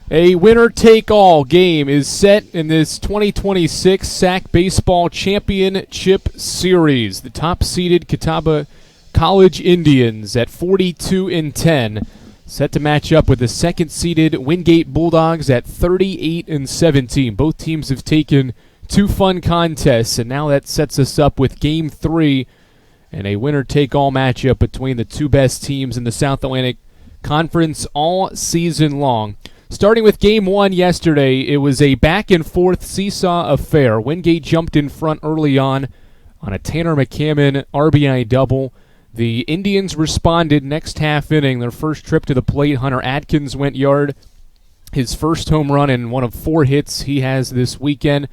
A winner-take-all game is set in this 2026 SAC Baseball Championship Series. The top-seeded Catawba College Indians at 42-10, set to match up with the second-seeded Wingate Bulldogs at 38-17. Both teams have taken two fun contests, and now that sets us up with Game 3 and a winner-take-all matchup between the two best teams in the South Atlantic Conference all season long. Starting with Game 1 yesterday, it was a back-and-forth seesaw affair. Wingate jumped in front early on a Tanner McCammon RBI double. The Indians responded next half inning. Their first trip to the plate, Hunter Atkins went yard. His first home run and one of 4 hits he has this weekend.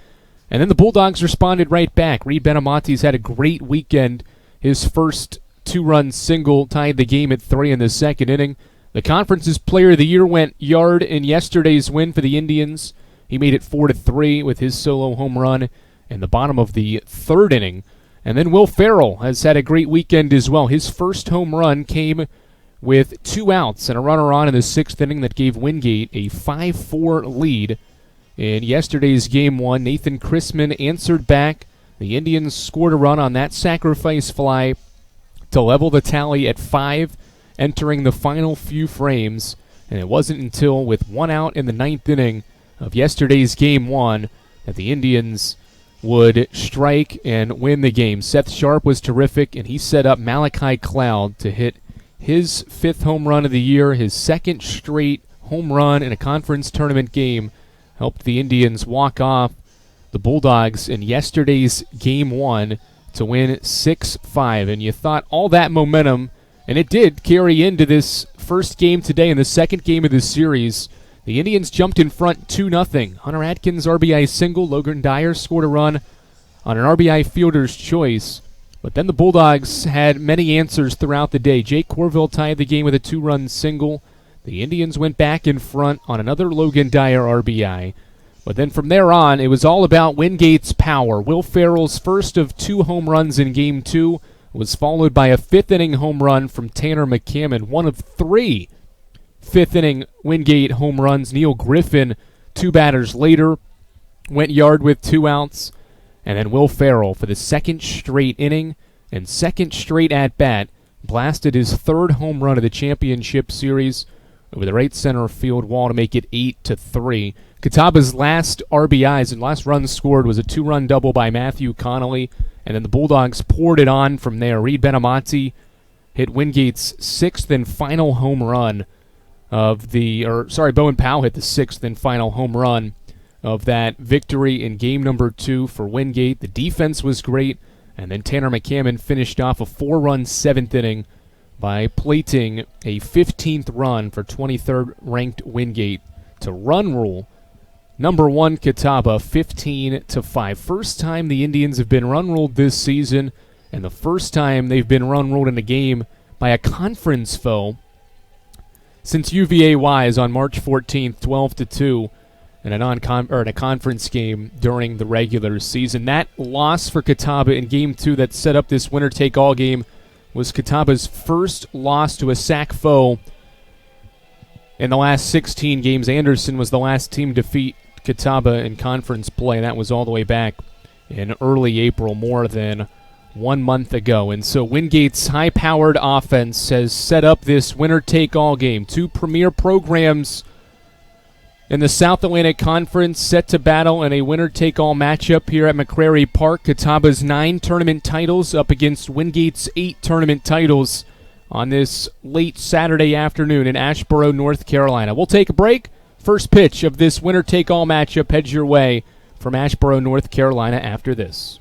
And then the Bulldogs responded right back. Reed Benamonte's had a great weekend. His first 2-run single tied the game at 3 in the second inning. The conference's player of the year went yard in yesterday's win for the Indians. He made it 4-3 with his solo home run in the bottom of the third inning. And then Will Farrell has had a great weekend as well. His first home run came with 2 outs and a runner on in the 6th inning that gave Wingate a 5-4 lead. In yesterday's Game 1, Nathan Chrisman answered back. The Indians scored a run on that sacrifice fly to level the tally at 5, entering the final few frames, and it wasn't until with 1 out in the 9th inning of yesterday's Game 1 that the Indians would strike and win the game. Seth Sharp was terrific, and he set up Malachi Cloud to hit his 5th home run of the year, his 2nd straight home run in a conference tournament game, helped the Indians walk off the Bulldogs in yesterday's Game 1 to win 6-5. And you thought all that momentum, and it did carry into this first game today in the second game of the series. The Indians jumped in front 2-0. Hunter Atkins RBI single. Logan Dyer scored a run on an RBI fielder's choice. But then the Bulldogs had many answers throughout the day. Jake Corville tied the game with a 2-run single. The Indians went back in front on another Logan Dyer RBI. But then from there on, it was all about Wingate's power. Will Farrell's first of 2 home runs in Game 2 was followed by a 5th-inning home run from Tanner McCammon, one of 3 5th-inning Wingate home runs. Neil Griffin, 2 batters later, went yard with 2 outs. And then Will Farrell, for the 2nd straight inning and 2nd straight at-bat, blasted his 3rd home run of the championship series over the right center field wall to make it 8-3. Catawba's last RBIs and last run scored was a 2-run double by Matthew Connolly, and then the Bulldogs poured it on from there. Reed Benamonte hit Wingate's 6th and final home run Bowen Powell hit the 6th and final home run of that victory in game number 2 for Wingate. The defense was great, and then Tanner McCammon finished off a 4-run 7th inning by plating a 15th run for 23rd ranked Wingate to run rule number 1 Catawba 15-5. First time the Indians have been run ruled this season, and the first time they've been run ruled in a game by a conference foe since UVA-Wise on March 14th, 12-2 in a conference game during the regular season. That loss for Catawba in Game 2 that set up this winner-take-all game was Catawba's first loss to a SAC foe in the last 16 games. Anderson was the last team to defeat Catawba in conference play. That was all the way back in early April, more than 1 month ago. And so Wingate's high-powered offense has set up this winner-take-all game. 2 premier programs in the South Atlantic Conference set to battle in a winner-take-all matchup here at McCrary Park. Catawba's 9 tournament titles up against Wingate's 8 tournament titles on this late Saturday afternoon in Asheboro, North Carolina. We'll take a break. First pitch of this winner-take-all matchup heads your way from Asheboro, North Carolina after this.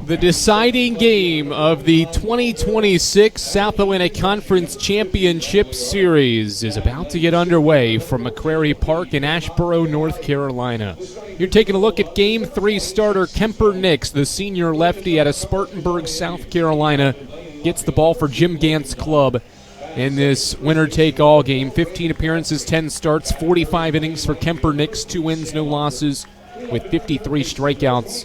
The deciding game of the 2026 South Atlantic Conference Championship Series is about to get underway from McCrary Park in Asheboro, North Carolina. You're taking a look at Game 3 starter Kemper Nix, the senior lefty out of Spartanburg, South Carolina, gets the ball for Jim Gant's club in this winner-take-all game. 15 appearances, 10 starts, 45 innings for Kemper Nix, 2 wins, no losses, with 53 strikeouts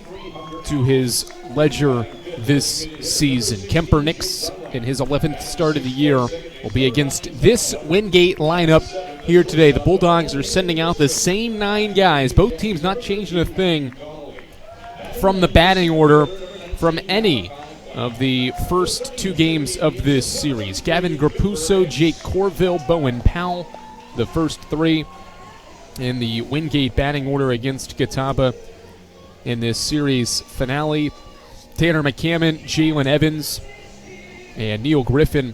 to his ledger this season. Kemper Nix, in his 11th start of the year, will be against this Wingate lineup here today. The Bulldogs are sending out the same 9 guys. Both teams not changing a thing from the batting order from any of the first 2 games of this series. Gavin Grapuso, Jake Corville, Bowen Powell, the first 3 in the Wingate batting order against Catawba in this series finale. Tanner McCammon, Jalen Evans, and Neil Griffin,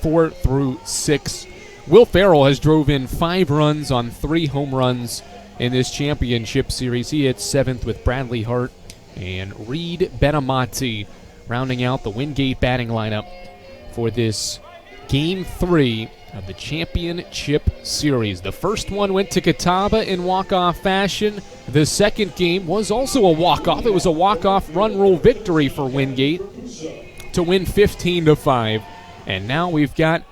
4 through 6. Will Farrell has drove in 5 runs on 3 home runs in this championship series. He hit 7th with Bradley Hart and Reed Benamati rounding out the Wingate batting lineup for this Game 3 of the championship series. The first one went to Catawba in walk-off fashion. The second game was also a walk-off. It was a walk-off run rule victory for Wingate to win 15-5. And now we've got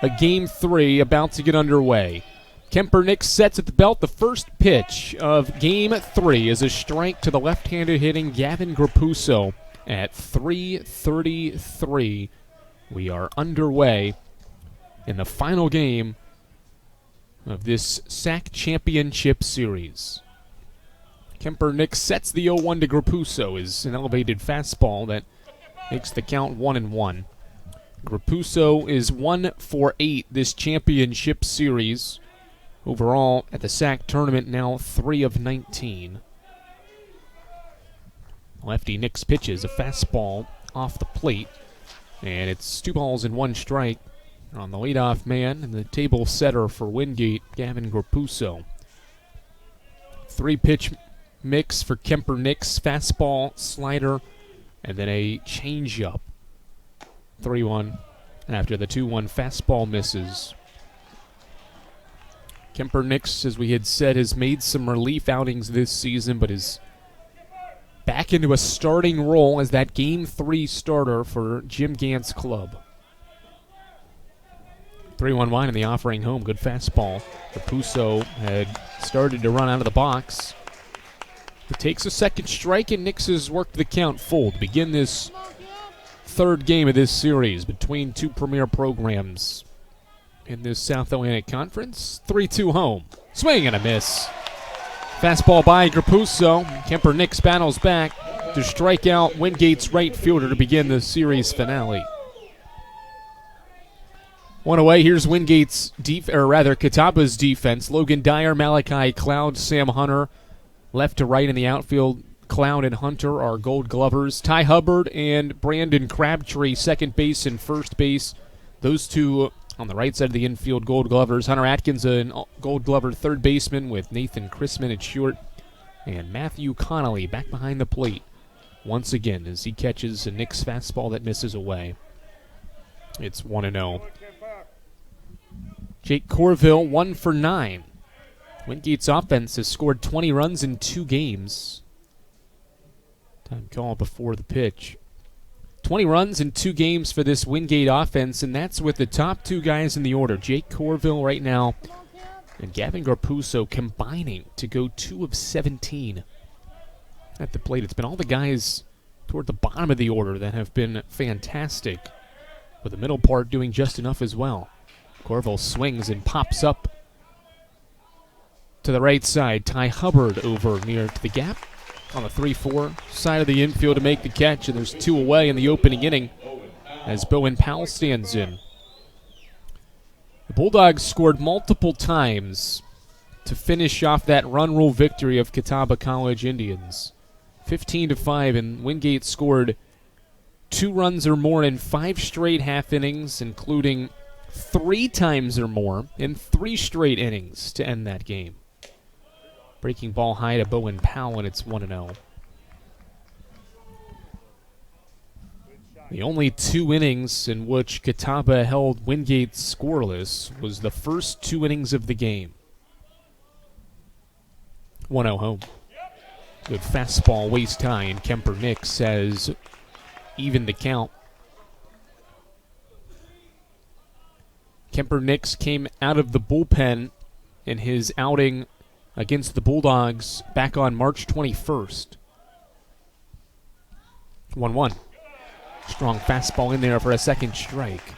a Game 3 about to get underway. Kemper Nix sets at the belt. The first pitch of Game 3 is a strike to the left-handed hitting Gavin Grapuso at 3:33. We are underway in the final game of this SAC Championship Series. Kemper Nix sets the 0-1 to Grapuso, is an elevated fastball that makes the count 1-1. Grapuso is 1 for 8 this championship series. Overall, at the SAC tournament, now 3 of 19. Lefty Nix pitches a fastball off the plate, and it's 2 balls and 1 strike on the leadoff man and the table setter for Wingate, Gavin Grapuso. 3-pitch mix for Kemper Nix, fastball, slider, and then a changeup. 3-1 after the 2-1 fastball misses. Kemper Nix, as we had said, has made some relief outings this season, but is back into a starting role as that Game 3 starter for Jim Gant's club. 3-1 line in the offering home. Good fastball. Grapuso had started to run out of the box. It takes a second strike, and Nix has worked the count full to begin this third game of this series between 2 premier programs in this South Atlantic Conference. 3-2 home. Swing and a miss. Fastball by Grapuso. Kemper Nix battles back to strike out Wingate's right fielder to begin the series finale. 1 away. Here's Wingate's Catawba's defense. Logan Dyer, Malachi Cloud, Sam Hunter, left to right in the outfield. Cloud and Hunter are Gold Glovers. Ty Hubbard and Brandon Crabtree, second base and first base. Those 2 on the right side of the infield, Gold Glovers. Hunter Atkins, a Gold Glover third baseman, with Nathan Chrisman at short. And Matthew Connolly back behind the plate once again as he catches a Nix fastball that misses away. It's 1-0. Jake Corville, 1 for 9. Wingate's offense has scored 20 runs in 2 games. Time call before the pitch. 20 runs in 2 games for this Wingate offense, and that's with the top 2 guys in the order. Jake Corville right now and Gavin Grapuso combining to go 2 of 17 at the plate. It's been all the guys toward the bottom of the order that have been fantastic, with the middle part doing just enough as well. Corville swings and pops up to the right side. Ty Hubbard over near to the gap on the 3-4 side of the infield to make the catch, and there's 2 away in the opening inning as Bowen Powell stands in. The Bulldogs scored multiple times to finish off that run rule victory of Catawba College Indians. 15-5, and Wingate scored 2 runs or more in 5 straight half innings, including 3 times or more in 3 straight innings to end that game. Breaking ball high to Bowen Powell, and it's 1-0. The only 2 innings in which Catawba held Wingate scoreless was the first 2 innings of the game. 1-0 home. Good fastball waist high, and Kemper Nix has evened the count. Kemper Nix came out of the bullpen in his outing against the Bulldogs back on March 21st. 1-1. Strong fastball in there for a second strike.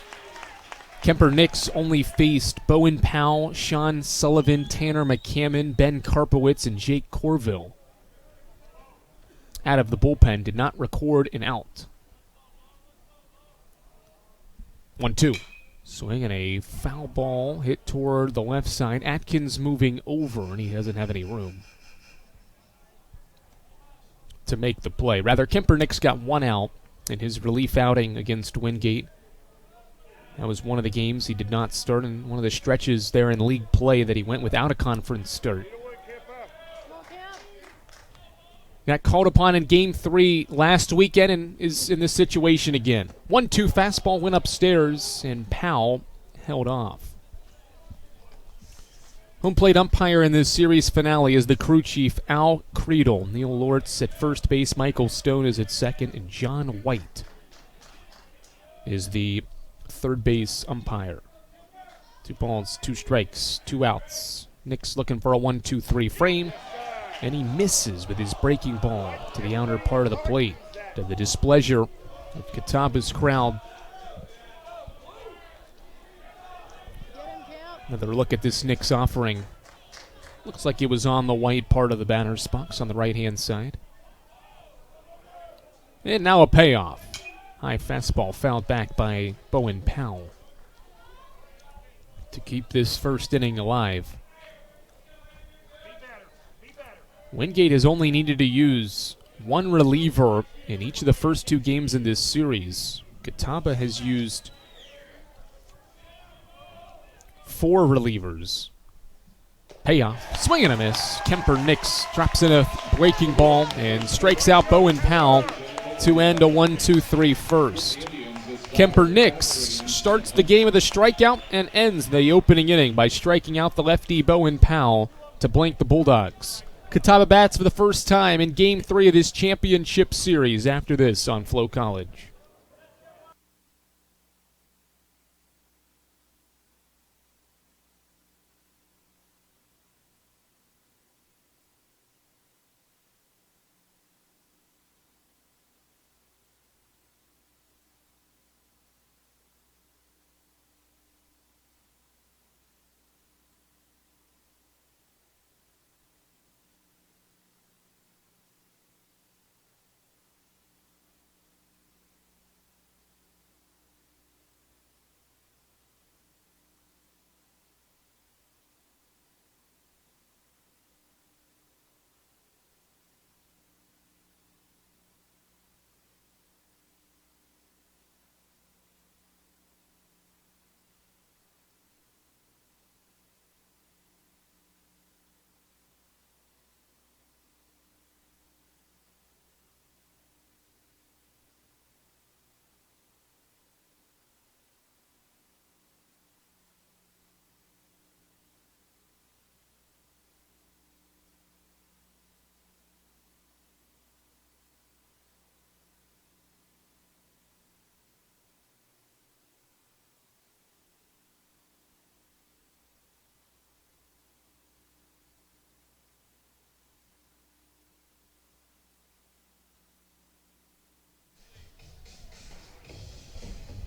Kemper Nix only faced Bowen Powell, Sean Sullivan, Tanner McCammon, Ben Karpowitz, and Jake Corville. Out of the bullpen, did not record an out. 1-2. Swing and a foul ball hit toward the left side. Atkins moving over, and he doesn't have any room to make the play. Rather, Kemper Nix got 1 out in his relief outing against Wingate. That was one of the games he did not start, and one of the stretches there in league play that he went without a conference start. Got called upon in Game 3 last weekend and is in this situation again. 1-2 fastball went upstairs, and Powell held off. Home plate umpire in this series finale is the crew chief, Al Creedle. Neil Lortz at first base, Michael Stone is at second, and John White is the third base umpire. 2 balls, 2 strikes, 2 outs. Nix looking for a 1-2-3 frame, and he misses with his breaking ball to the outer part of the plate, to the displeasure of Catawba's crowd. Another look at this Nix offering. Looks like it was on the white part of the batter's box on the right-hand side. And now a payoff. High fastball fouled back by Bowen Powell to keep this first inning alive. Wingate has only needed to use 1 reliever in each of the first 2 games in this series. Catawba has used 4 relievers. Payoff. Swing and a miss. Kemper Nix drops in a breaking ball and strikes out Bowen Powell to end a 1-2-3 first. Kemper Nix starts the game with a strikeout and ends the opening inning by striking out the lefty Bowen Powell to blank the Bulldogs. Catawba bats for the first time in Game 3 of this championship series after this on Flo College.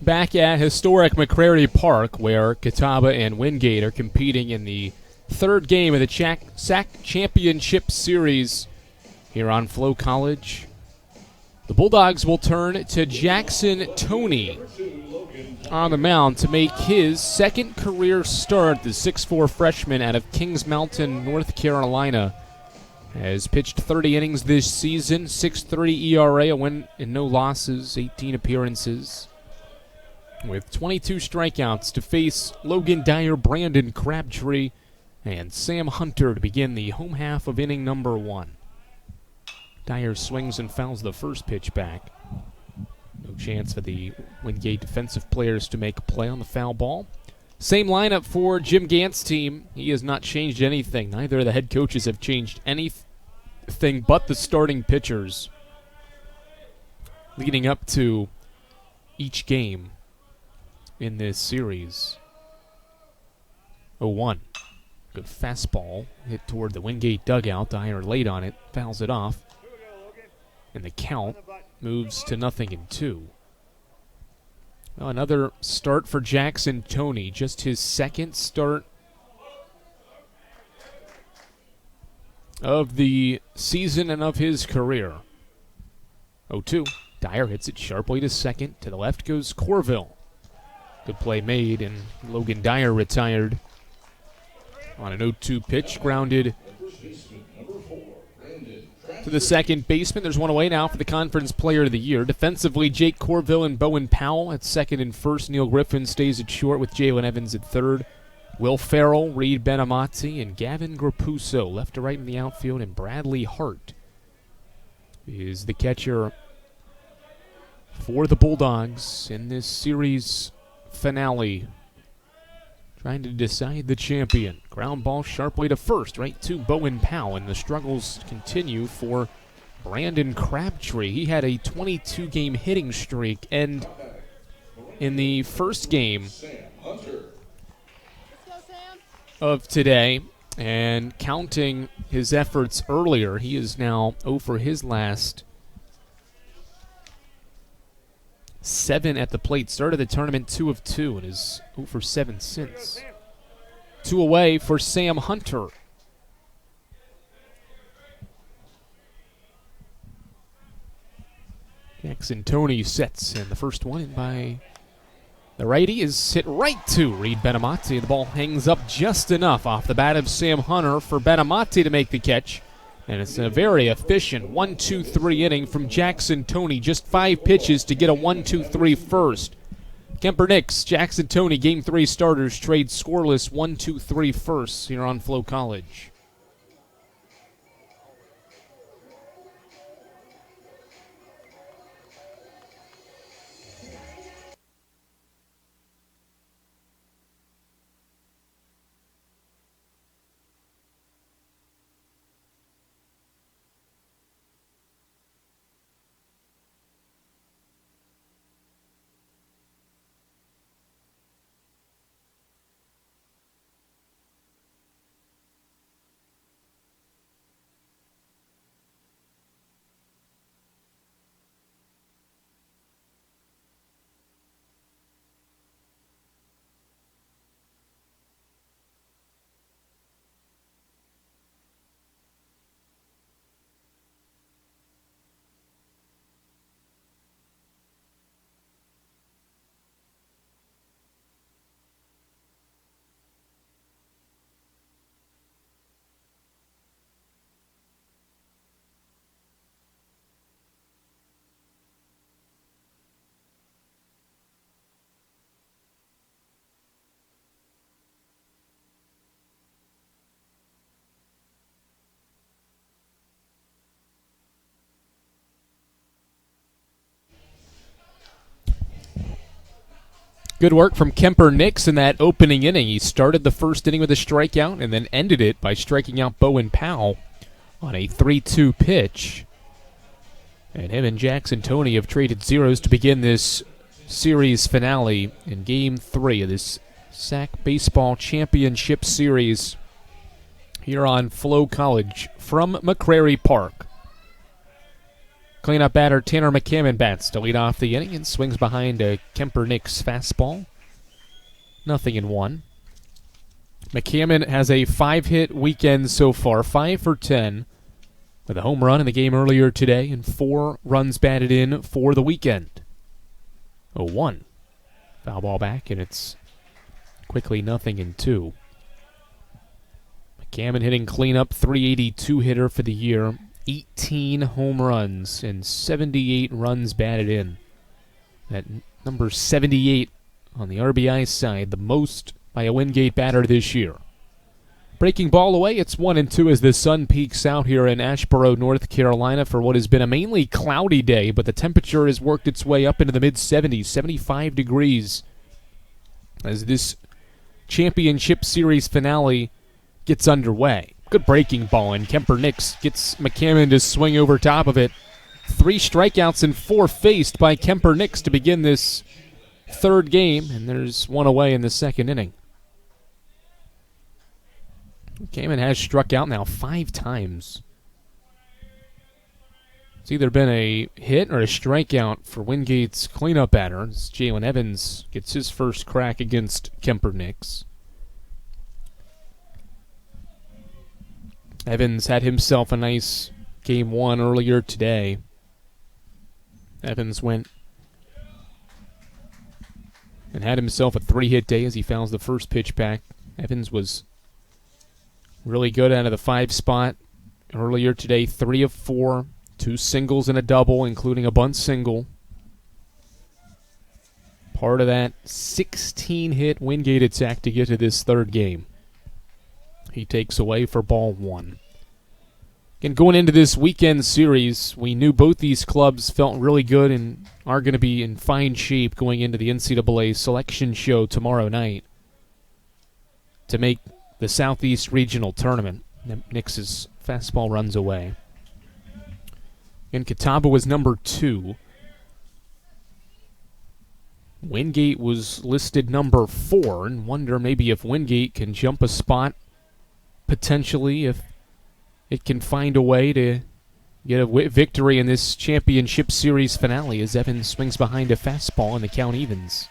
Back at historic McCrary Park, where Catawba and Wingate are competing in the 3rd game of the SAC Championship Series here on Flo College. The Bulldogs will turn to Jackson Toney on the mound to make his 2nd career start. The 6'4 freshman out of Kings Mountain, North Carolina, has pitched 30 innings this season, 6.30 ERA, a win and no losses, 18 appearances, with 22 strikeouts to face Logan Dyer, Brandon Crabtree, and Sam Hunter to begin the home half of inning number 1. Dyer swings and fouls the first pitch back. No chance for the Wingate defensive players to make a play on the foul ball. Same lineup for Jim Gant's team. He has not changed anything. Neither of the head coaches have changed anything but the starting pitchers leading up to each game in this series. 0-1. Good fastball hit toward the Wingate dugout. Dyer late on it, fouls it off. And the count moves to 0-2. Well, another start for Jackson Toney. Just his second start of the season and of his career. 0-2. Dyer hits it sharply to second. To the left goes Corville. Good play made, and Logan Dyer retired on an 0-2 pitch. Grounded to the second baseman. There's one away now for the Conference Player of the Year. Defensively, Jake Corville and Bowen Powell at second and first. Neil Griffin stays at short with Jalen Evans at third. Will Farrell, Reed Benamati, and Gavin Grapuso left to right in the outfield, and Bradley Hart is the catcher for the Bulldogs in this series finale, trying to decide the champion. Ground ball sharply to first, right to Bowen Powell, and the struggles continue for Brandon Crabtree. He had a 22-game hitting streak, and in the first game of today, and counting his efforts earlier, he is now 0 for his last 7 at the plate. Started the tournament 2 of 2 and is 0 for 7 since. 2 away for Sam Hunter. Jackson Toney sets, and the first one in by the righty is hit right to Reed Benamati. The ball hangs up just enough off the bat of Sam Hunter for Benamati to make the catch. And it's a very efficient 1-2-3 inning from Jackson Toney. Just 5 pitches to get a 1-2-3 first. Kemper Nix, Jackson Toney, Game 3 starters trade scoreless 1-2-3 firsts here on Flow College. Good work from Kemper Nix in that opening inning. He started the first inning with a strikeout and then ended it by striking out Bowen Powell on a 3-2 pitch. And him and Jackson Toney have traded zeros to begin this series finale in Game 3 of this SAC Baseball Championship Series here on Flow College from McCrary Park. Cleanup batter Tanner McCammon bats to lead off the inning and swings behind a Kemper Nix fastball. 0-1. McCammon has a 5-hit weekend so far, 5 for 10, with a home run in the game earlier today and 4 runs batted in for the weekend. 0-1. Foul ball back, and it's quickly 0-2. McCammon hitting cleanup, 382 hitter for the year. 18 home runs and 78 runs batted in. That number 78 on the RBI side, the most by a Wingate batter this year. Breaking ball away, it's 1-2 as the sun peaks out here in Asheboro, North Carolina for what has been a mainly cloudy day, but the temperature has worked its way up into the mid-70s, 75 degrees, as this championship series finale gets underway. Good breaking ball, and Kemper Nix gets McCammon to swing over top of it. 3 strikeouts and 4 faced by Kemper Nix to begin this third game, and there's one away in the second inning. McCammon has struck out now 5 times. It's either been a hit or a strikeout for Wingate's cleanup batter as Jalen Evans gets his first crack against Kemper Nix. Evans had himself a nice game 1 earlier today. Evans went and had himself a 3-hit day as he fouls the first pitch back. Evans was really good out of the 5 spot earlier today. 3 of 4, 2 singles and a double, including a bunt single. Part of that 16-hit Wingate attack to get to this third game. He takes away for ball 1. Again, going into this weekend series, we knew both these clubs felt really good and are going to be in fine shape going into the NCAA selection show tomorrow night to make the Southeast Regional Tournament. Nix's fastball runs away. And Catawba was number 2. Wingate was listed number 4, and wonder maybe if Wingate can jump a spot, potentially, if it can find a way to get a victory in this championship series finale as Evans swings behind a fastball and the count evens.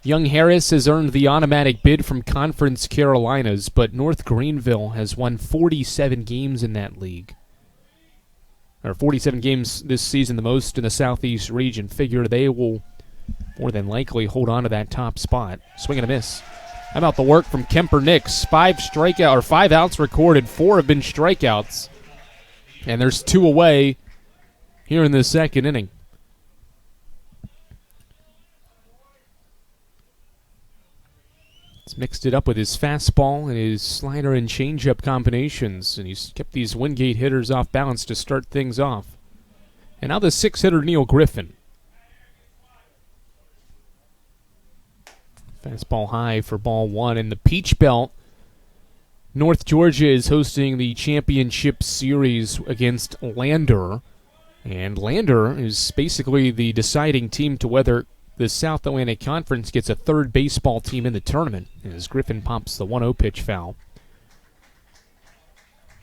Young Harris has earned the automatic bid from Conference Carolinas, but North Greenville has won 47 games in that league. Or 47 games this season, the most in the Southeast region. Figure they will more than likely hold on to that top spot. Swing and a miss. How about the work from Kemper Nix? 5 outs recorded, 4 have been strikeouts. And there's 2 away here in the second inning. He's mixed it up with his fastball and his slider and changeup combinations, and he's kept these Wingate hitters off balance to start things off. And now the 6-hitter Neil Griffin. Fastball high for ball 1. In the Peach Belt, North Georgia is hosting the championship series against Lander, and Lander is basically the deciding team to whether the South Atlantic Conference gets a third baseball team in the tournament as Griffin pops the 1-0 pitch foul.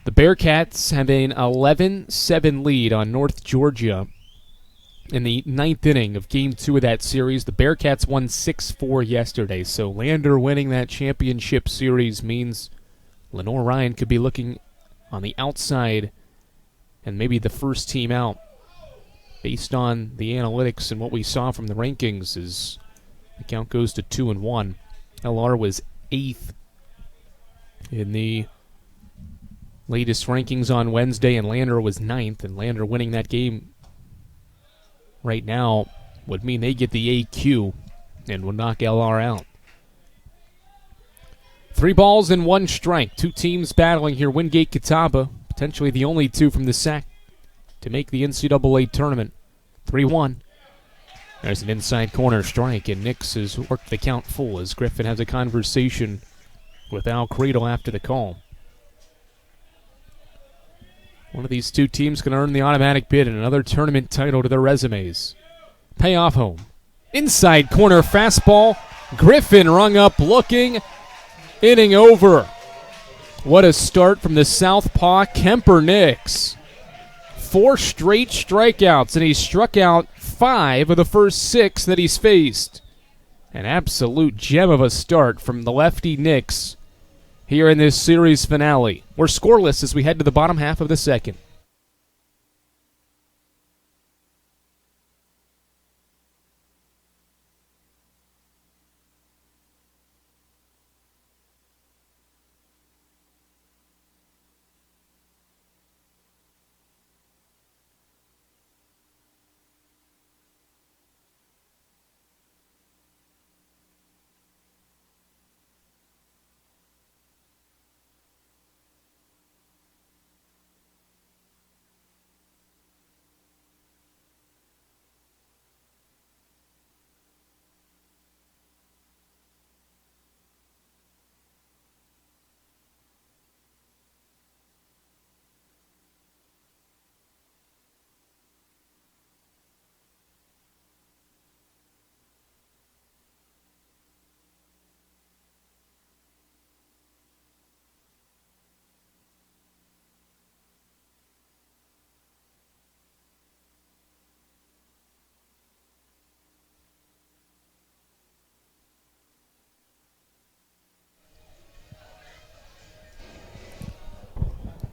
The Bearcats have an 11-7 lead on North Georgia in the 9th inning of Game 2 of that series. The Bearcats won 6-4 yesterday, so Lander winning that championship series means Lenore Ryan could be looking on the outside and maybe the first team out. Based on the analytics and what we saw from the rankings, as the count goes to 2-1. LR was 8th in the latest rankings on Wednesday, and Lander was 9th. And Lander winning that game right now would mean they get the AQ and would knock LR out. 3 balls and 1 strike. 2 teams battling here. Wingate, Catawba, potentially the only 2 from the SAC to make the NCAA tournament. 3-1. There's an inside corner strike, and Nix has worked the count full as Griffin has a conversation with Al Cradle after the call. One of these 2 teams can earn the automatic bid and another tournament title to their resumes. Payoff home. Inside corner fastball. Griffin rung up looking. Inning over. What a start from the southpaw Kemper Nix. 4 straight strikeouts, and he struck out 5 of the first 6 that he's faced. An absolute gem of a start from the lefty Nix here in this series finale. We're scoreless as we head to the bottom half of the second.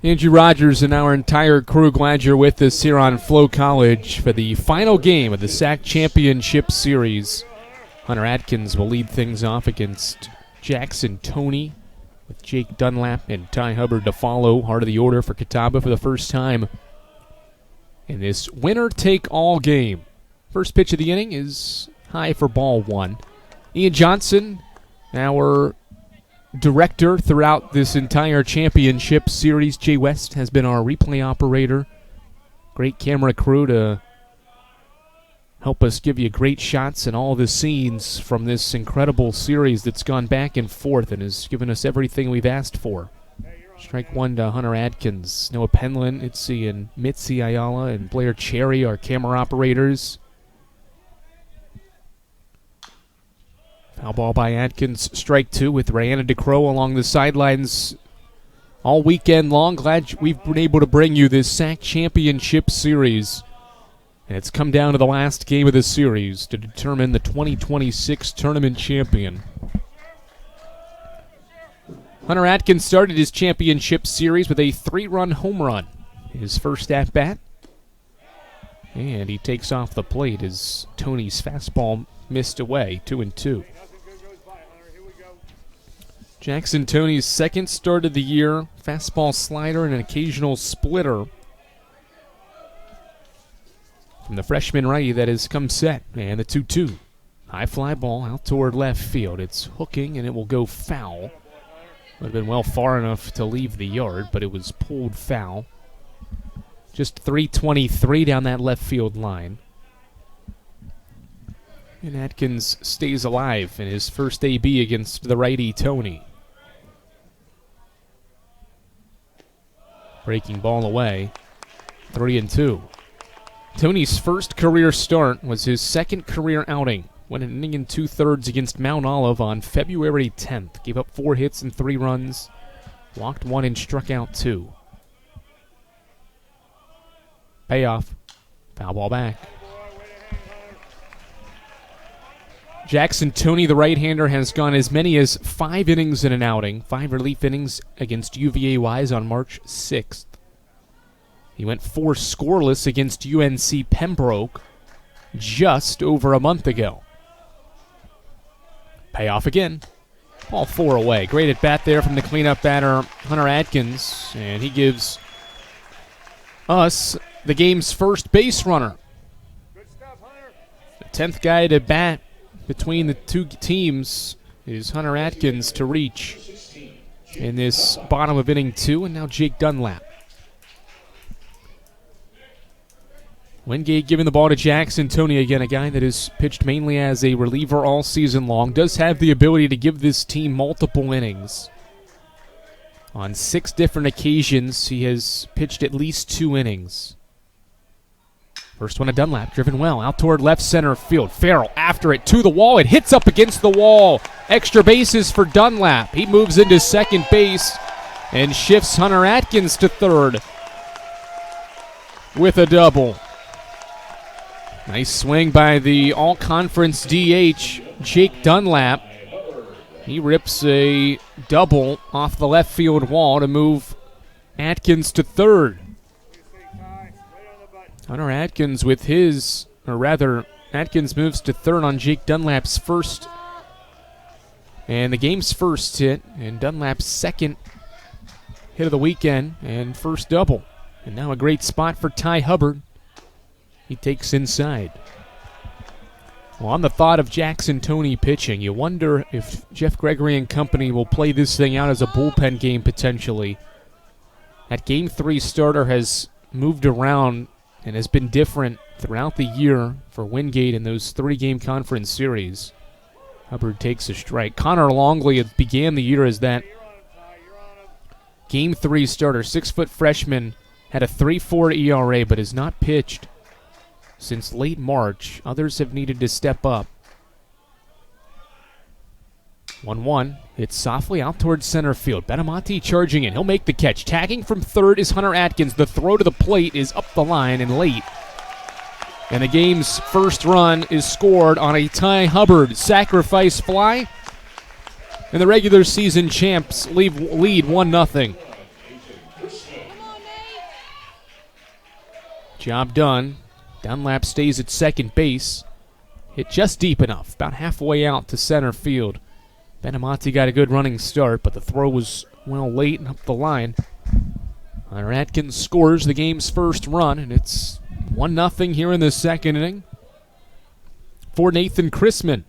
Andrew Rogers and our entire crew, glad you're with us here on Flo College for the final game of the SAC Championship Series. Hunter Atkins will lead things off against Jackson Toney, with Jake Dunlap and Ty Hubbard to follow. Heart of the order for Catawba for the first time in this winner-take-all game. First pitch of the inning is high for ball one. Ian Johnson, our director throughout this entire championship series. Jay West has been our replay operator. Great camera crew to help us give you great shots and all the scenes from this incredible series that's gone back and forth and has given us everything we've asked for. Strike one to Hunter Atkins. Noah Penland, Itzy, and Mitzi Ayala, and Blair Cherry, our camera operators. Foul ball by Atkins, strike two, with Rayanna DeCrow along the sidelines all weekend long. Glad we've been able to bring you this SAC Championship Series. And it's come down to the last game of the series to determine the 2026 tournament champion. Hunter Atkins started his championship series with a 3-run home run. His first at-bat. And he takes off the plate as Toney's fastball missed away, 2-2. Jackson Toney's second start of the year, fastball slider and an occasional splitter from the freshman righty that has come set. And the 2-2. High fly ball out toward left field. It's hooking and it will go foul. Would have been well far enough to leave the yard, but it was pulled foul. Just .323 down that left field line. And Atkins stays alive in his first AB against the righty Toney. Breaking ball away. 3-2. Toney's first career start was his second career outing. Went an inning and 2/3 against Mount Olive on February 10th. Gave up 4 hits and 3 runs. Walked 1 and struck out 2. Payoff. Foul ball back. Jackson Toney, the right-hander, has gone as many as 5 innings in an outing. 5 relief innings against UVA-Wise on March 6th. He went 4 scoreless against UNC Pembroke just over a month ago. Payoff again. Ball 4 away. Great at bat there from the cleanup batter, Hunter Atkins, and he gives us the game's first base runner. Good stuff, Hunter. The 10th guy to bat between the two teams is Hunter Atkins to reach in this bottom of inning 2, and now Jake Dunlap. Wingate giving the ball to Jackson Toney again, a guy that has pitched mainly as a reliever all season long. Does have the ability to give this team multiple innings. On 6 different occasions, he has pitched at least 2 innings. First one to Dunlap, driven well, out toward left center field. Farrell after it to the wall. It hits up against the wall. Extra bases for Dunlap. He moves into second base and shifts Hunter Atkins to third with a double. Nice swing by the all-conference DH, Jake Dunlap. He rips a double off the left field wall to move Atkins to third. Hunter Atkins with his, or rather, Atkins moves to third on Jake Dunlap's first, and the game's first hit, and Dunlap's second hit of the weekend, and first double. And now a great spot for Ty Hubbard. He takes inside. Well, on the thought of Jackson Toney pitching, you wonder if Jeff Gregory and company will play this thing out as a bullpen game potentially. That Game 3 starter has moved around and has been different throughout the year for Wingate in those 3-game conference series. Hubbard takes a strike. Connor Longley began the year as that Game 3 starter. 6-foot freshman, had a 3.4 ERA but has not pitched since late March. Others have needed to step up. 1-1. It's softly out towards center field. Benamonte charging in. He'll make the catch. Tagging from third is Hunter Atkins. The throw to the plate is up the line and late. And the game's first run is scored on a Ty Hubbard sacrifice fly. And the regular season champs lead 1-0. Job done. Dunlap stays at second base. Hit just deep enough, about halfway out to center field. Benamonte got a good running start, but the throw was well late and up the line. Hunter Atkins scores the game's first run, and it's 1-0 here in the second inning for Nathan Chrisman.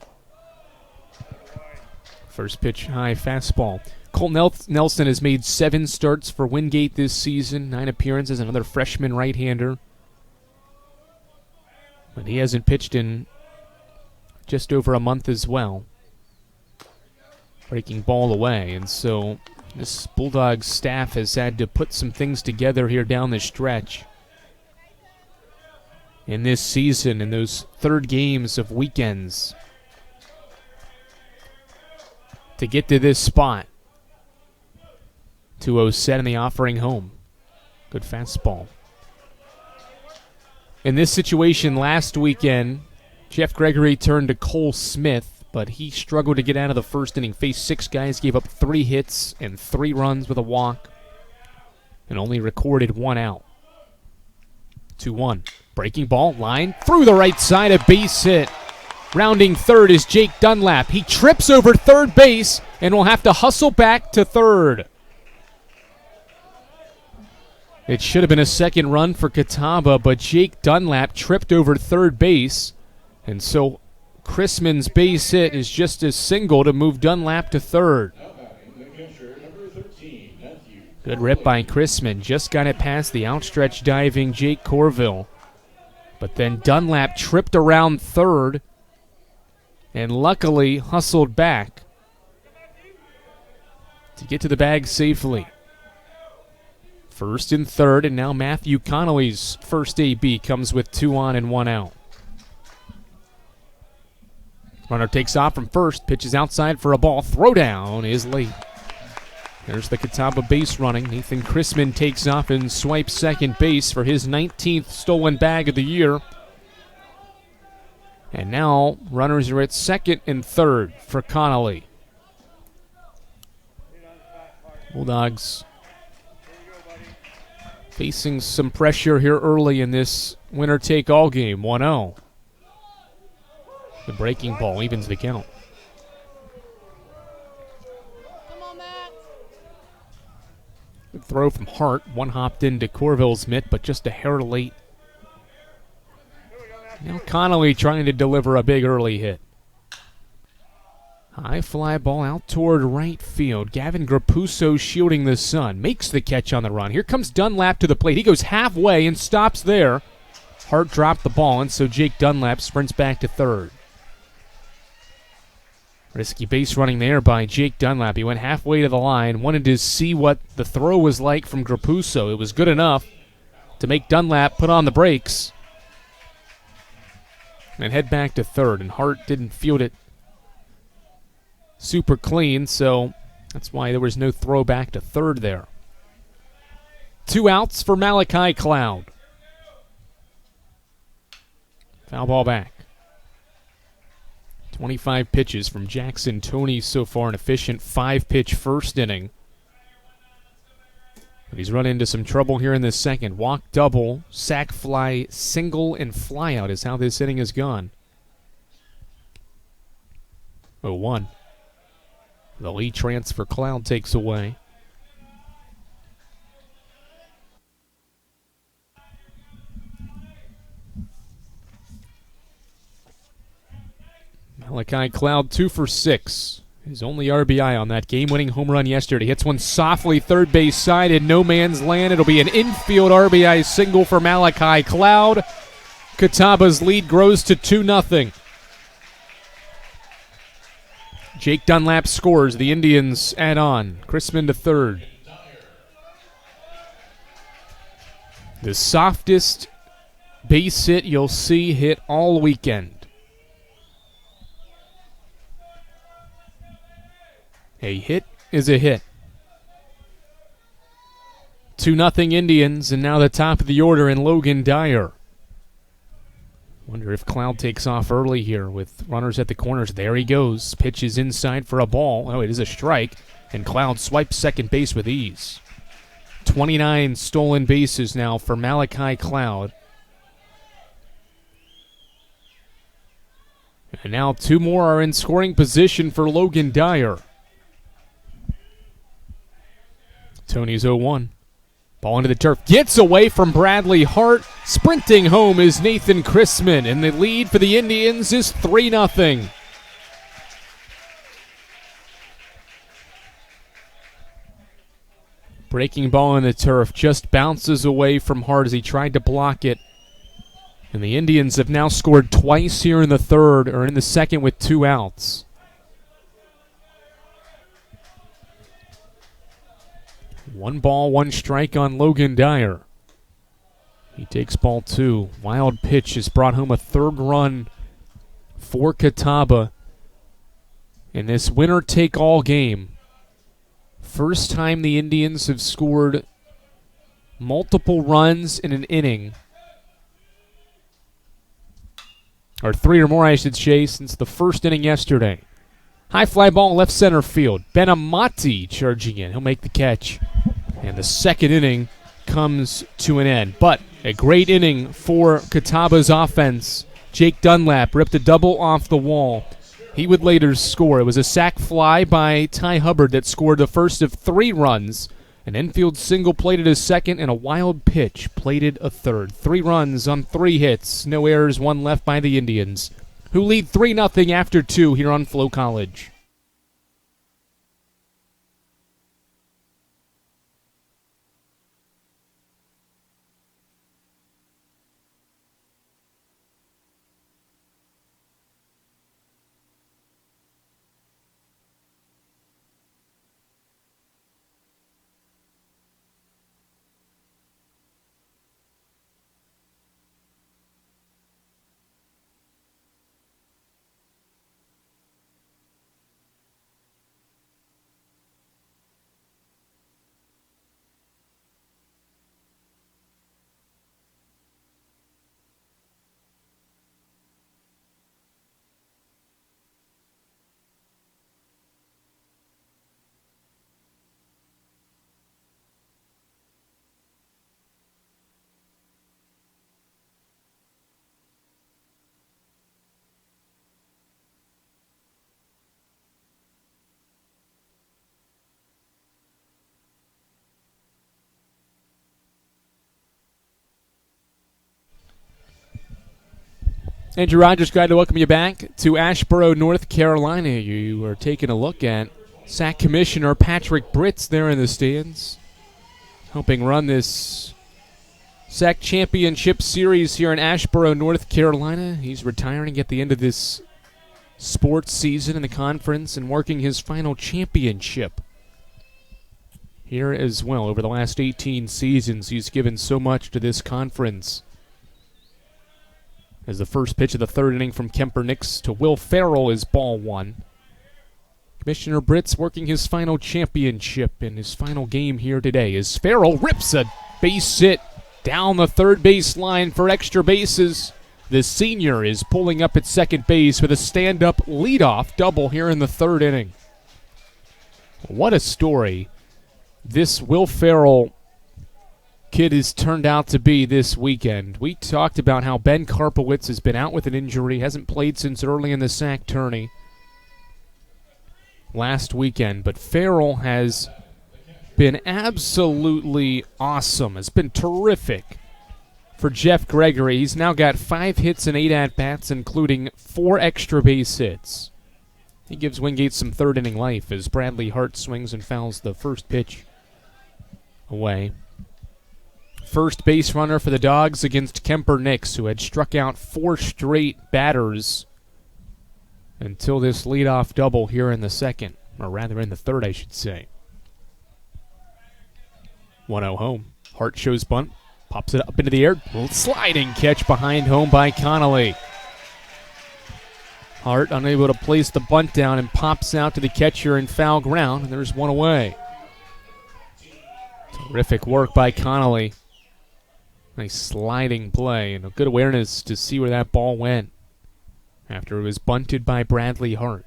First pitch, high fastball. Colt Nelson has made 7 starts for Wingate this season, 9 appearances, another freshman right-hander. But he hasn't pitched in just over a month as well. Breaking ball away, and so this Bulldogs staff has had to put some things together here down the stretch. In this season, in those third games of weekends, to get to this spot. 2-0 set in the offering home. Good fastball. In this situation last weekend, Jeff Gregory turned to Cole Smith, but he struggled to get out of the first inning. Faced 6 guys, gave up 3 hits and 3 runs with a walk, and only recorded 1 out. 2-1. Breaking ball, line, through the right side, a base hit. Rounding third is Jake Dunlap. He trips over third base and will have to hustle back to third. It should have been a second run for Catawba, but Jake Dunlap tripped over third base, and so Chrisman's base hit is just a single to move Dunlap to third. Good rip by Chrisman. Just got it past the outstretched diving Jake Corville. But then Dunlap tripped around third and luckily hustled back to get to the bag safely. First and third, and now Matthew Connolly's first AB comes with 2 on and 1 out. Runner takes off from first, pitches outside for a ball. Throwdown is late. There's the Catawba base running. Nathan Chrisman takes off and swipes second base for his 19th stolen bag of the year. And now runners are at second and third for Connolly. Bulldogs facing some pressure here early in this winner-take-all game. 1-0. The breaking ball evens the count. Good throw from Hart. One hopped into Corville's mitt, but just a hair late. Now Connolly trying to deliver a big early hit. High fly ball out toward right field. Gavin Grapuso shielding the sun. Makes the catch on the run. Here comes Dunlap to the plate. He goes halfway and stops there. Hart dropped the ball, and so Jake Dunlap sprints back to third. Risky base running there by Jake Dunlap. He went halfway to the line, wanted to see what the throw was like from Grapuso. It was good enough to make Dunlap put on the brakes and head back to third, and Hart didn't field it super clean, so that's why there was no throw back to third there. 2 outs for Malachi Cloud. Foul ball back. 25 pitches from Jackson Toney so far, an efficient 5-pitch first inning. But he's run into some trouble here in the second. Walk, double, sac fly, single, and fly out is how this inning has gone. 0-1. The lead transfer Cloud takes away. Malachi Cloud 2 for 6. His only RBI on that game-winning home run yesterday. Hits one softly third base side in no man's land. It'll be an infield RBI single for Malachi Cloud. Catawba's lead grows to 2-0. Jake Dunlap scores. The Indians add on. Chrisman to third. The softest base hit you'll see hit all weekend. A hit is a hit. 2-0 Indians, and now the top of the order in Logan Dyer. Wonder if Cloud takes off early here with runners at the corners. There he goes. Pitches inside for a ball. Oh, it is a strike. And Cloud swipes second base with ease. 29 stolen bases now for Malachi Cloud. And now two more are in scoring position for Logan Dyer. Tony's 0-1. Ball into the turf. Gets away from Bradley Hart. Sprinting home is Nathan Chrisman. And the lead for the Indians is 3-0. Breaking ball in the turf. Just bounces away from Hart as he tried to block it. And the Indians have now scored twice here in the third, or in the second, with 2 outs. One ball, one strike on Logan Dyer. He takes ball 2. Wild pitch has brought home a third run for Catawba in this winner-take-all game. First time the Indians have scored multiple runs in an inning. Or 3 or more, I should say, since the first inning yesterday. High fly ball left center field. Benamati charging in. He'll make the catch. And the second inning comes to an end. But a great inning for Catawba's offense. Jake Dunlap ripped a double off the wall. He would later score. It was a sac fly by Ty Hubbard that scored the first of 3 runs. An infield single plated a second, and a wild pitch plated a third. 3 runs on 3 hits. No errors, 1 left by the Indians, who lead 3-0 after 2 here on Flo College. Andrew Rogers, glad to welcome you back to Asheboro, North Carolina. You are taking a look at SAC Commissioner Patrick Britz there in the stands, helping run this SAC Championship Series here in Asheboro, North Carolina. He's retiring at the end of this sports season in the conference and working his final championship here as well. Over the last 18 seasons, he's given so much to this conference. As the first pitch of the third inning from Kemper Nix to Will Farrell is ball 1. Commissioner Britz working his final championship in his final game here today as Farrell rips a base hit down the third base line for extra bases. The senior is pulling up at second base with a stand-up leadoff double here in the third inning. What a story this Will Farrell kid has turned out to be this weekend. We talked about how Ben Karpowitz has been out with an injury, hasn't played since early in the SAC tourney last weekend, but Farrell has been absolutely awesome. It's been terrific for Jeff Gregory. He's now got 5 hits and 8 at-bats, including 4 extra base hits. He gives Wingate some third inning life as Bradley Hart swings and fouls the first pitch away. First base runner for the Dogs against Kemper Nix, who had struck out 4 straight batters until this leadoff double here in the second, or rather in the third, I should say. 1-0 home. Hart shows bunt, pops it up into the air. Sliding catch behind home by Connolly. Hart unable to place the bunt down and pops out to the catcher in foul ground, and there's 1 away. Terrific work by Connolly. Nice sliding play and a good awareness to see where that ball went after it was bunted by Bradley Hart.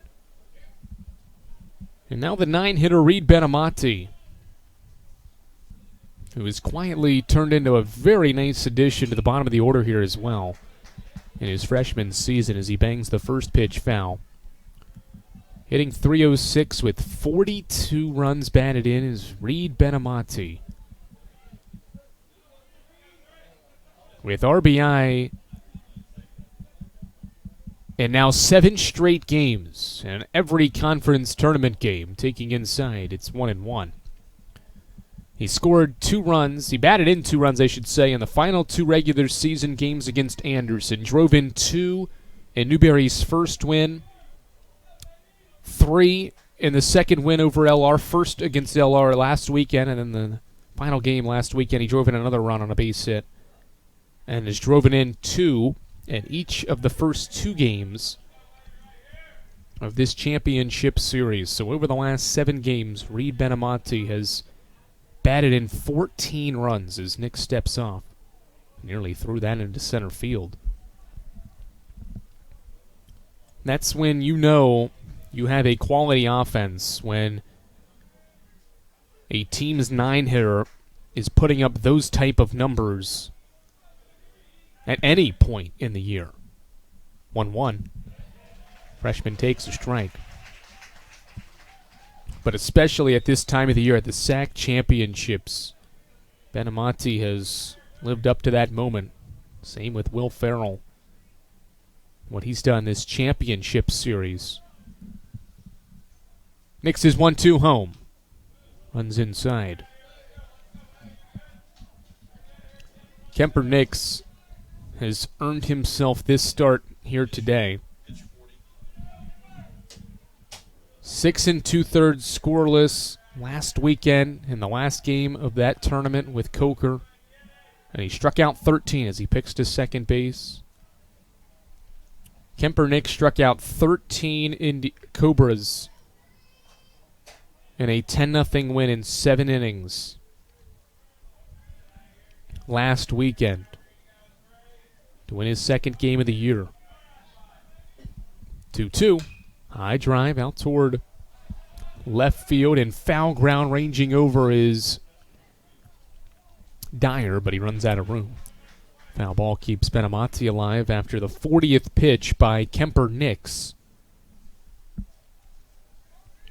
And now the 9-hitter Reed Benamati, who has quietly turned into a very nice addition to the bottom of the order here as well. in his freshman season as he bangs the first pitch foul. Hitting .306 with 42 runs batted in is Reed Benamati. With RBI and now 7 straight games, and every conference tournament game taking inside, it's 1-1. He scored 2 runs. He batted in 2 runs, I should say, in the final 2 regular season games against Anderson. Drove in 2 in Newberry's first win. 3 in the second win over LR. First against LR last weekend, and in the final game last weekend, he drove in another run on a base hit. And has driven in 2 in each of the first 2 games of this championship series. So over the last 7 games, Reed Benamati has batted in 14 runs as Nick steps off. Nearly threw that into center field. That's when you know you have a quality offense, when a team's 9-hitter is putting up those type of numbers at any point in the year. 1-1. Freshman takes a strike. But especially at this time of the year, at the SAC championships, Benamati has lived up to that moment. Same with Will Ferrell. What he's done this championship series. Nix is 1-2 home. Runs inside. Kemper Nix has earned himself this start here today. 6 2/3 scoreless last weekend in the last game of that tournament with Coker. And he struck out 13 as he picks to second base. Kemper Nix struck out 13 Cobras in a 10-0 win in 7 innings last weekend to win his second game of the year. 2-2. High drive out toward left field, and foul ground ranging over is Dyer, but he runs out of room. Foul ball keeps Benamati alive after the 40th pitch by Kemper Nix.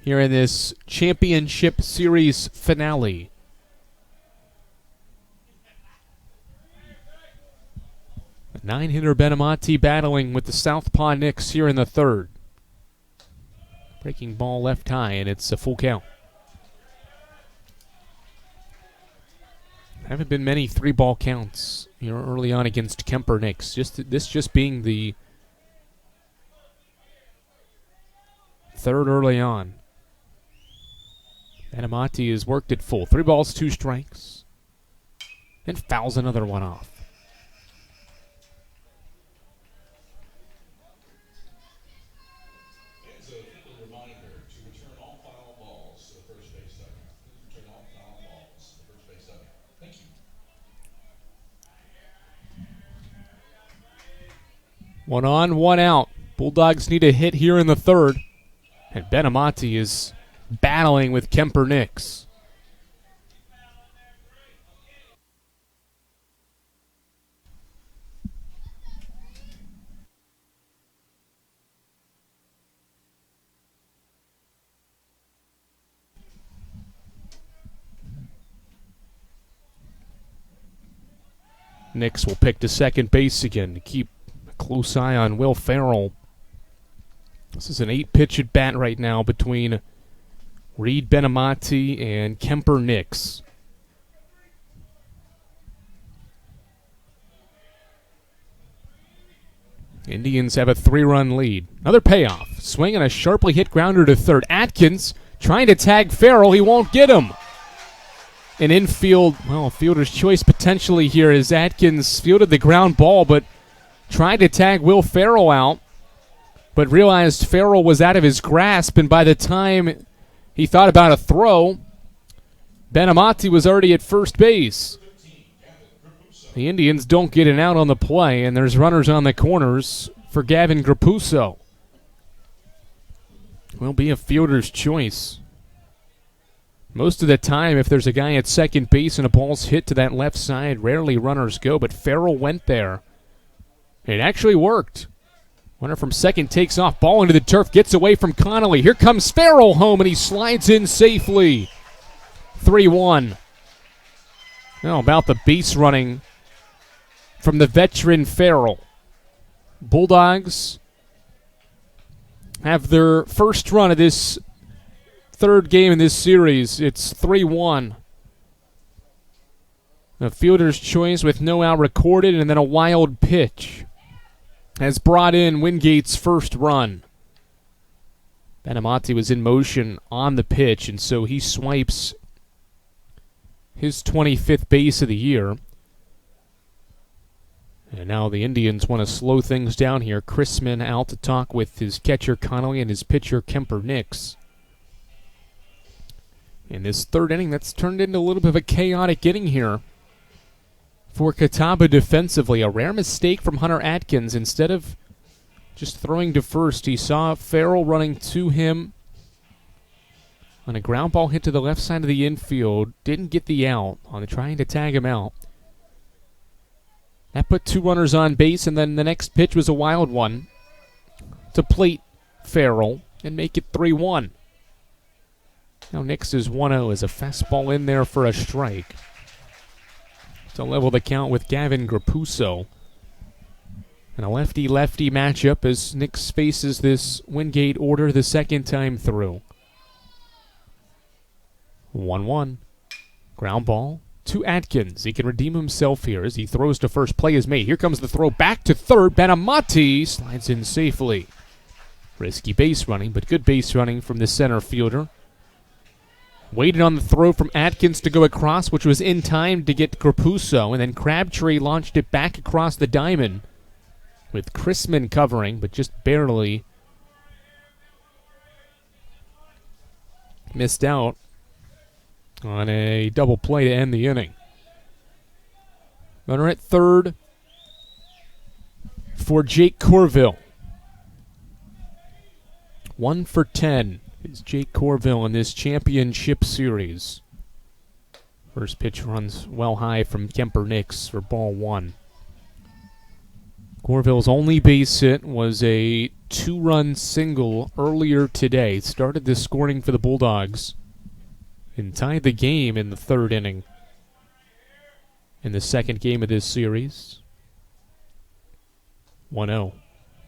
Here in this championship series finale. A 9-hitter Benamati battling with the southpaw Nix here in the third. Breaking ball left high, and it's a full count. Haven't been many 3-ball counts here early on against Kemper Nix. This just being the third early on. Benamati has worked it full. 3 balls, 2 strikes. And fouls another one off. One on, one out. Bulldogs need a hit here in the third. And Benamati is battling with Kemper Nix. Nix will pick to second base again to keep a close eye on Will Ferrell. This is an 8-pitch at bat right now between Reed Benamati and Kemper Nix. Indians have a 3-run lead. Another payoff. Swing and a sharply hit grounder to third. Atkins trying to tag Ferrell. He won't get him. An infield, well, fielder's choice potentially here as Atkins fielded the ground ball, but tried to tag Will Ferrell out, but realized Ferrell was out of his grasp, and by the time he thought about a throw, Benamati was already at first base. The Indians don't get an out on the play, and there's runners on the corners for Gavin Grapuso. Will be a fielder's choice. Most of the time, if there's a guy at second base and a ball's hit to that left side, rarely runners go, but Ferrell went there. It actually worked. Runner from second takes off, ball into the turf, gets away from Connolly. Here comes Farrell home, and he slides in safely. 3-1. Now about the base running from the veteran Farrell. Bulldogs have their first run of this third game in this series. It's 3-1. A fielder's choice with no out recorded, and then a wild pitch has brought in Wingate's first run. Benamati was in motion on the pitch, and so he swipes his 25th base of the year. And now the Indians want to slow things down here. Chrisman out to talk with his catcher Connolly and his pitcher Kemper Nix. In this third inning, that's turned into a little bit of a chaotic inning here for Catawba defensively. A rare mistake from Hunter Atkins. Instead of just throwing to first, he saw Farrell running to him on a ground ball hit to the left side of the infield. Didn't get the out on trying to tag him out. That put two runners on base, and then the next pitch was a wild one to plate Farrell and make it 3-1. Now Nix is 1-0 as a fastball in there for a strike to level the count with Gavin Grapuso. And a lefty-lefty matchup as Nix faces this Wingate order the second time through. 1-1. Ground ball to Atkins. He can redeem himself here as he throws to first. Play is made. Here comes the throw back to third. Benamati slides in safely. Risky base running, but good base running from the center fielder. Waited on the throw from Atkins to go across, which was in time to get Grapuso, and then Crabtree launched it back across the diamond with Chrisman covering, but just barely missed out on a double play to end the inning. Runner at third for Jake Corville. 1 for 10 is Jake Corville in this championship series. First pitch runs well high from Kemper Nix for ball one. Corville's only base hit was a two-run single earlier today. Started the scoring for the Bulldogs and tied the game in the third inning in the second game of this series. 1-0.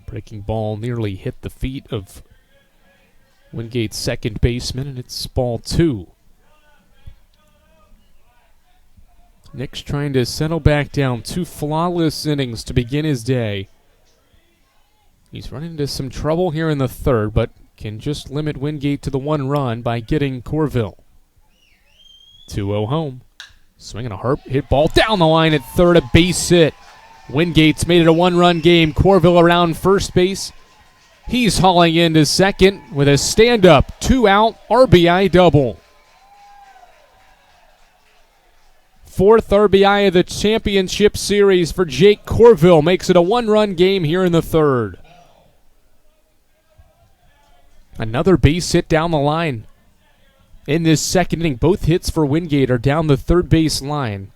Breaking ball nearly hit the feet of Wingate's second baseman, and it's ball two. Nix trying to settle back down. Two flawless innings to begin his day. He's run into some trouble here in the third, but can just limit Wingate to the one run by getting Corville. 2-0 home. Swinging a hit ball down the line at third, a base hit. Wingate's made it a one-run game. Corville around first base. He's hauling into second with a stand-up, two-out RBI double. Fourth RBI of the championship series for Jake Corville. Makes it a one-run game here in the third. Another base hit down the line in this second inning. Both hits for Wingate are down the third base line.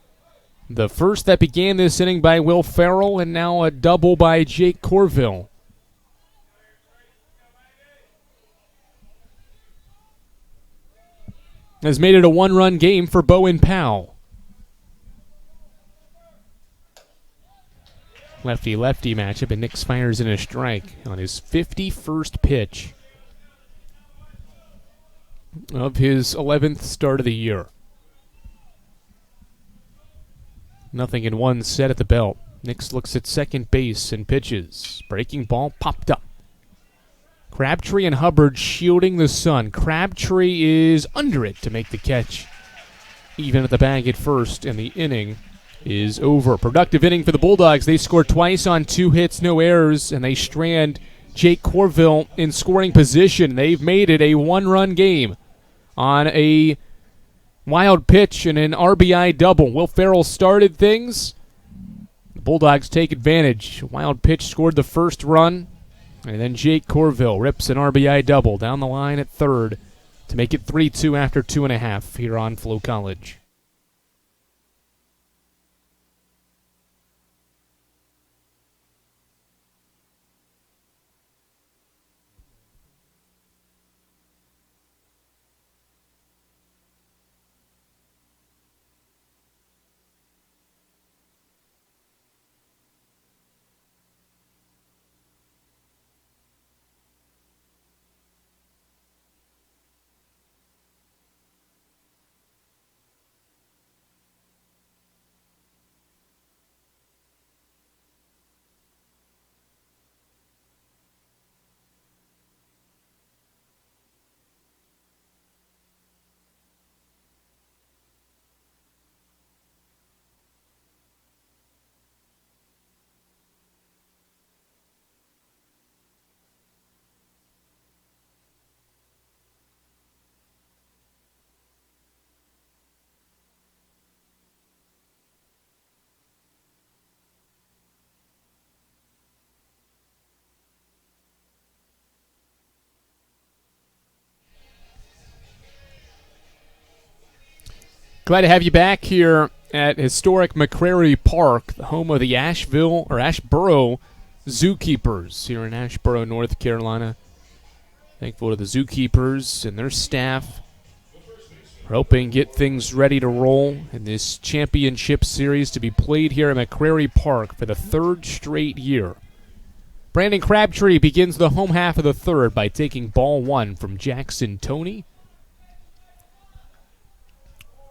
The first that began this inning by Will Farrell, and now a double by Jake Corville. Has made it a one-run game for Bowen Powell. Lefty-lefty matchup, and Nix fires in a strike on his 51st pitch of his 11th start of the year. Nothing in one set at the belt. Nix looks at second base and pitches. Breaking ball popped up. Crabtree and Hubbard shielding the sun. Crabtree is under it to make the catch. Even at the bag at first, and the inning is over. Productive inning for the Bulldogs. They score twice on two hits, no errors, and they strand Jake Corville in scoring position. They've made it a one-run game on a wild pitch and an RBI double. Will Farrell started things. The Bulldogs take advantage. Wild pitch scored the first run. And then Jake Corville rips an RBI double down the line at third to make it 3-2 after 2.5 here on Flo College. Glad to have you back here at historic McCrary Park, the home of the Ashboro Zookeepers here in Ashboro, North Carolina. Thankful to the Zookeepers and their staff. We're hoping to get things ready to roll in this championship series to be played here at McCrary Park for the third straight year. Brandon Crabtree begins the home half of the third by taking ball one from Jackson Toney.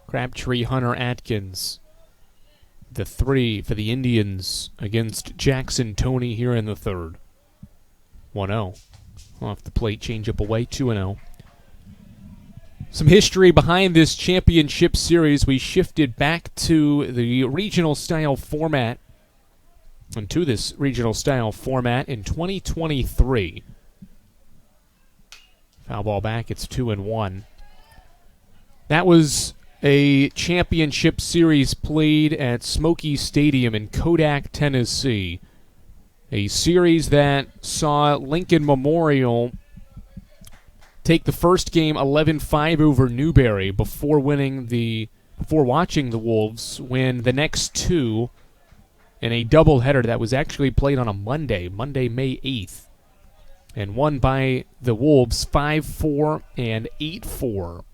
Crabtree, Hunter, Atkins, the 3 for the Indians against Jackson Toney here in the third. 1-0. Off the plate, change up away, 2-0. Some history behind this championship series. We shifted back to the regional style format, and to this regional style format in 2023. Foul ball back, it's 2-1. That was a championship series played at Smoky Stadium in Kodak, Tennessee. A series that saw Lincoln Memorial take the first game 11-5 over Newberry before watching the Wolves win the next two in a doubleheader that was actually played on a Monday, May 8th, and won by the Wolves 5-4 and 8-4.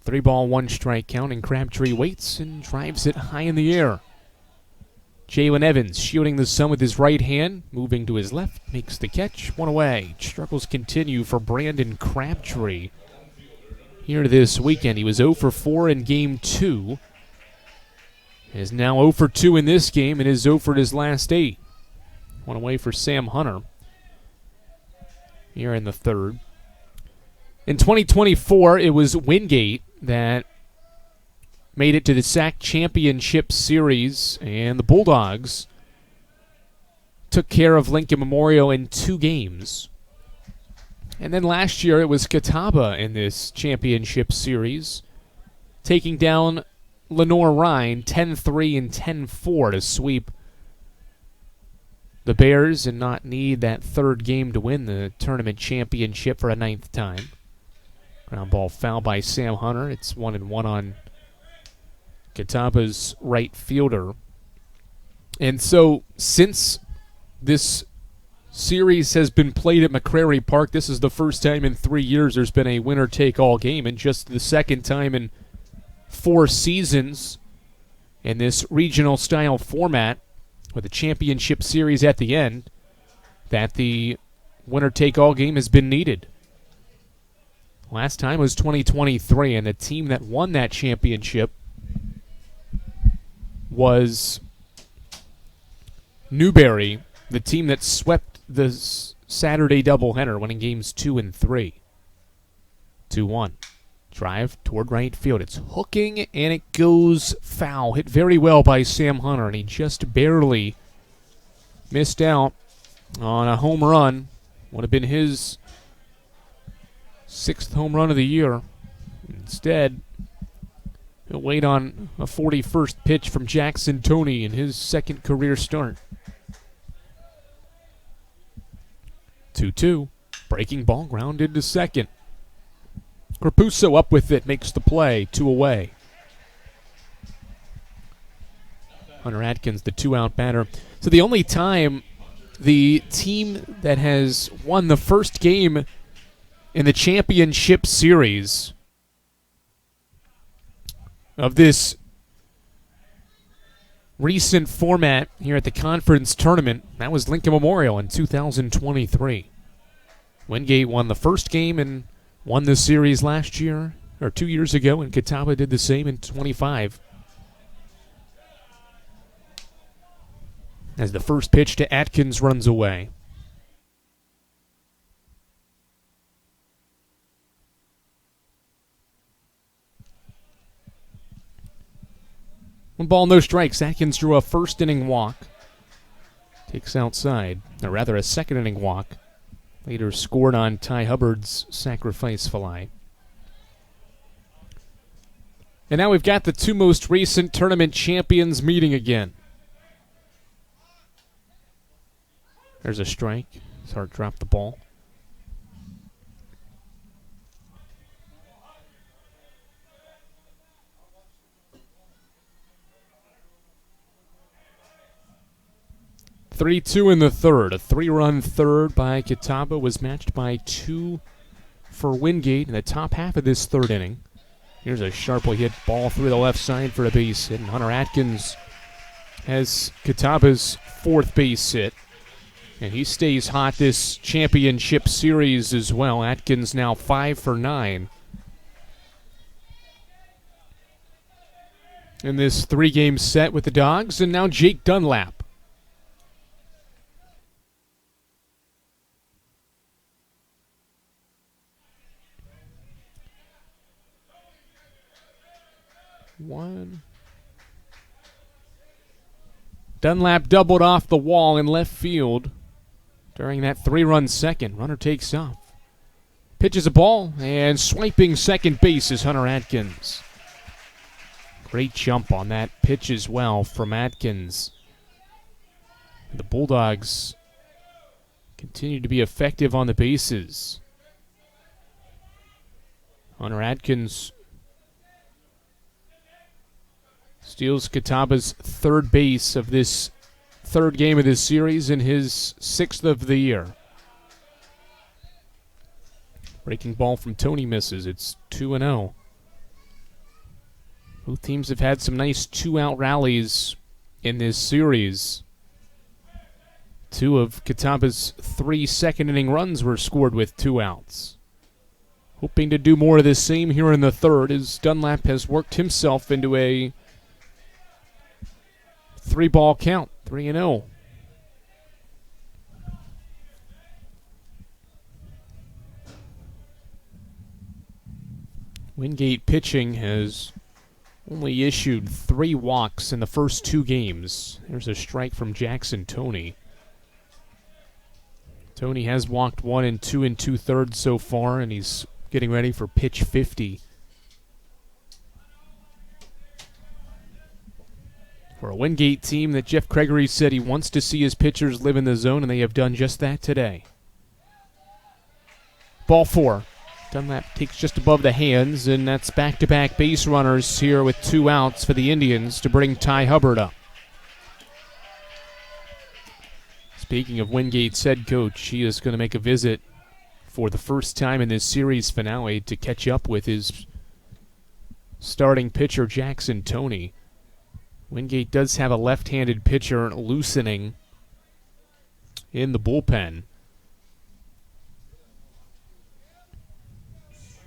3-ball, 1-strike count, and Crabtree waits and drives it high in the air. Jalen Evans shielding the sun with his right hand, moving to his left, makes the catch, one away. Struggles continue for Brandon Crabtree. Here this weekend, he was 0 for 4 in Game 2. Is now 0 for 2 in this game and is 0 for his last 8. One away for Sam Hunter here in the third. In 2024, it was Wingate that made it to the SAC Championship Series, and the Bulldogs took care of Lincoln Memorial in 2 games. And then last year, it was Catawba in this championship series, taking down Lenoir-Rhyne 10-3 and 10-4 to sweep the Bears and not need that third game to win the tournament championship for a 9th time. Ground ball foul by Sam Hunter. It's 1-1 on Catawba's right fielder. And so, since this series has been played at McCrary Park, this is the first time in 3 years there's been a winner-take-all game, and just the second time in 4 seasons in this regional-style format with a championship series at the end that the winner-take-all game has been needed. Last time was 2023, and the team that won that championship was Newberry, the team that swept the Saturday doubleheader, winning games 2 and 3. 2-1. Drive toward right field. It's hooking, and it goes foul. Hit very well by Sam Hunter, and he just barely missed out on a home run. Would have been his 6th home run of the year. Instead, he'll wait on a 41st pitch from Jackson Toney in his 2nd career start. 2-2. Breaking ball grounded to second. Rapuso up with it, makes the play, 2 away. Hunter Atkins, the 2-out batter. So the only time the team that has won the first game in the championship series of this recent format here at the conference tournament, that was Lincoln Memorial in 2023. Wingate won the first game and won the series last year, or 2 years ago, and Catawba did the same in 25. As the first pitch to Atkins runs away. One ball, no strikes. Atkins drew a first-inning walk. Takes outside, or rather a second-inning walk. Later scored on Ty Hubbard's sacrifice fly. And now we've got the 2 most recent tournament champions meeting again. There's a strike. Hart dropped the ball. 3-2 in the third. A 3-run third by Catawba was matched by 2 for Wingate in the top half of this third inning. Here's a sharply hit ball through the left side for a base hit, and Hunter Atkins has Catawba's 4th base hit. And he stays hot this championship series as well. Atkins now 5 for 9. In this 3-game set with the Dogs, and now Jake Dunlap. Dunlap doubled off the wall in left field during that 3-run second. Runner takes off. Pitches a ball, and swiping second base is Hunter Atkins. Great jump on that pitch as well from Atkins. The Bulldogs continue to be effective on the bases. Hunter Atkins steals Catawba's 3rd base of this 3rd game of this series and his 6th of the year. Breaking ball from Tony misses. It's 2-0. Both teams have had some nice 2-out rallies in this series. 2 of Catawba's 3 second-inning runs were scored with 2 outs. Hoping to do more of the same here in the third as Dunlap has worked himself into a 3-ball count, 3-0. Wingate pitching has only issued 3 walks in the first 2 games. There's a strike from Jackson Toney. Toney has walked 1 and 2 2/3 so far, and he's getting ready for pitch 50. For a Wingate team that Jeff Gregory said he wants to see his pitchers live in the zone, and they have done just that today. Ball 4. Dunlap takes just above the hands, and that's back-to-back base runners here with 2 outs for the Indians to bring Ty Hubbard up. Speaking of Wingate's head coach, he is going to make a visit for the first time in this series finale to catch up with his starting pitcher, Jackson Toney. Wingate does have a left-handed pitcher loosening in the bullpen.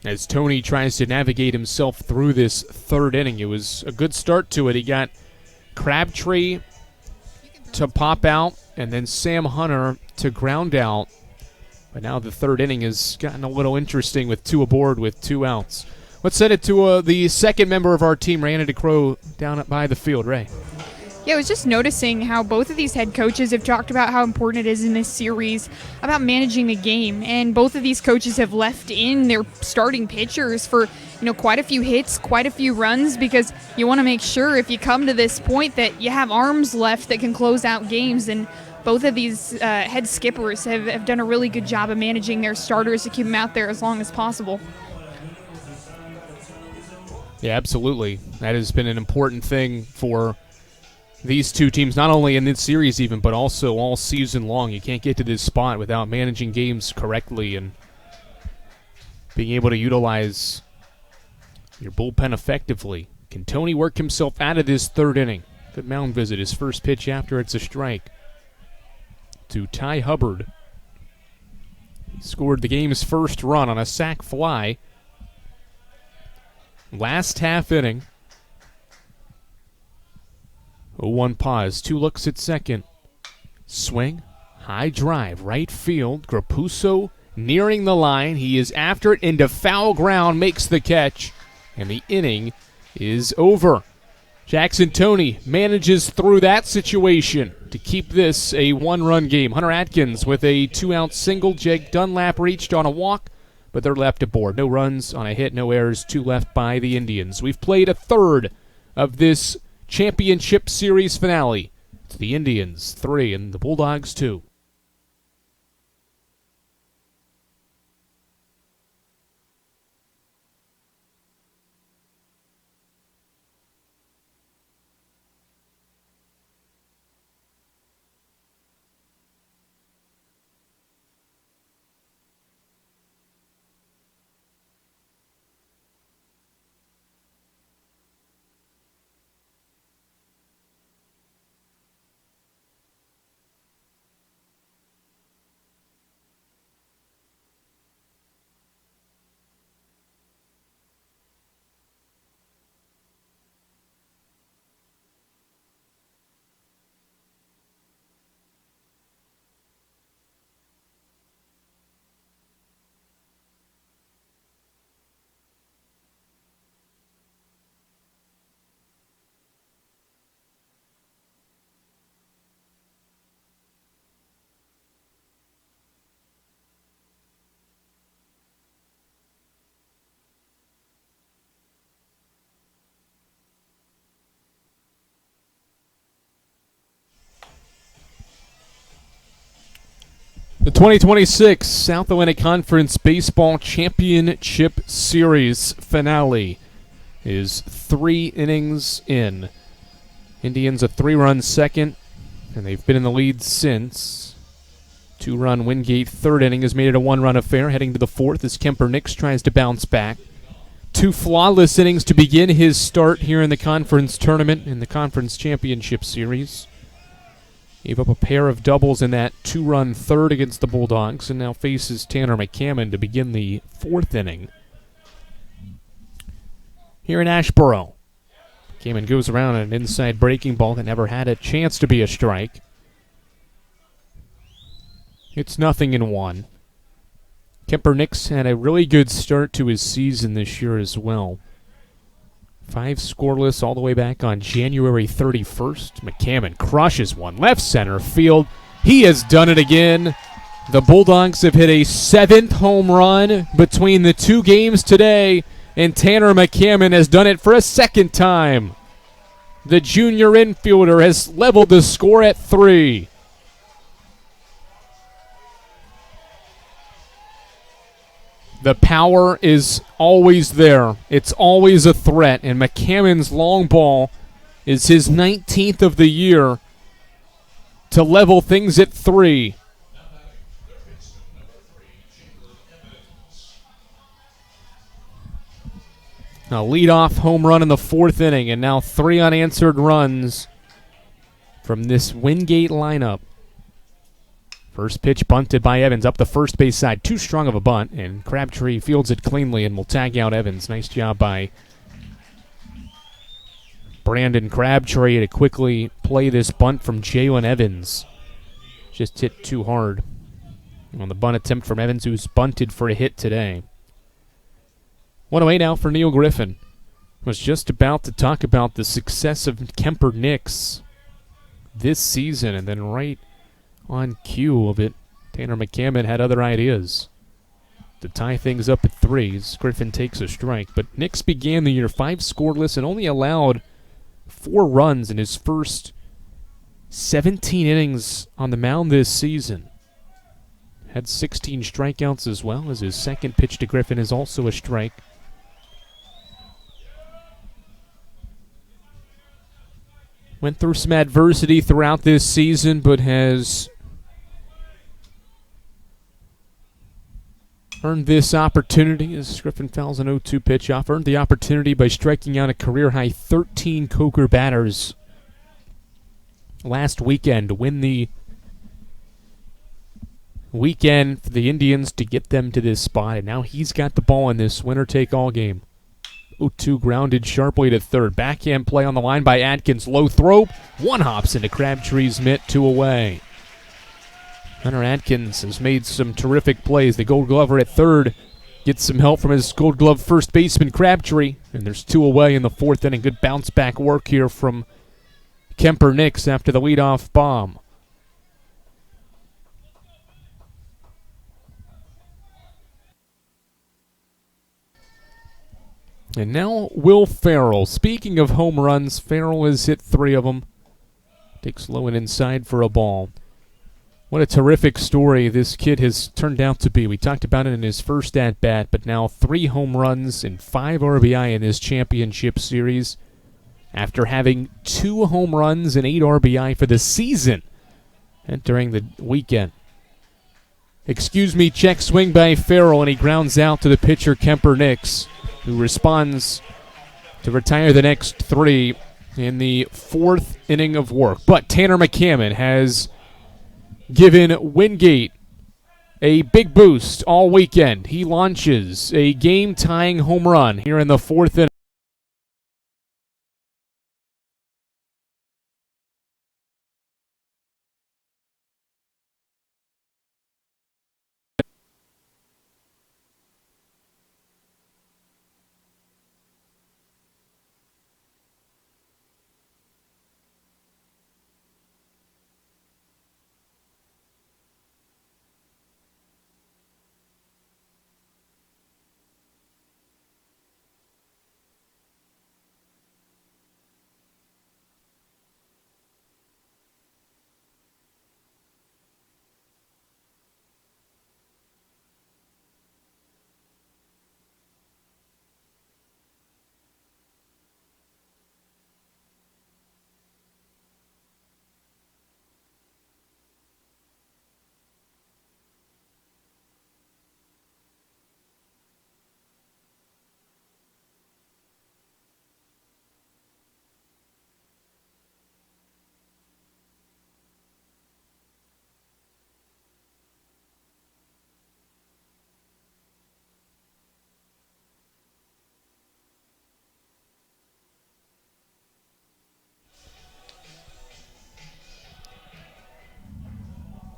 As Toney tries to navigate himself through this 3rd inning, it was a good start to it. He got Crabtree to pop out and then Sam Hunter to ground out. But now the 3rd inning has gotten a little interesting with 2 aboard with 2 outs. Let's send it to the second member of our team, Ray DeCrow, down by the field. Ray. Yeah, I was just noticing how both of these head coaches have talked about how important it is in this series about managing the game, and both of these coaches have left in their starting pitchers for quite a few hits, quite a few runs, because you want to make sure if you come to this point that you have arms left that can close out games, and both of these head skippers have done a really good job of managing their starters to keep them out there as long as possible. Yeah, absolutely. That has been an important thing for these 2 teams, not only in this series even, but also all season long. You can't get to this spot without managing games correctly and being able to utilize your bullpen effectively. Can Toney work himself out of this 3rd inning? Good mound visit. His first pitch after it's a strike to Ty Hubbard. He scored the game's first run on a sac fly. Last half inning. 0-1 pause. 2 looks at second. Swing. High drive. Right field. Grapuso nearing the line. He is after it into foul ground. Makes the catch. And the inning is over. Jackson Toney manages through that situation to keep this a 1-run game. Hunter Atkins with a 2-out single. Jake Dunlap reached on a walk, but they're left aboard. No runs on a hit, no errors. 2 left by the Indians. We've played a third of this championship series finale. It's the Indians 3 and the Bulldogs 2. The 2026 South Atlantic Conference Baseball Championship Series finale is 3 innings in. Indians a 3-run second, and they've been in the lead since. 2-run Wingate third inning has made it a 1-run affair. Heading to the fourth as Kemper Nix tries to bounce back. 2 flawless innings to begin his start here in the conference tournament in the Conference Championship Series. Gave up a pair of doubles in that 2-run third against the Bulldogs, and now faces Tanner McCammon to begin the 4th inning. Here in Ashboro, McCammon goes around an inside breaking ball that never had a chance to be a strike. It's 0-1. Kemper Nix had a really good start to his season this year as well. 5 scoreless all the way back on January 31st. McCammon crushes one left center field. He has done it again. The Bulldogs have hit a 7th home run between the 2 games today, and Tanner McCammon has done it for a 2nd time. The junior infielder has leveled the score at 3. The power is always there. It's always a threat, and McCammon's long ball is his 19th of the year to level things at 3. A leadoff home run in the 4th inning, and now 3 unanswered runs from this Wingate lineup. First pitch bunted by Evans up the first base side. Too strong of a bunt, and Crabtree fields it cleanly and will tag out Evans. Nice job by Brandon Crabtree to quickly play this bunt from Jalen Evans. Just hit too hard on the bunt attempt from Evans, who's bunted for a hit today. 1-0 now for Neil Griffin. Was just about to talk about the success of Kemper Nix this season, and then right on cue of it, Tanner McCammon had other ideas to tie things up at 3. Griffin takes a strike, but Nix began the year 5 scoreless and only allowed 4 runs in his first 17 innings on the mound this season. Had 16 strikeouts as well, as his second pitch to Griffin is also a strike. Went through some adversity throughout this season, but has earned this opportunity as Griffin fouls an 0-2 pitch off. Earned the opportunity by striking out a career-high 13 Coker batters last weekend to win the weekend for the Indians to get them to this spot. And now he's got the ball in this winner-take-all game. 0-2 grounded sharply to third. Backhand play on the line by Atkins. Low throw. One hops into Crabtree's mitt. 2 away. Hunter Atkins has made some terrific plays. The Gold Glover at third gets some help from his Gold Glove first baseman Crabtree. And there's 2 away in the 4th inning. Good bounce-back work here from Kemper Nix after the leadoff bomb. And now Will Farrell. Speaking of home runs, Farrell has hit 3 of them. Takes low and inside for a ball. What a terrific story this kid has turned out to be. We talked about it in his first at-bat, but now 3 home runs and 5 RBI in this championship series after having 2 home runs and 8 RBI for the season entering the weekend. Excuse me, check swing by Farrell, and he grounds out to the pitcher Kemper Nix, who responds to retire the next 3 in the 4th inning of work. But Tanner McCammon has given Wingate a big boost all weekend. He launches a game-tying home run here in the 4th inning.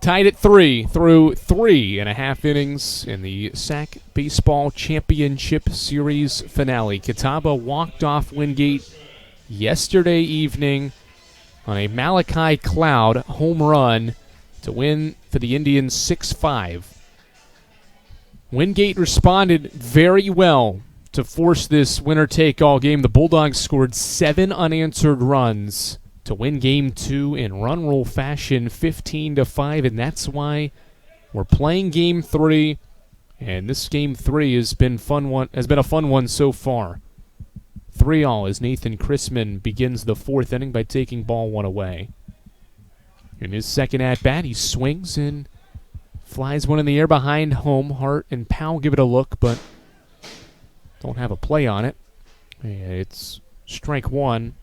tied at 3 through 3.5 innings in the SAC Baseball Championship Series finale. Catawba walked off Wingate yesterday evening on a Malachi Cloud home run to win for the Indians 6-5. Wingate responded very well to force this winner-take-all game. The Bulldogs scored 7 unanswered runs to win Game 2 in run rule fashion, 15-5, and that's why we're playing Game 3. And this Game 3 has been a fun one so far. 3-all as Nathan Chrisman begins the 4th inning by taking ball 1 away. In his second at-bat, he swings and flies one in the air behind home. Hart and Powell give it a look, but don't have a play on it. It's strike 1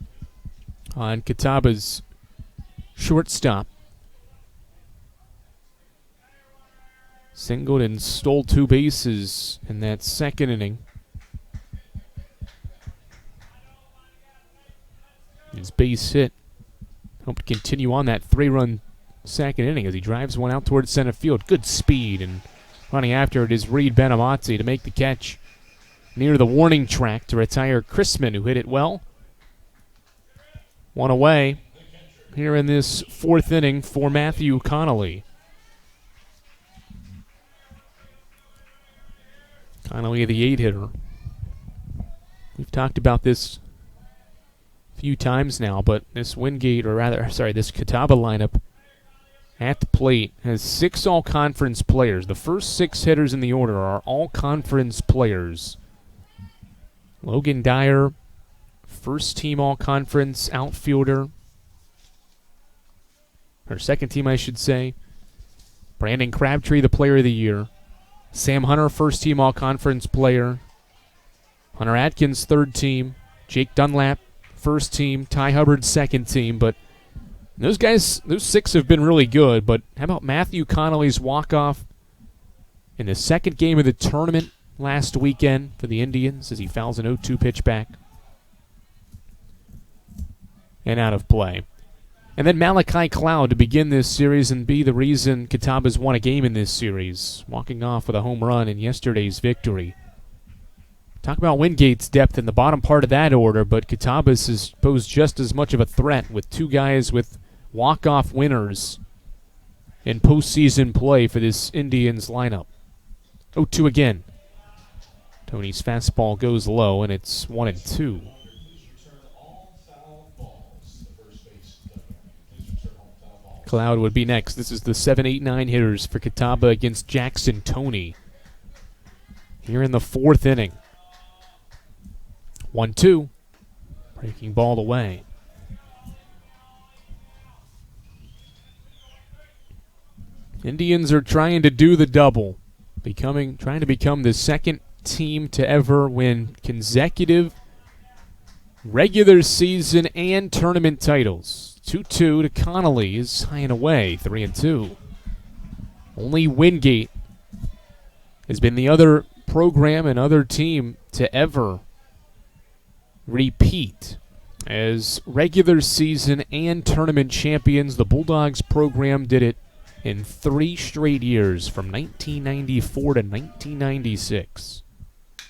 on Catawba's shortstop. Singled and stole 2 bases in that second inning. His base hit. Hope to continue on that 3-run second inning as he drives one out towards center field. Good speed, and running after it is Reed Benamati to make the catch near the warning track to retire Chrisman, who hit it well. 1 away here in this 4th inning for Matthew Connolly. Connolly, the 8-hitter. We've talked about this a few times now, but this this Catawba lineup at the plate has 6 all-conference players. The first 6 hitters in the order are all-conference players. Logan Dyer, first-team all-conference outfielder. Or second-team, I should say. Brandon Crabtree, the player of the year. Sam Hunter, first-team all-conference player. Hunter Atkins, third-team. Jake Dunlap, first-team. Ty Hubbard, second-team. But those 6 have been really good. But how about Matthew Connolly's walk-off in the second game of the tournament last weekend for the Indians as he fouls an 0-2 pitch back and out of play. And then Malachi Cloud to begin this series and be the reason Catawba's won a game in this series, walking off with a home run in yesterday's victory. Talk about Wingate's depth in the bottom part of that order, but Catawba's has posed just as much of a threat with 2 guys with walk-off winners in postseason play for this Indians lineup. 0-2 again. Tony's fastball goes low, and it's 1-2. Cloud would be next. This is the 7, 8, 9 hitters for Catawba against Jackson Toney here in the 4th inning. 1-2. Breaking ball away. Indians are trying to do the double, trying to become the second team to ever win consecutive regular season and tournament titles. 2-2 to Connolly is high and away, 3-2. Only Wingate has been the other program and other team to ever repeat as regular season and tournament champions. The Bulldogs program did it in 3 straight years from 1994 to 1996.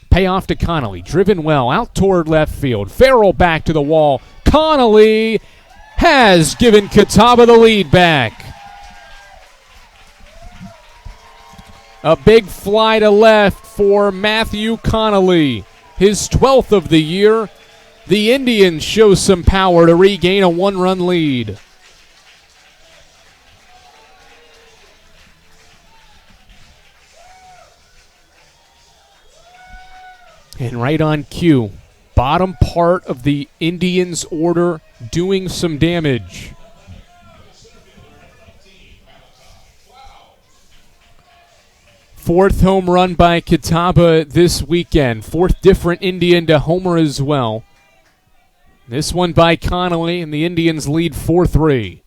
Payoff to Connolly, driven well out toward left field. Farrell back to the wall. Connolly has given Catawba the lead back. A big fly to left for Matthew Connolly, his 12th of the year. The Indians show some power to regain a 1-run lead. And right on cue, bottom part of the Indians' order doing some damage. Fourth home run by Catawba this weekend. 4th different Indian to homer as well. This one by Connolly, and the Indians lead 4-3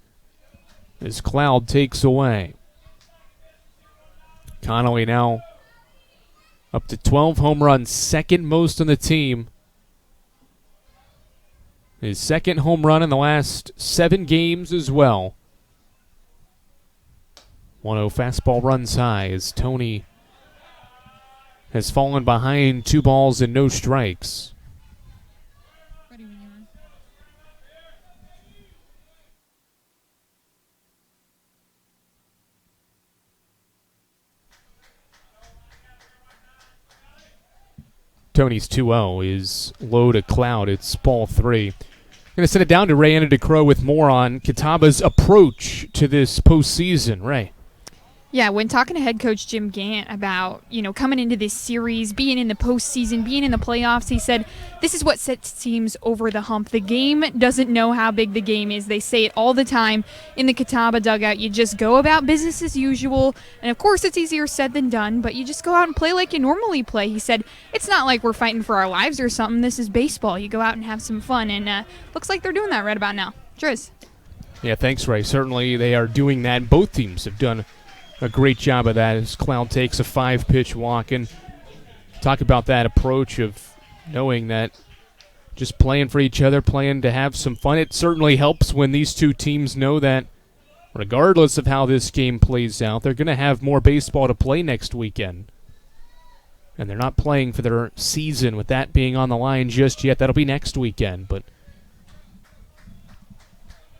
as Cloud takes away. Connolly now up to 12 home runs, second most on the team. His second home run in the last 7 games as well. 1-0 fastball runs high as Tony has fallen behind 2 balls and no strikes. Tony's 2-0 is low to Cloud. It's ball 3. Going to send it down to Ray Anadicro with more on Catawba's approach to this postseason. Ray. Yeah, when talking to head coach Jim Gant about, coming into this series, being in the postseason, being in the playoffs, he said, this is what sets teams over the hump. The game doesn't know how big the game is. They say it all the time in the Catawba dugout. You just go about business as usual. And of course, it's easier said than done, but you just go out and play like you normally play. He said, it's not like we're fighting for our lives or something. This is baseball. You go out and have some fun. And looks like they're doing that right about now. Driz. Yeah, thanks, Ray. Certainly they are doing that. Both teams have done a great job of that as Cloud takes a 5-pitch walk. And talk about that approach of knowing that just playing for each other, playing to have some fun. It certainly helps when these two teams know that regardless of how this game plays out, they're going to have more baseball to play next weekend. And they're not playing for their season with that being on the line just yet. That'll be next weekend. But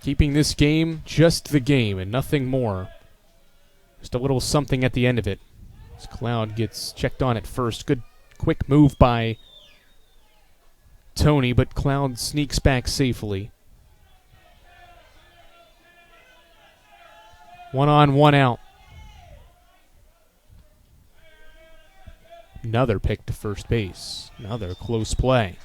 keeping this game just the game and nothing more. Just a little something at the end of it. As Cloud gets checked on at first. Good quick move by Tony, but Cloud sneaks back safely. 1 on, 1 out. Another pick to first base. Another close play.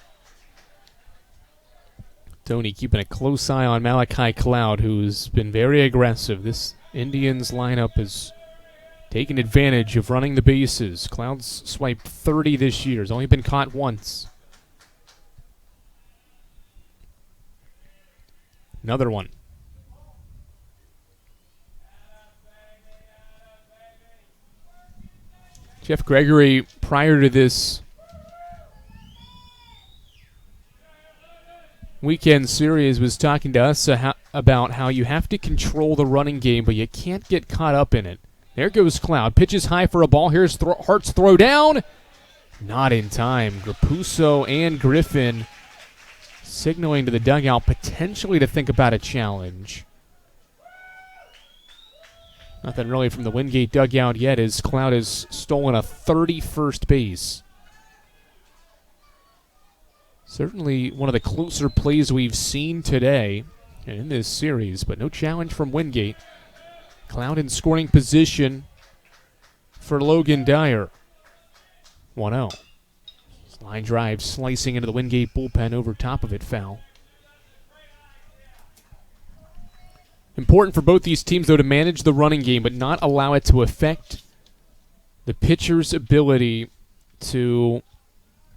Tony keeping a close eye on Malachi Cloud, who's been very aggressive. This Indians lineup has taken advantage of running the bases. Cloud's swiped 30 this year. Has only been caught once. Another one. Jeff Gregory, prior to this weekend series, was talking to us about how you have to control the running game, but you can't get caught up in it. There goes Cloud. Pitches high for a ball. Here's Hart's throw down. Not in time. Grapuso and Griffin signaling to the dugout potentially to think about a challenge. Nothing really from the Wingate dugout yet as Cloud has stolen a 31st base. Certainly one of the closer plays we've seen today and in this series, but no challenge from Wingate. Cloud in scoring position for Logan Dyer. 1-0. Line drive slicing into the Wingate bullpen, over top of it, foul. Important for both these teams, though, to manage the running game, but not allow it to affect the pitcher's ability to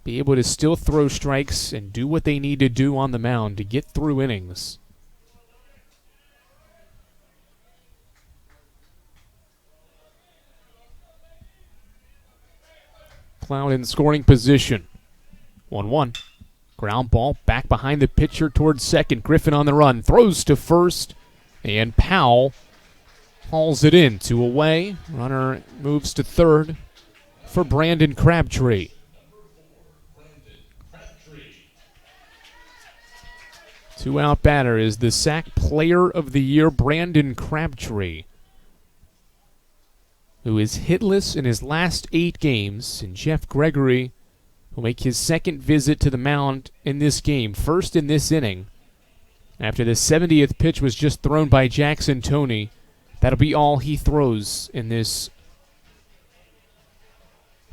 be able to still throw strikes and do what they need to do on the mound to get through innings. Cloud in scoring position. 1-1. Ground ball back behind the pitcher towards second. Griffin on the run. Throws to first. And Powell hauls it in. 2 away. Runner moves to third for Brandon Crabtree. Two-out batter is the SAC Player of the Year, Brandon Crabtree, who is hitless in his last 8 games, and Jeff Gregory will make his second visit to the mound in this game, first in this inning. After the 70th pitch was just thrown by Jackson Tony, that'll be all he throws in this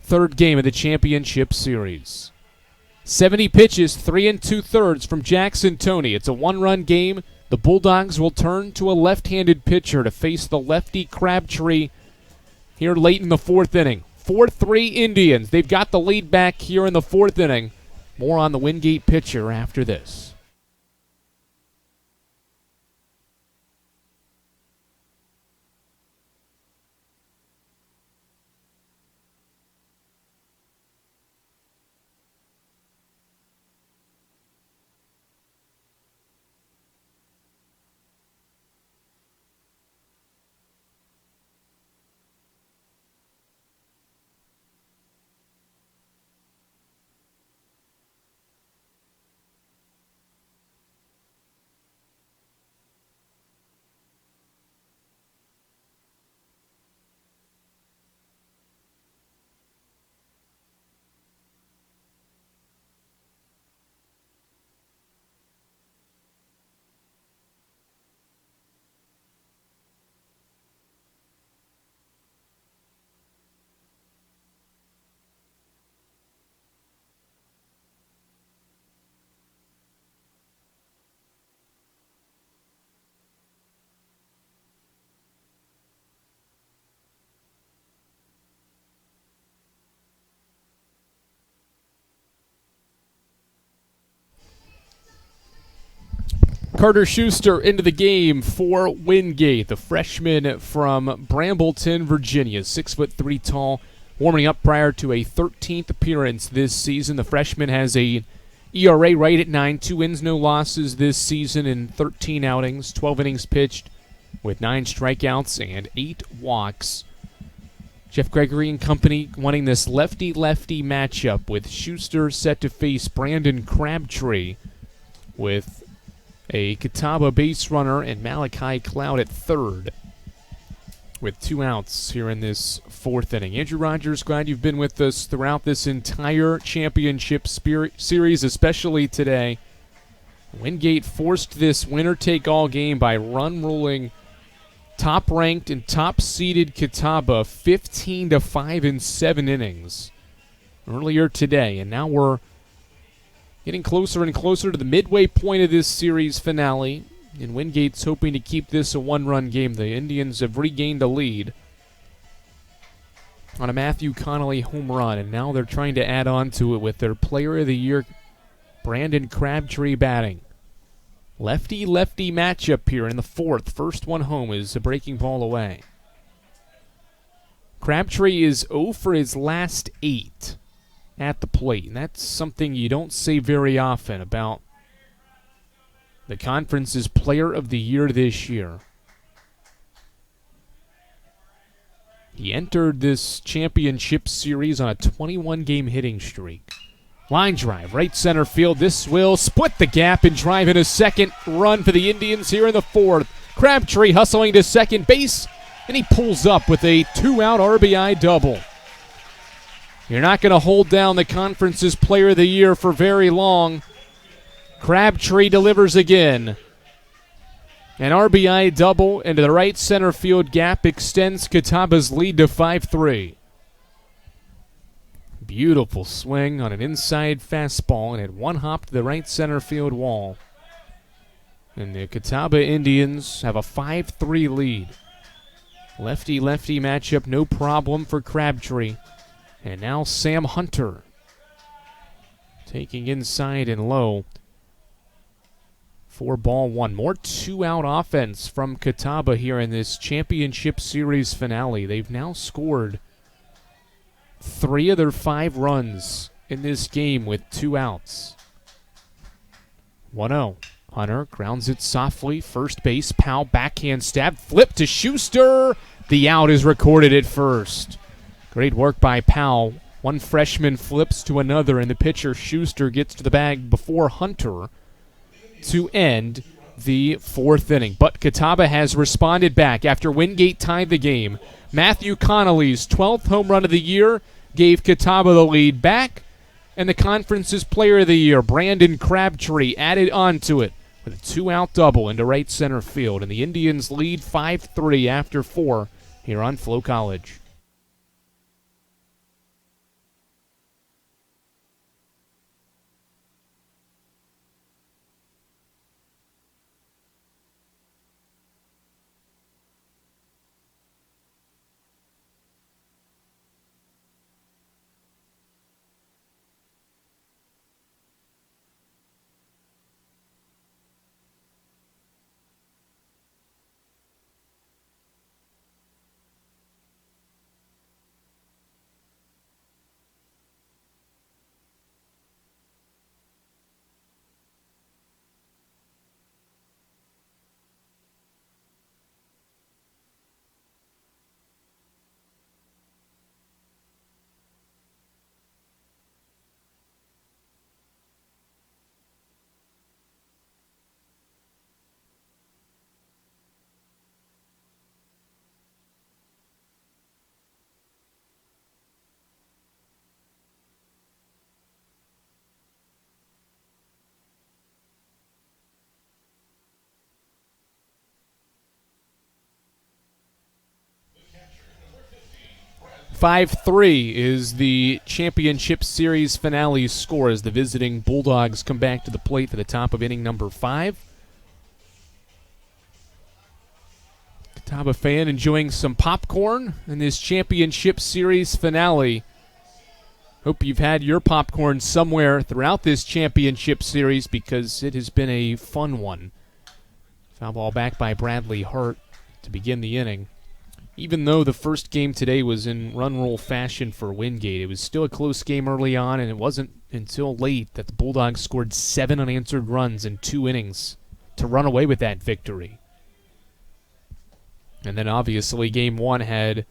third game of the championship series. 70 pitches, 3 2/3 from Jackson Tony. It's a 1-run game. The Bulldogs will turn to a left-handed pitcher to face the lefty Crabtree here late in the 4th inning. 4-3 Indians. They've got the lead back here in the 4th inning. More on the Wingate pitcher after this. Carter Schuster into the game for Wingate, the freshman from Brambleton, Virginia, 6'3" tall, warming up prior to a 13th appearance this season. The freshman has a ERA right at 9, 2 wins, no losses this season in 13 outings, 12 innings pitched with 9 strikeouts and 8 walks. Jeff Gregory and company wanting this lefty-lefty matchup with Schuster set to face Brandon Crabtree with a Catawba base runner and Malachi Cloud at third with 2 outs here in this 4th inning. Andrew Rogers, glad you've been with us throughout this entire championship series, especially today. Wingate forced this winner-take-all game by run-ruling top-ranked and top-seeded Catawba 15-5 in 7 innings earlier today, and now we're getting closer and closer to the midway point of this series finale, and Wingate's hoping to keep this a 1-run game. The Indians have regained a lead on a Matthew Connolly home run, and now they're trying to add on to it with their Player of the Year, Brandon Crabtree, batting. Lefty-lefty matchup here in the 4th. First one home is a breaking ball away. Crabtree is 0 for his last 8 at the plate, and that's something you don't say very often about the conference's Player of the Year this year. He entered this championship series on a 21-game hitting streak. Line drive, right center field. This will split the gap and drive in a second run for the Indians here in the 4th. Crabtree hustling to second base, and he pulls up with a 2-out RBI double. You're not going to hold down the conference's Player of the Year for very long. Crabtree delivers again. An RBI double into the right center field gap extends Catawba's lead to 5-3. Beautiful swing on an inside fastball, and it one hop to the right center field wall. And the Catawba Indians have a 5-3 lead. Lefty-lefty matchup, no problem for Crabtree. And now Sam Hunter taking inside and low. 4-1. More 2-out offense from Catawba here in this championship series finale. They've now scored 3 of their 5 runs in this game with 2 outs. 1-0. Hunter grounds it softly. First base, Powell backhand stab. Flip to Schuster. The out is recorded at first. Great work by Powell. One freshman flips to another, and the pitcher Schuster gets to the bag before Hunter to end the 4th inning. But Catawba has responded back after Wingate tied the game. Matthew Connolly's 12th home run of the year gave Catawba the lead back, and the conference's Player of the Year, Brandon Crabtree, added on to it with a 2-out double into right center field. And the Indians lead 5-3 after 4 here on Flo College. "5-3" is the championship series finale score as the visiting Bulldogs come back to the plate for the top of inning number 5. Catawba fan enjoying some popcorn in this championship series finale. Hope you've had your popcorn somewhere throughout this championship series because it has been a fun one. Foul ball back by Bradley Hart to begin the inning. Even though the first game today was in run rule fashion for Wingate, it was still a close game early on, and it wasn't until late that the Bulldogs scored 7 unanswered runs in 2 innings to run away with that victory. And then obviously game 1 had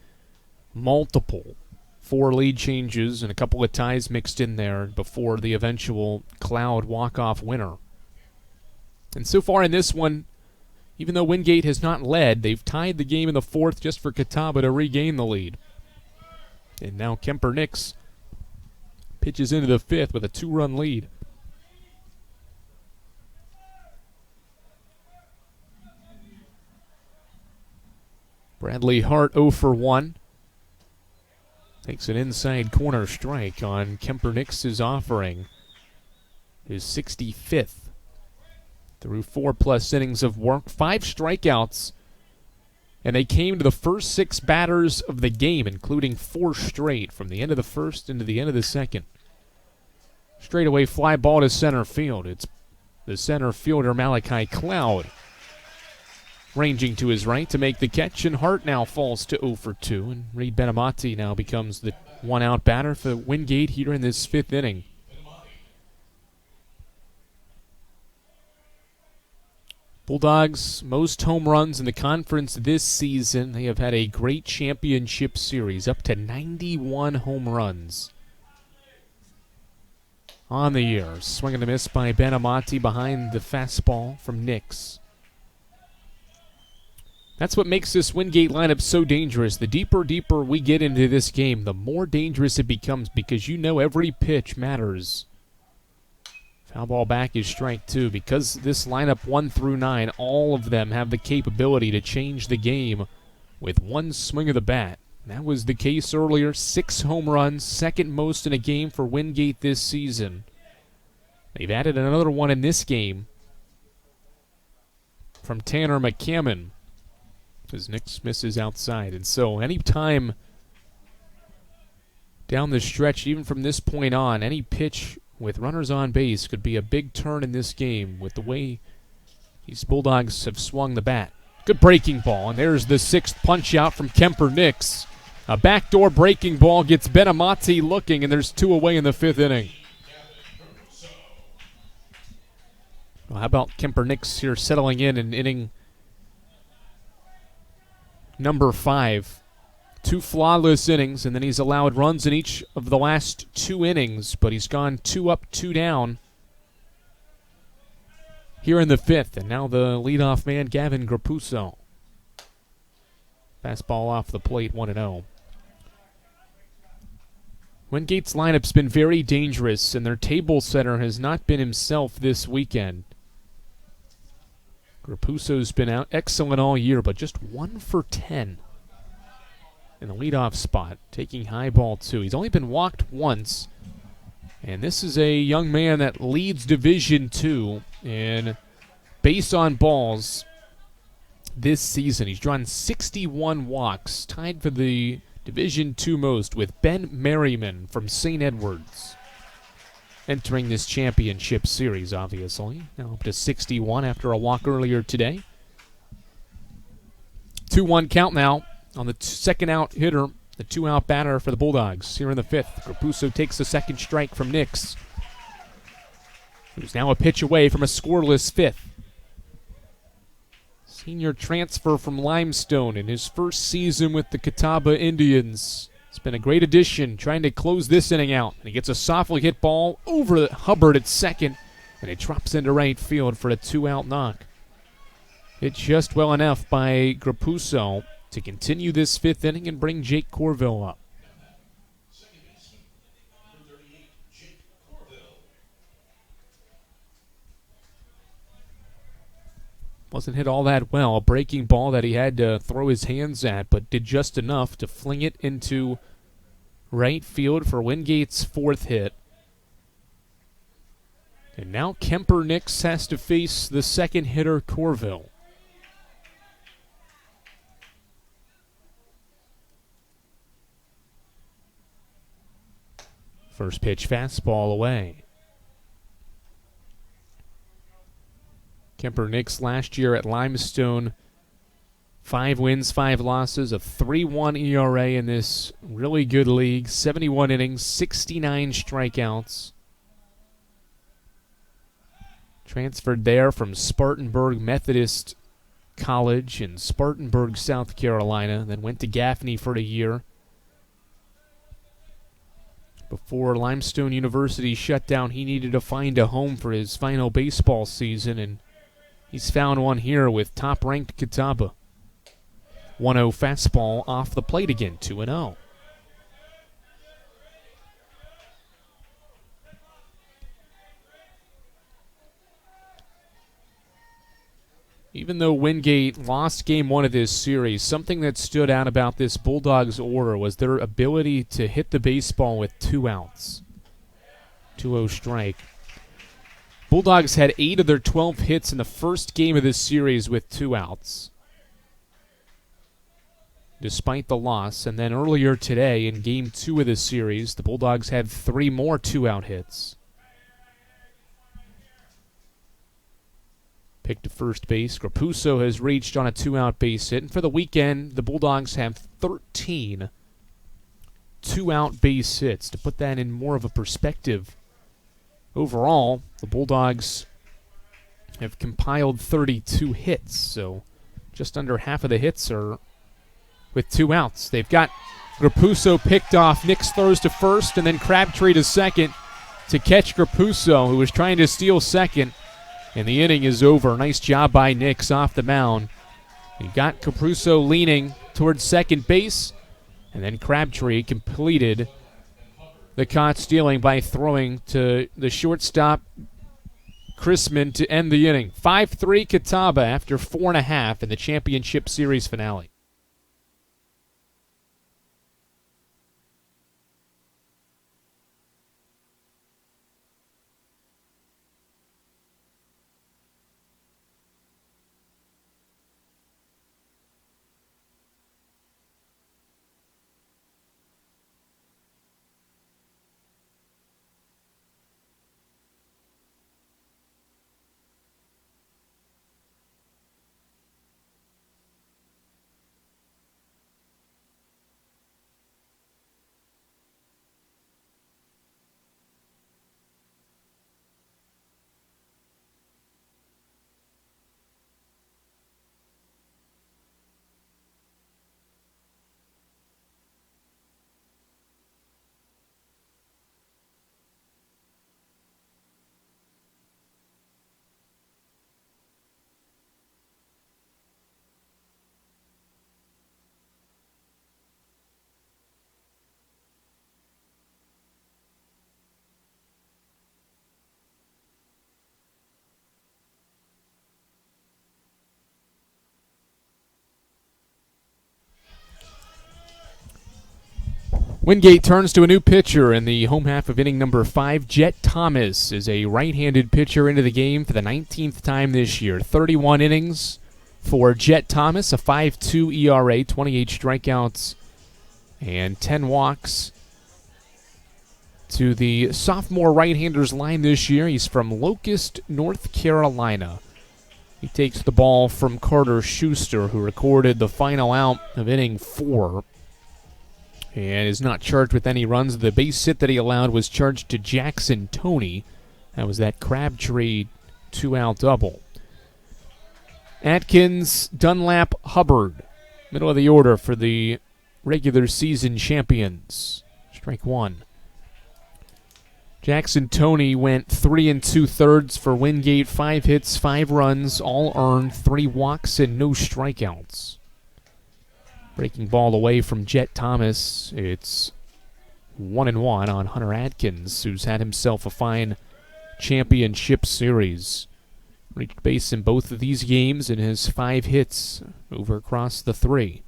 multiple 4 lead changes and a couple of ties mixed in there before the eventual Cloud walk-off winner. And so far in this one, even though Wingate has not led, they've tied the game in the 4th just for Catawba to regain the lead. And now Kemper Nix pitches into the 5th with a 2-run lead. Bradley Hart 0 for 1. Takes an inside corner strike on Kemper Nix's offering. His 65th. Through 4+ innings of work, 5 strikeouts, and they came to the first 6 batters of the game, including 4 straight from the end of the first into the end of the second. Straightaway fly ball to center field. It's the center fielder Malachi Cloud ranging to his right to make the catch, and Hart now falls to 0 for 2, and Reed Benamati now becomes the 1-out batter for Wingate here in this 5th inning. Bulldogs, most home runs in the conference this season. They have had a great championship series, up to 91 home runs on the year. Swing and a miss by Benamati behind the fastball from Nix. That's what makes this Wingate lineup so dangerous. The deeper we get into this game, the more dangerous it becomes because you know every pitch matters. Foul ball back is strike 2. Because this lineup 1 through 9, all of them have the capability to change the game with one swing of the bat. That was the case earlier. 6 home runs, second most in a game for Wingate this season. They've added another one in this game from Tanner McCammon as Nix misses outside. And so any time down the stretch, even from this point on, any pitch with runners on base could be a big turn in this game with the way these Bulldogs have swung the bat. Good breaking ball, and there's the 6th punch out from Kemper Nix. A backdoor breaking ball gets Benamati looking, and there's 2 away in the 5th inning. Well, how about Kemper Nix here settling in inning number 5. 2 flawless innings, and then he's allowed runs in each of the last 2 innings, but he's gone 2 up, 2 down here in the 5th. And now the leadoff man, Gavin Grapuso. Fastball off the plate, 1-0. Wingate's lineup's been very dangerous, and their table setter has not been himself this weekend. Grapuso's been out excellent all year, but just 1 for 10. In the leadoff spot, taking high ball 2. He's only been walked once, and this is a young man that leads Division II in base on balls this season. He's drawn 61 walks, tied for the Division II most with Ben Merriman from St. Edwards. Entering this championship series, obviously. Now up to 61 after a walk earlier today. 2-1 count now on the second out hitter, the 2-out batter for the Bulldogs here in the 5th. Grapuso takes the second strike from Nix, who's now a pitch away from a scoreless 5th. Senior transfer from Limestone in his first season with the Catawba Indians. It's been a great addition trying to close this inning out. And he gets a softly hit ball over Hubbard at second, and it drops into right field for a 2-out knock. Hit just well enough by Grapuso to continue this 5th inning and bring Jake Corville up. Wasn't hit all that well. A breaking ball that he had to throw his hands at, but did just enough to fling it into right field for Wingate's 4th hit. And now Kemper Nix has to face the second hitter, Corville. First pitch fastball away. Kemper Nix last year at Limestone, 5 wins, 5 losses, a 3.1 ERA in this really good league, 71 innings, 69 strikeouts. Transferred there from Spartanburg Methodist College in Spartanburg, South Carolina, then went to Gaffney for a year before Limestone University shut down. He needed to find a home for his final baseball season, and he's found one here with top-ranked Catawba. 1-0 fastball off the plate again, 2-0. Even though Wingate lost game 1 of this series, something that stood out about this Bulldogs order was their ability to hit the baseball with 2 outs. 2-0 strike. Bulldogs had 8 of their 12 hits in the first game of this series with 2 outs, despite the loss. And then earlier today in game 2 of this series, the Bulldogs had 3 more 2-out hits. Picked to first base. Grapuso has reached on a 2-out base hit. And for the weekend, the Bulldogs have 13 2-out base hits. To put that in more of a perspective, overall, the Bulldogs have compiled 32 hits. So just under half of the hits are with 2 outs. They've got Grapuso picked off. Nix throws to first, and then Crabtree to second to catch Grapuso, who was trying to steal second. And the inning is over. Nice job by Nix off the mound. He got Grapuso leaning towards second base, and then Crabtree completed the caught stealing by throwing to the shortstop, Chrisman, to end the inning. 5-3 Catawba after 4.5 in the championship series finale. Wingate turns to a new pitcher in the home half of inning number 5. Jet Thomas is a right-handed pitcher into the game for the 19th time this year. 31 innings for Jet Thomas, a 5.2 ERA, 28 strikeouts, and 10 walks. To the sophomore right-handers line this year, he's from Locust, North Carolina. He takes the ball from Carter Schuster, who recorded the final out of inning 4. And is not charged with any runs. The base hit that he allowed was charged to Jackson Toney. That was that Crabtree 2-out double. Atkins, Dunlap, Hubbard. Middle of the order for the regular season champions. Strike 1. Jackson Toney went 3 2/3 for Wingate. 5 hits, 5 runs, all earned, 3 walks, and no strikeouts. Breaking ball away from Jet Thomas. It's 1-1 on Hunter Atkins, who's had himself a fine championship series. Reached base in both of these games and has 5 hits over across the 3.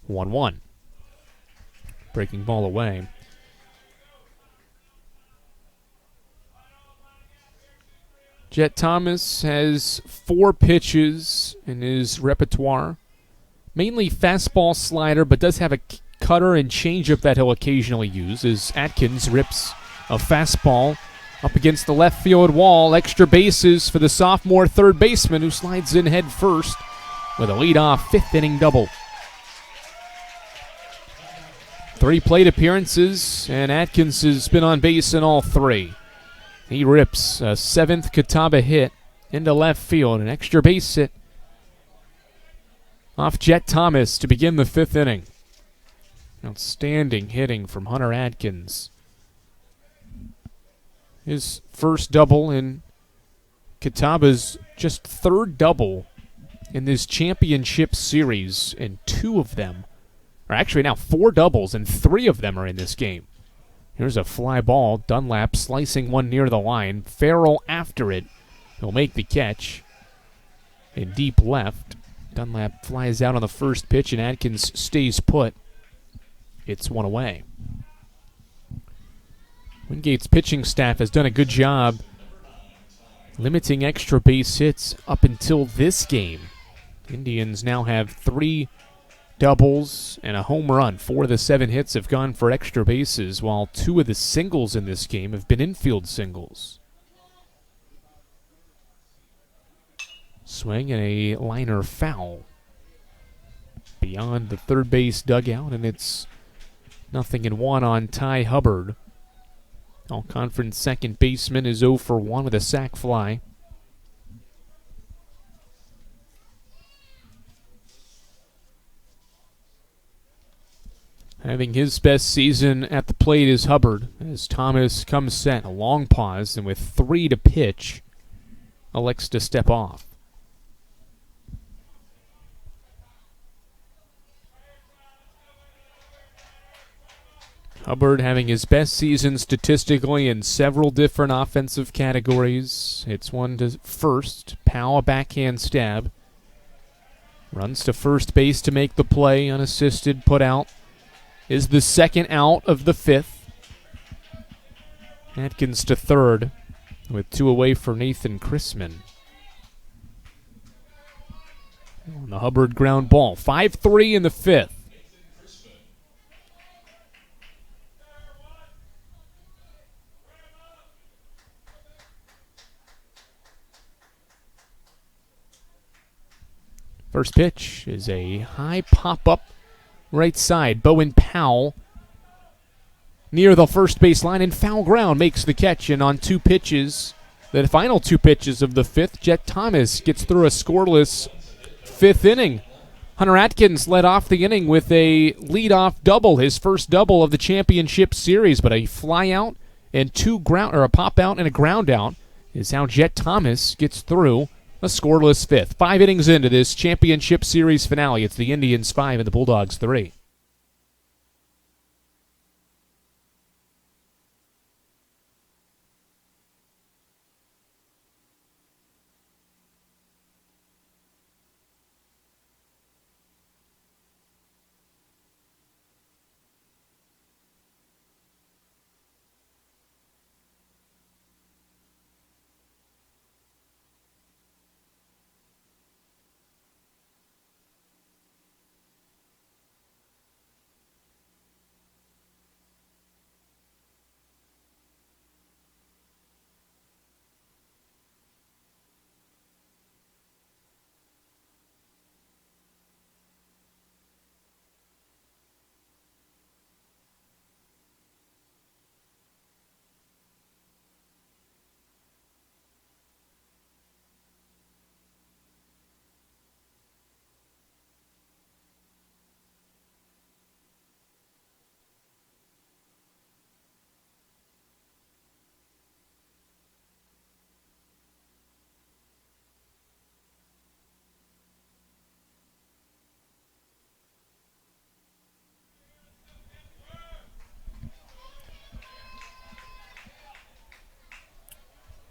1-1. Breaking ball away. Jet Thomas has 4 pitches in his repertoire. Mainly fastball, slider, but does have a cutter and changeup that he'll occasionally use, as Atkins rips a fastball Up against the left field wall. Extra bases for the sophomore third baseman who slides in head first with a leadoff fifth inning double. 3 plate appearances, and Atkins has been on base in all 3. He rips a 7th Catawba hit into left field, an extra base hit off Jet Thomas to begin the 5th inning. Outstanding hitting from Hunter Atkins. His first double in Catawba's just 3rd double in this championship series, and 2 of them are actually now 4 doubles, and 3 of them are in this game. Here's a fly ball. Dunlap slicing one near the line. Farrell after it. He'll make the catch in deep left. Dunlap flies out on the first pitch, and Atkins stays put. It's 1 away. Wingate's pitching staff has done a good job limiting extra base hits up until this game. Indians now have 3 doubles and a home run. 4 of the 7 hits have gone for extra bases, while 2 of the singles in this game have been infield singles. Swing and a liner foul beyond the third base dugout, and it's 0-1 on Ty Hubbard. All-conference second baseman is 0 for 1 with a sac fly. Having his best season at the plate is Hubbard, as Thomas comes set. A long pause, and with 3 to pitch, elects to step off. Hubbard having his best season statistically in several different offensive categories. Hits one to first. Powell a backhand stab. Runs to first base to make the play. Unassisted, put out. Is the second out of the 5th. Atkins to third with 2 away for Nathan Chrisman. On the Hubbard ground ball. 5-3 in the 5th. First pitch is a high pop-up right side. Bowen Powell near the first base line, and foul ground makes the catch. And on 2 pitches, the final 2 pitches of the 5th, Jet Thomas gets through a scoreless 5th inning. Hunter Atkins led off the inning with a leadoff double, his first double of the championship series, but a fly out and a pop out and a ground out is how Jet Thomas gets through a scoreless 5th. 5 innings into this championship series finale. It's the Indians 5 and the Bulldogs 3.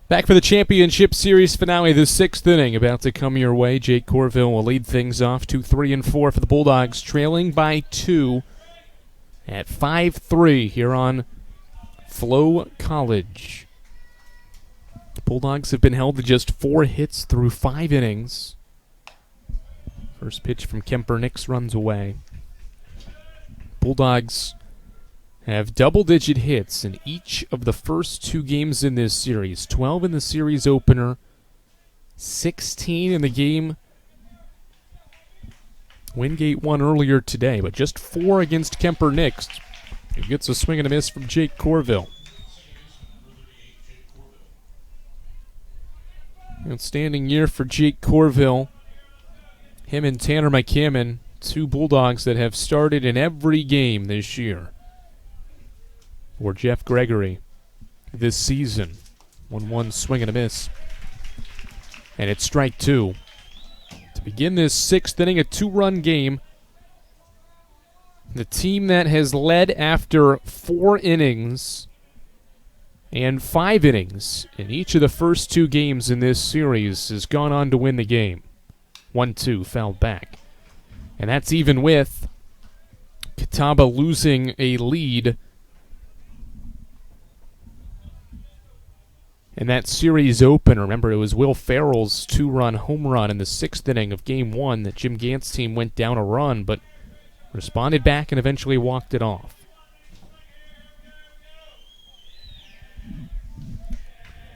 Back for the championship series finale, the 6th inning about to come your way. Jake Corville will lead things off 2-3-4 for the Bulldogs, trailing by 2 at 5-3 here on Flo College. The Bulldogs have been held to just 4 hits through 5 innings. First pitch from Kemper, Nix runs away. Bulldogs have double-digit hits in each of the first 2 games in this series. 12 in the series opener, 16 in the game Wingate won earlier today, but just 4 against Kemper Nix, who gets a swing and a miss from Jake Corville. Outstanding year for Jake Corville. Him and Tanner McCammon, 2 Bulldogs that have started in every game this year. Or Jeff Gregory this season. 1-1 swing and a miss. And it's strike 2. To begin this 6th inning, a 2-run game. The team that has led after 4 innings and 5 innings in each of the first 2 games in this series has gone on to win the game. 1-2 fouled back. And that's even with Catawba losing a lead in that series opener. Remember, it was Will Farrell's 2-run home run in the 6th inning of Game 1 that Jim Gant's team went down a run, but responded back and eventually walked it off.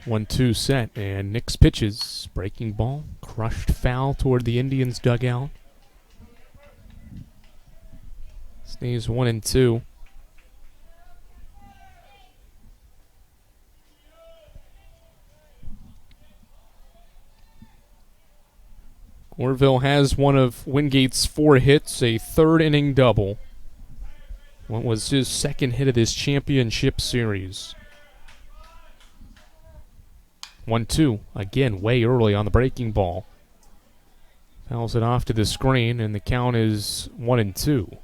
1-2 set, and Nix pitches. Breaking ball, crushed foul toward the Indians' dugout. Stays 1-2. Corville has one of Wingate's 4 hits, a 3rd inning double. What was his 2nd hit of this championship series. 1-2, again way early on the breaking ball. Fouls it off to the screen, and the count is 1-2.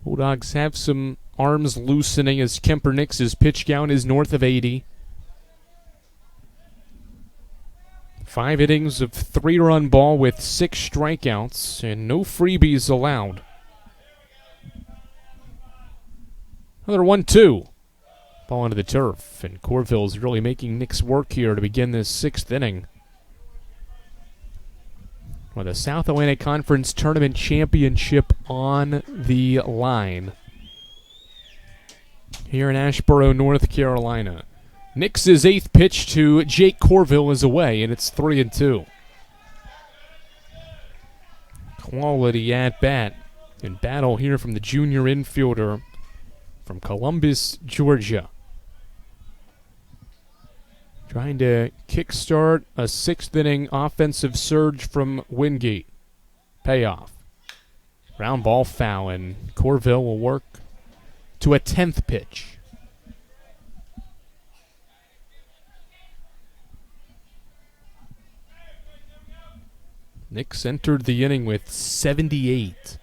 Bulldogs have some arms loosening as Kemper Nix's pitch count is north of 80. 5 innings of 3-run ball with 6 strikeouts and no freebies allowed. Another 1-2. Ball into the turf, and Corville's really making Nix work here to begin this 6th inning. With the South Atlantic Conference Tournament Championship on the line here in Asheboro, North Carolina. Nix's 8th pitch to Jake Corville is away, and it's 3-2. Quality at bat and battle here from the junior infielder from Columbus, Georgia. Trying to kickstart a 6th inning offensive surge from Wingate. Payoff. Ground ball foul, and Corville will work to a 10th pitch. Nix entered the inning with 78.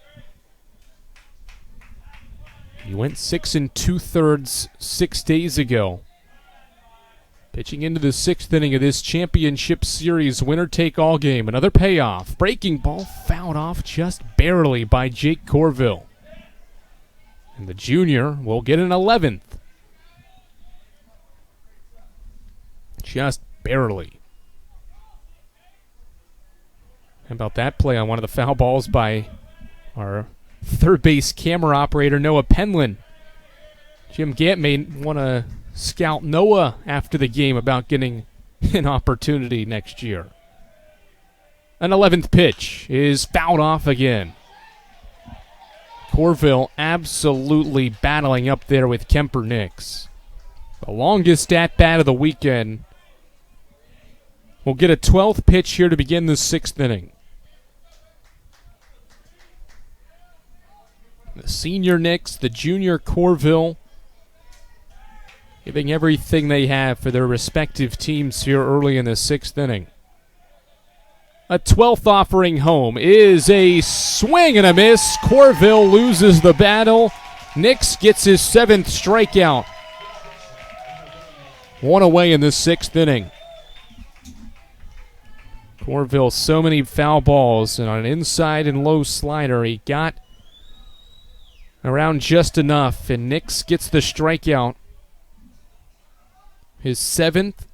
He went 6 2/3 6 days ago. Pitching into the 6th inning of this championship series winner-take-all game. Another payoff. Breaking ball fouled off just barely by Jake Corville. And the junior will get an 11th. Just barely. How about that play on one of the foul balls by our third base camera operator, Noah Penland? Jim Gant may want to scout Noah after the game about getting an opportunity next year. An 11th pitch is fouled off again. Corville absolutely battling up there with Kemper Nix. The longest at-bat of the weekend. We'll get a 12th pitch here to begin the 6th inning. The senior Nix, the junior Corville, giving everything they have for their respective teams here early in the 6th inning. A 12th offering home is a swing and a miss. Corville loses the battle. Nix gets his 7th strikeout. 1 away in the 6th inning. Corville, so many foul balls, and on an inside and low slider, he got around just enough, and Nix gets the strikeout. His 7th.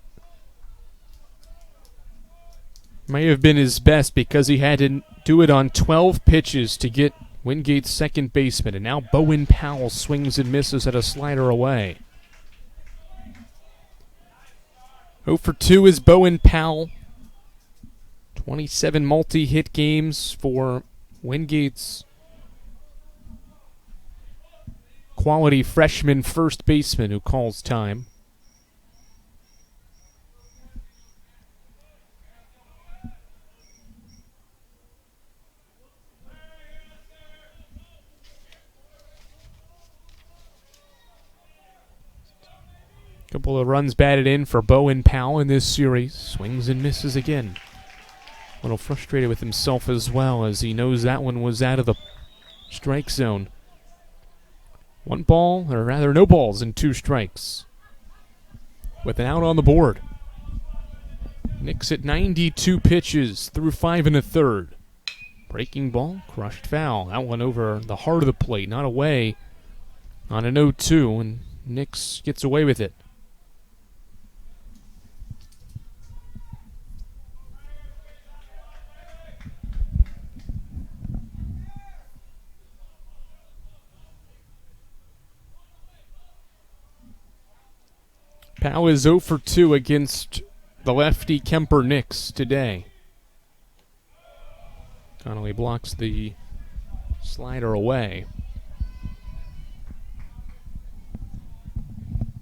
May have been his best because he had to do it on 12 pitches to get Wingate's second baseman. And now Bowen Powell swings and misses at a slider away. 0 for 2 is Bowen Powell. 27 multi-hit games for Wingate's quality freshman first baseman who calls time. Couple of runs batted in for Bowen Powell in this series. Swings and misses again. A little frustrated with himself as well as he knows that one was out of the strike zone. One ball, or rather no balls and 2 strikes. With an out on the board. Knicks at 92 pitches through 5 1/3. Breaking ball, crushed foul. That one over the heart of the plate, not away on an 0-2, and Knicks gets away with it. Powell is 0 for 2 against the lefty Kemper Knicks today. Connolly blocks the slider away.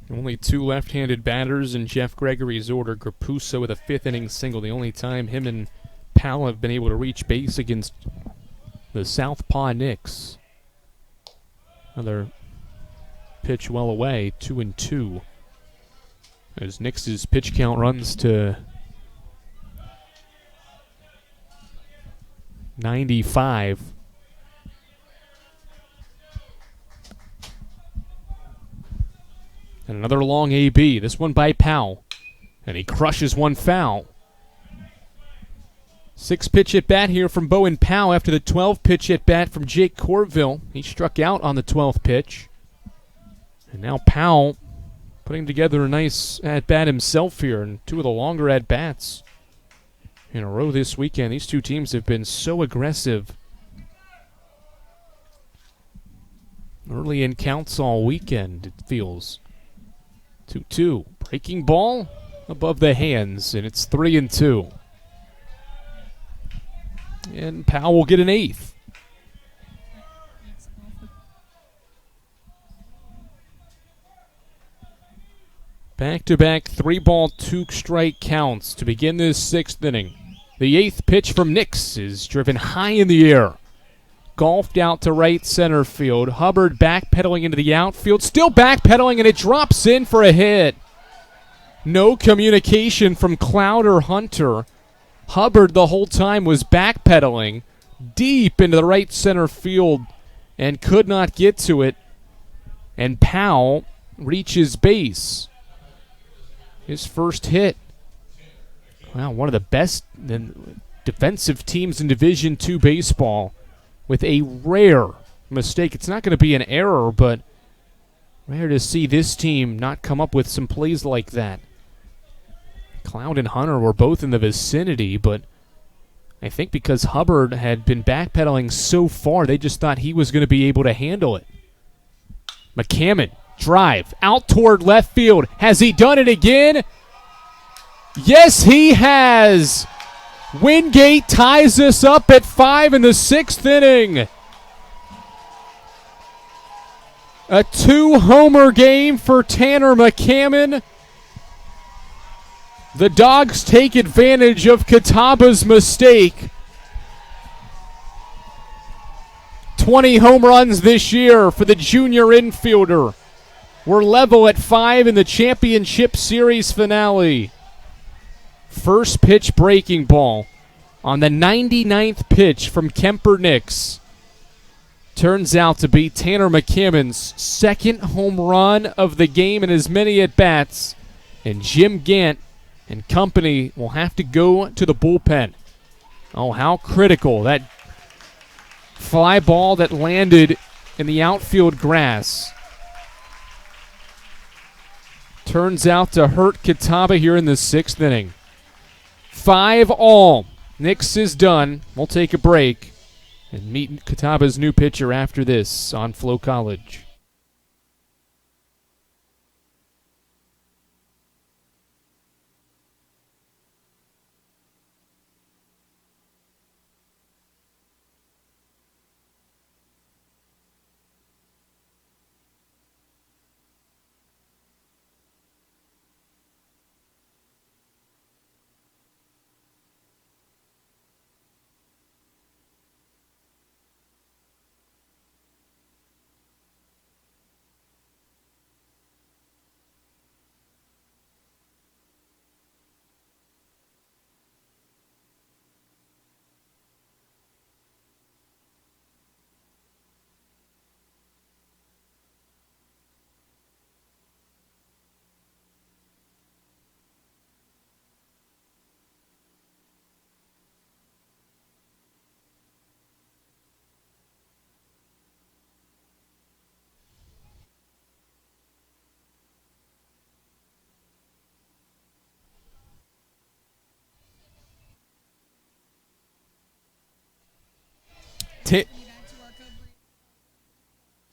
Only 2 left-handed batters in Jeff Gregory's order. Grapuso with a 5th inning single. The only time him and Powell have been able to reach base against the Southpaw Knicks. Another pitch well away, 2-2. As Knicks' pitch count runs to 95. And another long AB, this one by Powell. And he crushes one foul. 6-pitch at bat here from Bowen Powell after the 12-pitch at bat from Jake Corville. He struck out on the 12th pitch. And now Powell putting together a nice at-bat himself here, and 2 of the longer at-bats in a row this weekend. These 2 teams have been so aggressive early in counts all weekend, it feels. 2-2. Breaking ball above the hands, and it's 3-2. And Powell will get an 8th. Back-to-back 3-ball, 2-strike counts to begin this 6th inning. The 8th pitch from Knicks is driven high in the air. Golfed out to right center field. Hubbard backpedaling into the outfield. Still backpedaling, and it drops in for a hit. No communication from Cloud or Hunter. Hubbard the whole time was backpedaling deep into the right center field and could not get to it. And Powell reaches base. His first hit. Wow, one of the best defensive teams in Division II baseball with a rare mistake. It's not going to be an error, but rare to see this team not come up with some plays like that. Cloud and Hunter were both in the vicinity, but I think because Hubbard had been backpedaling so far, they just thought he was going to be able to handle it. McCammon. Drive out toward left field. Has he done it again? Yes, he has. Wingate ties us up at 5 in the 6th inning. A 2-homer game for Tanner McCammon. The Dogs take advantage of Catawba's mistake. 20 home runs this year for the junior infielder. We're level at 5 in the championship series finale. First pitch breaking ball on the 99th pitch from Kemper Knicks. Turns out to be Tanner McCammon's 2nd home run of the game in as many at-bats. And Jim Gant and company will have to go to the bullpen. Oh, how critical. That fly ball that landed in the outfield grass turns out to hurt Catawba here in the 6th inning. 5 all Nix is done. We'll take a break and meet Catawba's new pitcher after this on Flo College.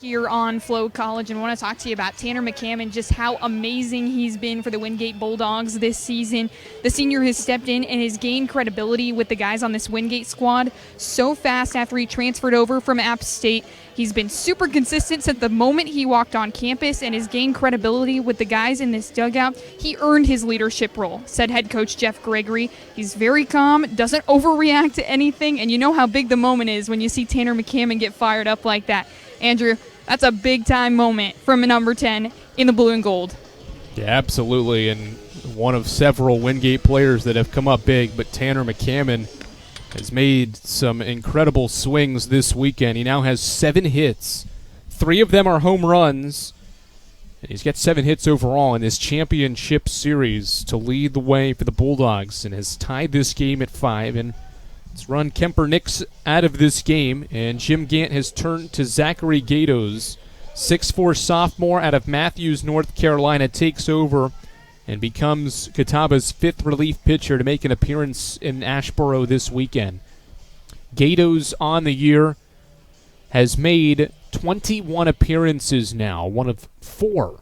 Here on Flo College, and want to talk to you about Tanner McCammon, just how amazing he's been for the Wingate Bulldogs this season. The senior has stepped in and has gained credibility with the guys on this Wingate squad so fast after he transferred over from App State. He's been super consistent since the moment he walked on campus and has gained credibility with the guys in this dugout. He earned his leadership role, said head coach Jeff Gregory. He's very calm, doesn't overreact to anything, and you know how big the moment is when you see Tanner McCammon get fired up like that. Andrew, that's a big-time moment from a number 10 in the blue and gold. Yeah, absolutely, and one of several Wingate players that have come up big, but Tanner McCammon has made some incredible swings this weekend. He now has 7 hits. 3 of them are home runs, and he's got 7 hits overall in this championship series to lead the way for the Bulldogs, and has tied this game at 5, and it's run Kemper Nix out of this game, and Jim Gant has turned to Zachary Gatos. 6'4" sophomore out of Matthews, North Carolina, takes over and becomes Catawba's 5th relief pitcher to make an appearance in Asheboro this weekend. Gatos on the year has made 21 appearances now, one of 4,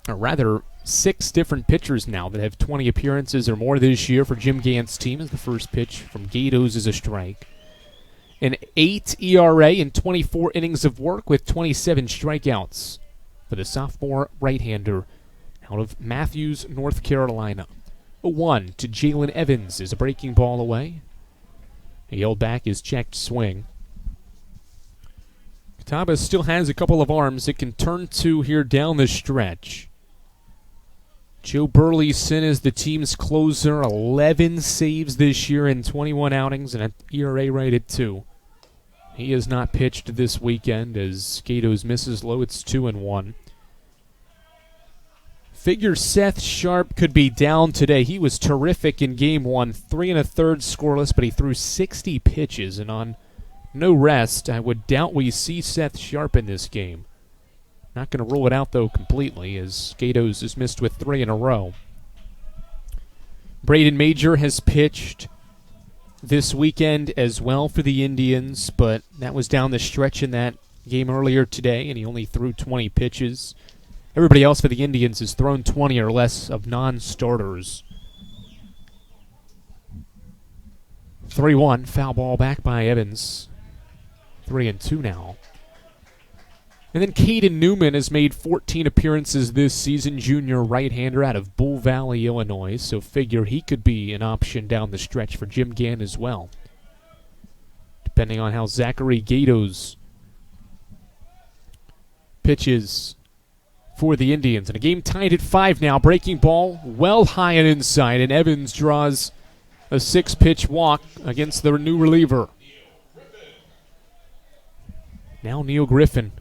or rather 6 different pitchers now that have 20 appearances or more this year for Jim Gant's team. As the first pitch from Gatos is a strike. An 8 ERA in 24 innings of work with 27 strikeouts for the sophomore right-hander out of Matthews, North Carolina. A 1 to Jalen Evans is a breaking ball away. He held back his checked swing. Catawba still has a couple of arms it can turn to here down the stretch. Joe Burleson is the team's closer, 11 saves this year in 21 outings and an ERA right at 2. He has not pitched this weekend as Gatos misses low. It's 2-1. Figure Seth Sharp could be down today. He was terrific in Game 1, 3 1/3 scoreless, but he threw 60 pitches, and on no rest, I would doubt we see Seth Sharp in this game. Not going to rule it out, though, completely, as Gatos is missed with 3 in a row. Braden Major has pitched this weekend as well for the Indians, but that was down the stretch in that game earlier today, and he only threw 20 pitches. Everybody else for the Indians has thrown 20 or less of non-starters. 3-1, foul ball back by Evans. 3-2 now. And then Caden Newman has made 14 appearances this season, junior right-hander out of Bull Valley, Illinois, so figure he could be an option down the stretch for Jim Gant as well, depending on how Zachary Gatos pitches for the Indians. And a game tied at 5 now. Breaking ball well high and inside, and Evans draws a 6-pitch walk against the new reliever. Now Neil Griffin.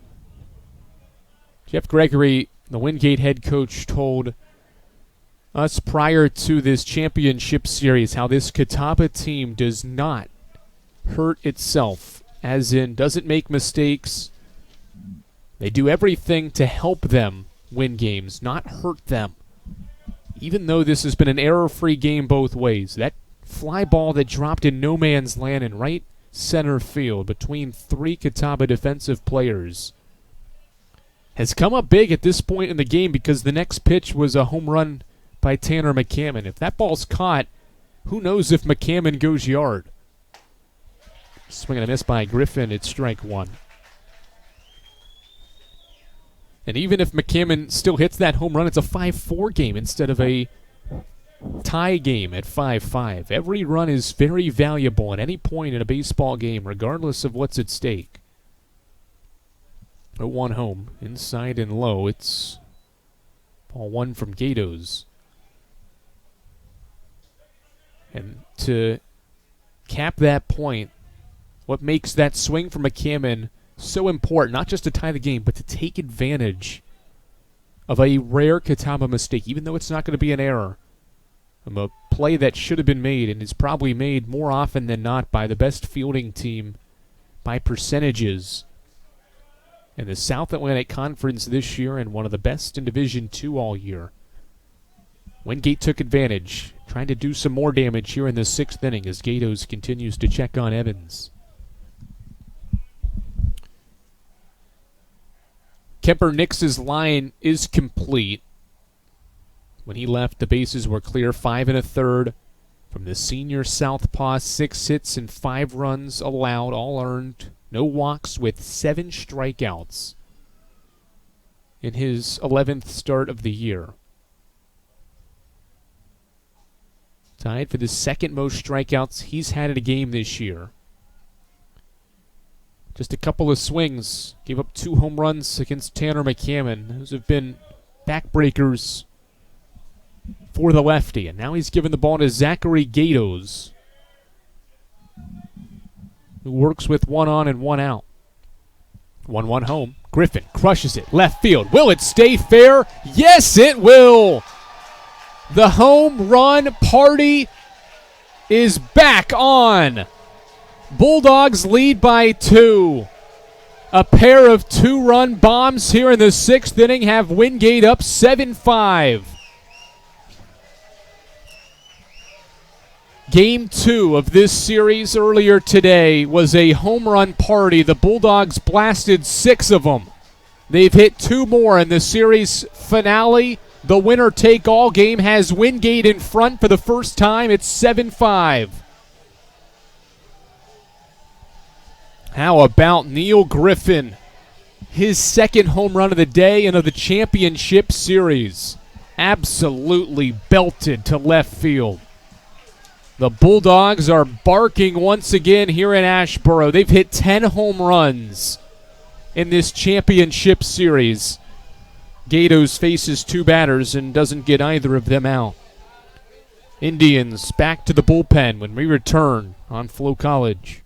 Jeff Gregory, the Wingate head coach, told us prior to this championship series how this Catawba team does not hurt itself, as in doesn't make mistakes. They do everything to help them win games, not hurt them. Even though this has been an error-free game both ways, that fly ball that dropped in no man's land in right center field between three Catawba defensive players has come up big at this point in the game because the next pitch was a home run by Tanner McCammon. If that ball's caught, who knows if McCammon goes yard. Swing and a miss by Griffin. It's strike one. And even if McCammon still hits that home run, it's a 5-4 game instead of a tie game at 5-5. Every run is very valuable at any point in a baseball game, regardless of what's at stake. 0-1 home, inside and low. It's ball one from Gatos. And to cap that point, what makes that swing from McCammon so important, not just to tie the game, but to take advantage of a rare Catawba mistake, even though it's not going to be an error, of a play that should have been made and is probably made more often than not by the best fielding team by percentages in the South Atlantic Conference this year and one of the best in Division II all year. Wingate took advantage, trying to do some more damage here in the sixth inning as Gatos continues to check on Evans. Kemper Nix's line is complete. When he left, the bases were clear. 5 1/3 from the senior southpaw. 6 hits and 5 runs allowed, all earned. No walks with 7 strikeouts in his 11th start of the year. Tied for the second most strikeouts he's had in a game this year. Just a couple of swings. Gave up 2 home runs against Tanner McCammon. Those have been backbreakers for the lefty. And now he's given the ball to Zachary Gatos, who works with 1 on and 1 out. 1-1 home. Griffin crushes it. Left field. Will it stay fair? Yes, it will. The home run party is back on. Bulldogs lead by 2. A pair of 2-run bombs here in the 6th inning have Wingate up 7-5. Game 2 of this series earlier today was a home run party. The Bulldogs blasted 6 of them. They've hit 2 more in the series finale. The winner-take-all game has Wingate in front for the first time. It's 7-5. How about Neil Griffin? His second home run of the day and of the championship series. Absolutely belted to left field. The Bulldogs are barking once again here in Asheboro. They've hit 10 home runs in this championship series. Gatos faces 2 batters and doesn't get either of them out. Indians back to the bullpen when we return on Flo College.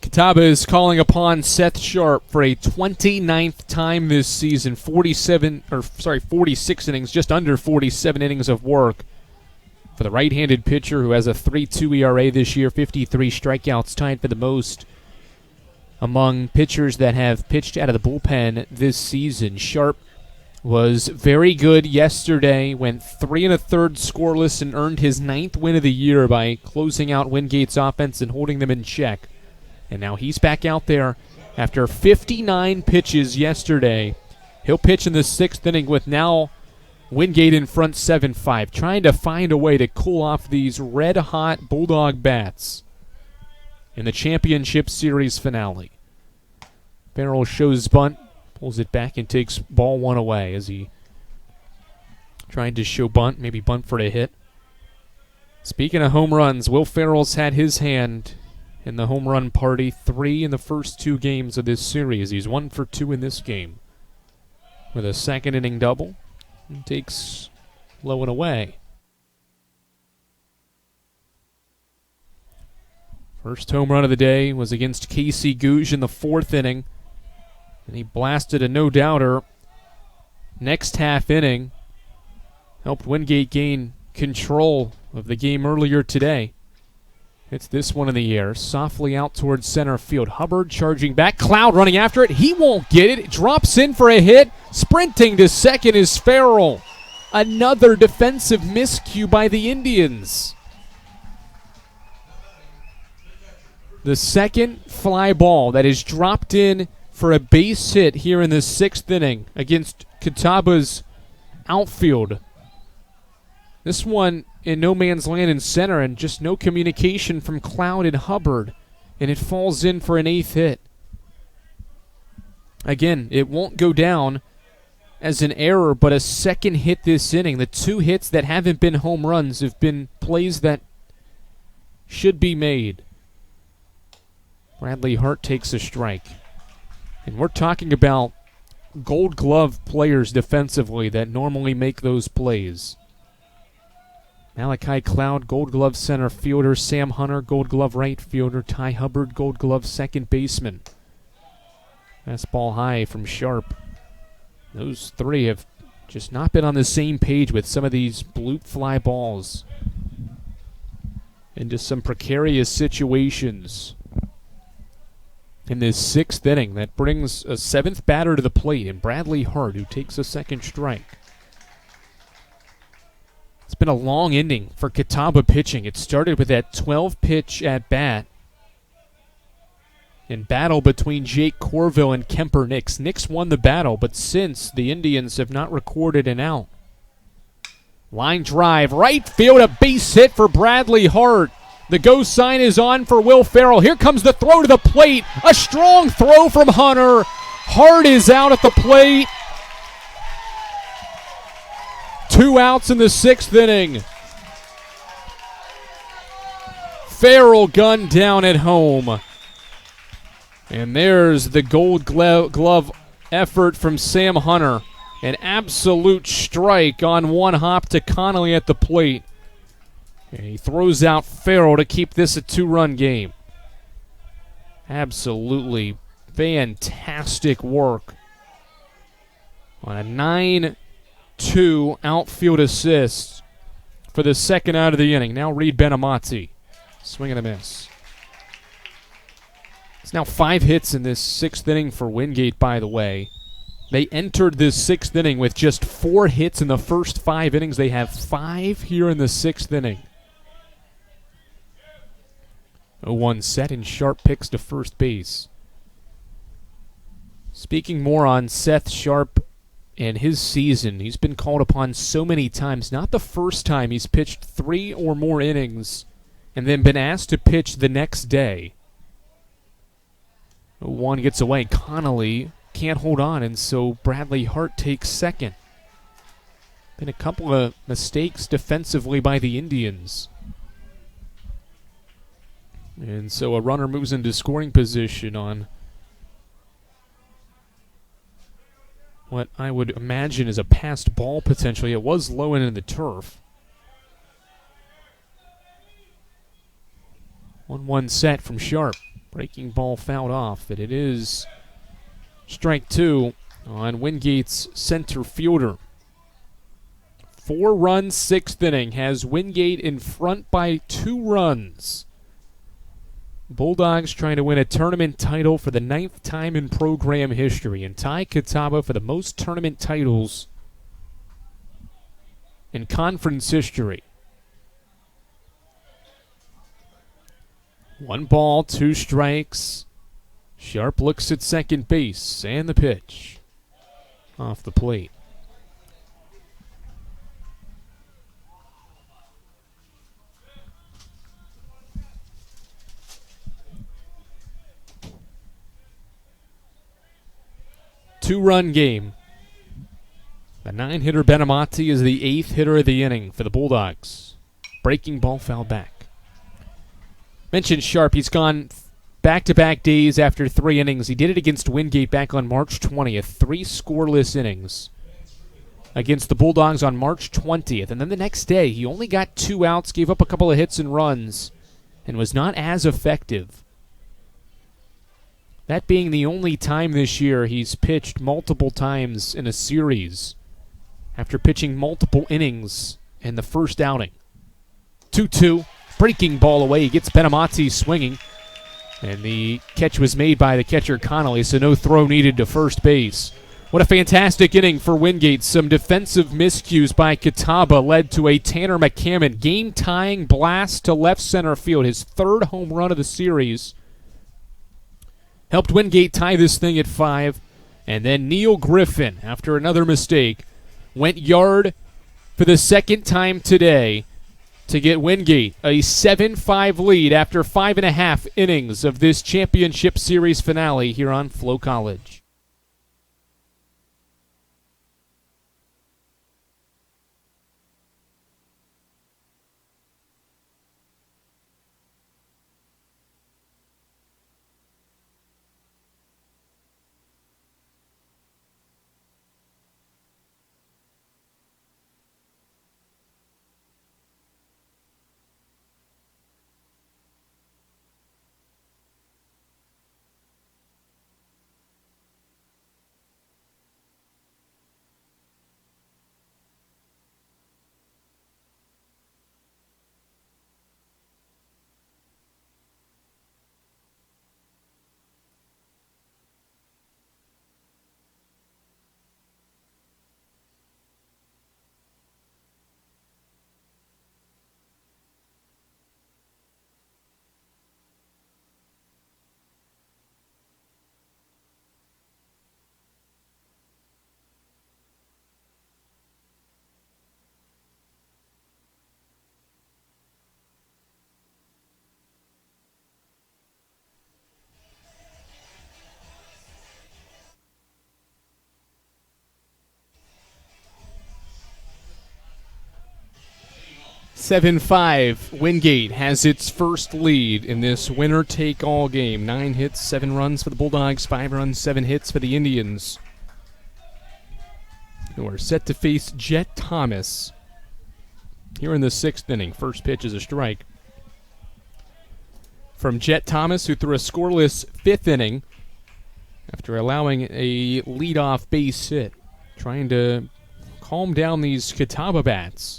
Catawba is calling upon Seth Sharp for a 29th time this season. 46 innings, just under 47 innings of work for the right-handed pitcher who has a 3.2 ERA this year, 53 strikeouts, tied for the most among pitchers that have pitched out of the bullpen this season. Sharp was very good yesterday, went 3 1/3 scoreless, and earned his 9th win of the year by closing out Wingate's offense and holding them in check. And now he's back out there after 59 pitches yesterday. He'll pitch in the 6th inning with now Wingate in front 7-5, trying to find a way to cool off these red-hot Bulldog bats in the championship series finale. Farrell shows bunt, pulls it back, and takes ball 1 away as he tried to show bunt, maybe bunt for a hit. Speaking of home runs, Will Farrell's had his hand in the home run party, 3 in the first 2 games of this series. He's 1 for 2 in this game with a 2nd inning double, and takes low and away. First home run of the day was against Casey Gouge in the 4th inning, and he blasted a no-doubter. Next half inning helped Wingate gain control of the game earlier today. It's this one in the air, softly out towards center field. Hubbard charging back, Cloud running after it. He won't get it. It drops in for a hit. Sprinting to second is Farrell. Another defensive miscue by the Indians. The second fly ball that is dropped in for a base hit here in the 6th inning against Catawba's outfield. This one in no man's land in center, and just no communication from Cloud and Hubbard, and it falls in for an 8th hit. Again, it won't go down as an error, but a second hit this inning. The 2 hits that haven't been home runs have been plays that should be made. Bradley Hart takes a strike. And we're talking about Gold Glove players defensively that normally make those plays. Malachi Cloud, Gold Glove center fielder. Sam Hunter, Gold Glove right fielder. Ty Hubbard, Gold Glove second baseman. Fastball high from Sharp. Those 3 have just not been on the same page with some of these bloop fly balls into some precarious situations in this 6th inning. That brings a 7th batter to the plate, and Bradley Hart, who takes a second strike. It's been a long inning for Catawba pitching. It started with that 12-pitch at-bat in battle between Jake Corville and Kemper Nix. Nix won the battle, but since, the Indians have not recorded an out. Line drive, right field, a base hit for Bradley Hart. The go sign is on for Will Farrell. Here comes the throw to the plate. A strong throw from Hunter. Hart is out at the plate. 2 outs in the 6th inning. Farrell gunned down at home. And there's the Gold Glove effort from Sam Hunter. An absolute strike on one hop to Connolly at the plate. And he throws out Farrell to keep this a 2-run game. Absolutely fantastic work on a 9-2 outfield assist for the second out of the inning. Now Reed Benamati. Swing and a miss. It's now 5 hits in this 6th inning for Wingate, by the way. They entered this 6th inning with just 4 hits in the first 5 innings. They have 5 here in the 6th inning. 0-1 set, and Sharp picks to first base. Speaking more on Seth Sharp and his season, he's been called upon so many times. Not the first time he's pitched 3 or more innings and then been asked to pitch the next day. 0-1 gets away. Connolly can't hold on, and so Bradley Hart takes second. Been a couple of mistakes defensively by the Indians. And so a runner moves into scoring position on what I would imagine is a passed ball potentially. It was low in the turf. 1-1 set from Sharp. Breaking ball fouled off, but it is strike 2 on Wingate's center fielder. 4-run 6th inning has Wingate in front by 2 runs. Bulldogs trying to win a tournament title for the 9th time in program history and tie Catawba for the most tournament titles in conference history. 1 ball, 2 strikes. Sharp looks at second base, and the pitch off the plate. Two-run game. The 9-hitter Benamati is the 8th hitter of the inning for the Bulldogs. Breaking ball foul back. Mentioned Sharp, he's gone back-to-back days after 3 innings. He did it against Wingate back on March 20th. 3 scoreless innings against the Bulldogs on March 20th. And then the next day, he only got 2 outs, gave up a couple of hits and runs, and was not as effective. That being the only time this year he's pitched multiple times in a series after pitching multiple innings in the first outing. 2-2, breaking ball away. He gets Benamati swinging, and the catch was made by the catcher Connolly, so no throw needed to first base. What a fantastic inning for Wingate. Some defensive miscues by Catawba led to a Tanner McCammon game-tying blast to left center field, his 3rd home run of the series. Helped Wingate tie this thing at 5. And then Neil Griffin, after another mistake, went yard for the 2nd time today to get Wingate a 7-5 lead after 5.5 innings of this championship series finale here on Flo College. (7-5). Wingate has its first lead in this winner-take-all game. 9 hits, 7 runs for the Bulldogs, 5 runs, 7 hits for the Indians, who are set to face Jet Thomas here in the 6th inning. First pitch is a strike from Jet Thomas, who threw a scoreless 5th inning after allowing a leadoff base hit, trying to calm down these Catawba bats,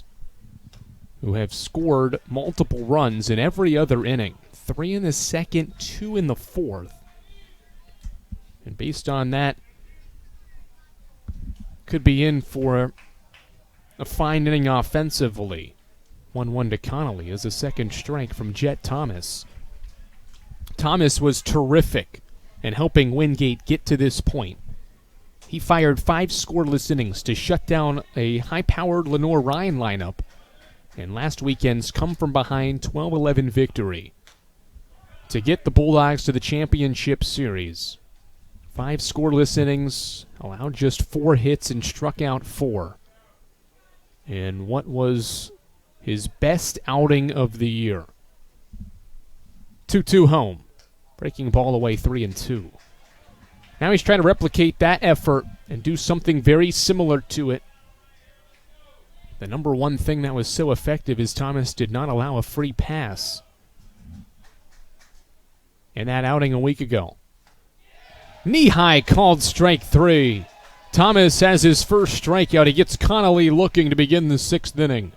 who have scored multiple runs in every other inning. 3 in the 2nd, 2 in the 4th. And based on that, could be in for a fine inning offensively. 1-1 to Connolly as a second strike from Jet Thomas. Thomas was terrific in helping Wingate get to this point. He fired 5 scoreless innings to shut down a high-powered Lenore-Ryan lineup, and last weekend's come-from-behind 12-11 victory to get the Bulldogs to the championship series. 5 scoreless innings, allowed just 4 hits and struck out 4. And what was his best outing of the year. 2-2 home, breaking ball away 3-2. Now he's trying to replicate that effort and do something very similar to it. The number one thing that was so effective is Thomas did not allow a free pass in that outing a week ago. Knee-high called strike 3. Thomas has his first strikeout. He gets Connolly looking to begin the 6th inning.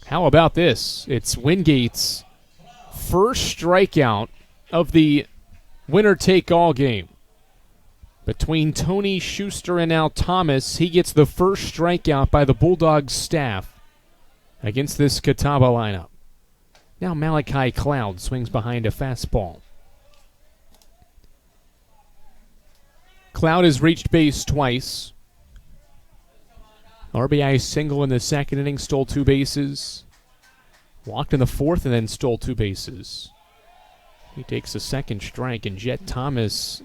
How about this? It's Wingate's first strikeout of the winner-take-all game. Between Tony Schuster and Al Thomas, he gets the first strikeout by the Bulldogs staff against this Catawba lineup. Now Malachi Cloud swings behind a fastball. Cloud has reached base twice. RBI single in the second inning, stole 2 bases. Walked in the fourth and then stole 2 bases. He takes a second strike, and Jet Thomas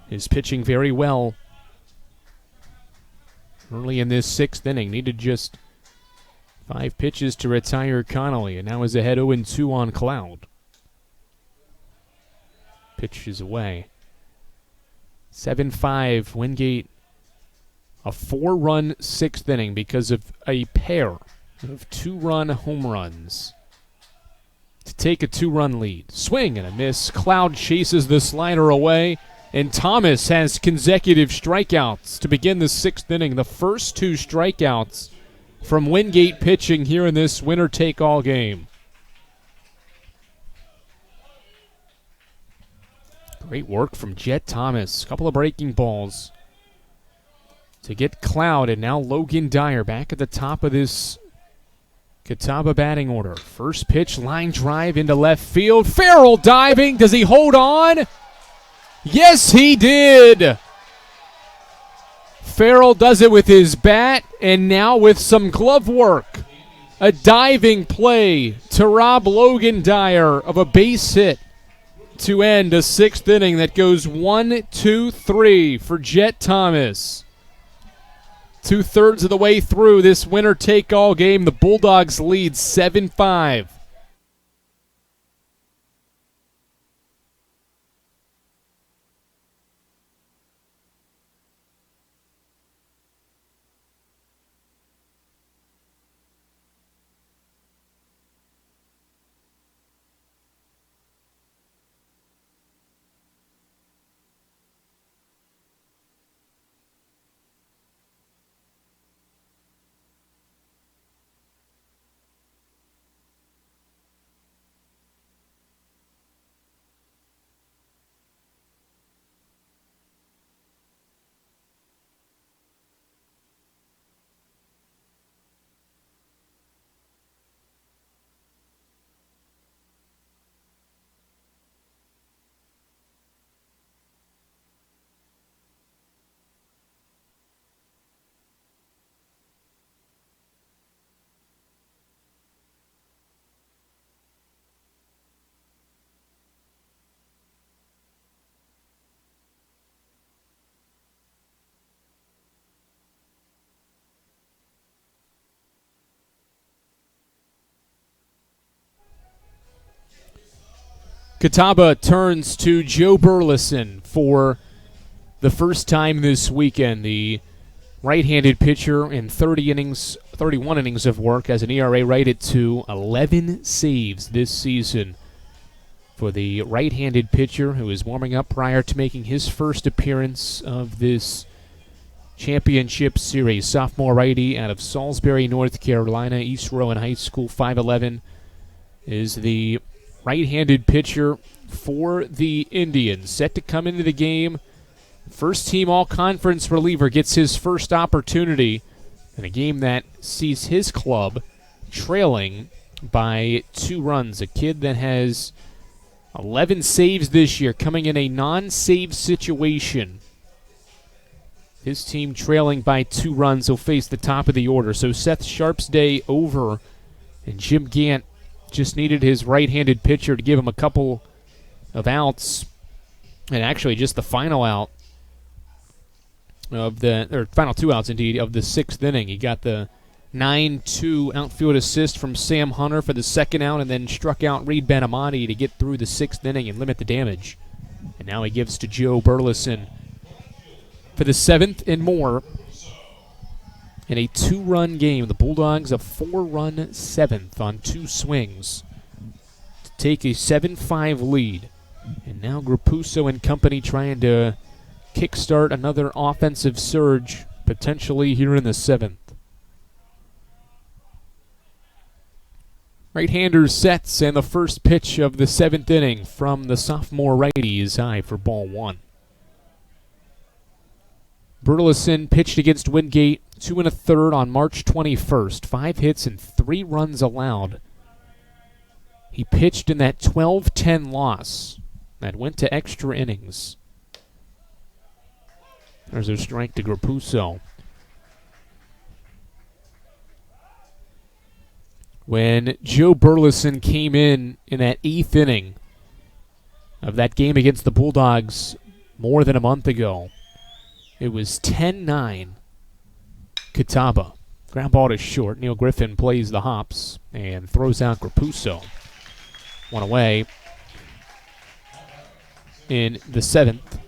is pitching very well early in this 6th inning. Needed just 5 pitches to retire Connolly, and now is ahead 0-2 on Cloud. Pitch is away. 7-5, Wingate. A 4-run 6th inning because of a pair of 2-run home runs to take a 2-run lead. Swing and a miss. Cloud chases the slider away, and Thomas has consecutive strikeouts to begin the 6th inning. The first 2 strikeouts from Wingate pitching here in this winner-take-all game. Great work from Jet Thomas. A couple of breaking balls to get Cloud, and now Logan Dyer back at the top of this Catawba batting order. First pitch, line drive into left field. Farrell diving. Does he hold on? Yes, he did. Farrell does it with his bat, and now with some glove work. A diving play to rob Logan Dyer of a base hit to end a 6th inning that goes 1-2-3 for Jet Thomas. 2/3 of the way through this winner-take-all game, the Bulldogs lead 7-5. Catawba turns to Joe Burleson for the first time this weekend. The right-handed pitcher in 31 innings of work has an ERA right at 2, 11 saves this season for the right-handed pitcher who is warming up prior to making his first appearance of this championship series. Sophomore righty out of Salisbury, North Carolina, East Rowan High School, 5'11", is the right-handed pitcher for the Indians. Set to come into the game. First-team all-conference reliever gets his first opportunity in a game that sees his club trailing by 2 runs. A kid that has 11 saves this year, coming in a non-save situation. His team trailing by 2 runs will face the top of the order. So Seth Sharp's day over, and Jim Gant just needed his right-handed pitcher to give him a couple of outs, and actually just the final out of final 2 outs indeed of the 6th inning. He got the 9-2 outfield assist from Sam Hunter for the 2nd out, and then struck out Reed Benamati to get through the 6th inning and limit the damage. And now he gives to Joe Burleson for the 7th and more. In a 2-run game, the Bulldogs a 4-run 7th on 2 swings to take a 7-5 lead. And now Gruppuso and company trying to kickstart another offensive surge, potentially here in the 7th. Right-hander sets, and the first pitch of the 7th inning from the sophomore righty is high for ball 1. Burleson pitched against Wingate 2 1/3 on March 21st. 5 hits and 3 runs allowed. He pitched in that 12-10 loss that went to extra innings. There's a strike to Grapuso. When Joe Burleson came in that 8th inning of that game against the Bulldogs more than a month ago, it was 10-9 Catawba. Ground ball to short. Neil Griffin plays the hops and throws out Grapuso. One away in the 7th.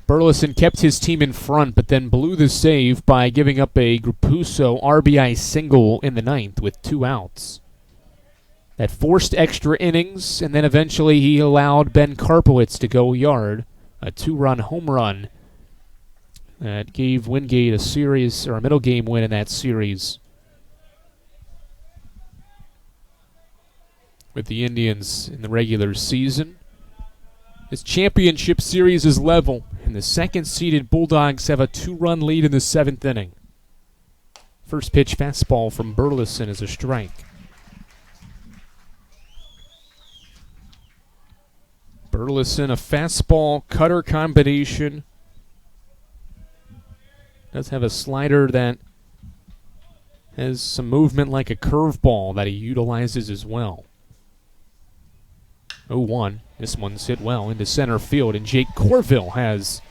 Burleson kept his team in front, but then blew the save by giving up a Grapuso RBI single in the 9th with 2 outs. That forced extra innings, and then eventually he allowed Ben Karpowitz to go yard. A 2-run home run that gave Wingate a series, or a middle game win in that series, with the Indians in the regular season. This championship series is level, and the second-seeded Bulldogs have a 2-run lead in the 7th inning. First pitch fastball from Burleson is a strike. Burleson, a fastball cutter combination. Does have a slider that has some movement like a curveball that he utilizes as well. 0-1. This one's hit well into center field, and Jake Corville has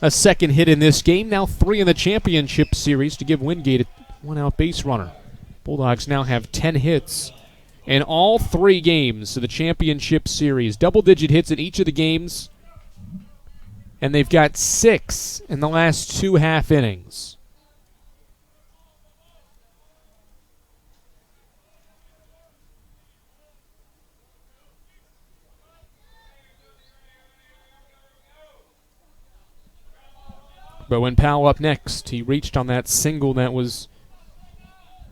a second hit in this game. Now 3 in the championship series to give Wingate a 1-out base runner. Bulldogs now have 10 hits in all 3 games of the championship series. Double-digit hits in each of the games, and they've got 6 in the last 2 half innings. But when Powell up next, he reached on that single that was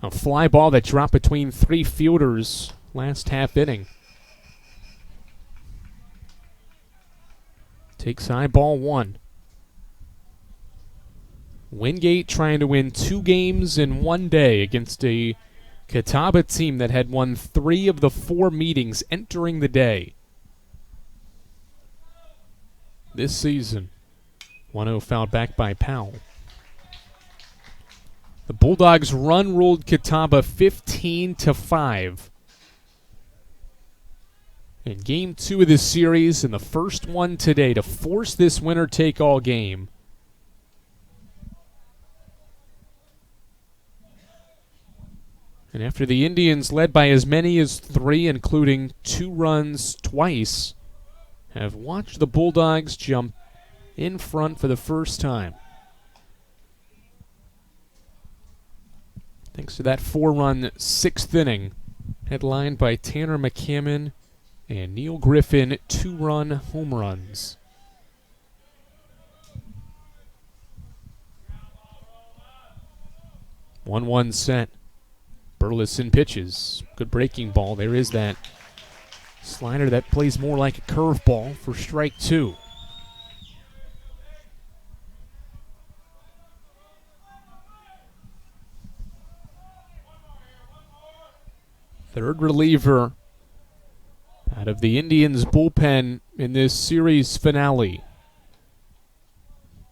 a fly ball that dropped between 3 fielders last half inning. Takes high ball 1. Wingate trying to win 2 games in 1 day against a Catawba team that had won 3 of the 4 meetings entering the day this season. 1-0 fouled back by Powell. The Bulldogs run-ruled Catawba 15-5 in Game 2 of this series, and the first one today to force this winner-take-all game. And after the Indians, led by as many as 3, including 2 runs twice, have watched the Bulldogs jump in front for the first time. Thanks to that 4-run 6th inning, headlined by Tanner McCammon and Neil Griffin, 2-run home runs. One set. Burleson pitches. Good breaking ball. There is that slider that plays more like a curveball for strike 2. Third reliever out of the Indians' bullpen in this series finale.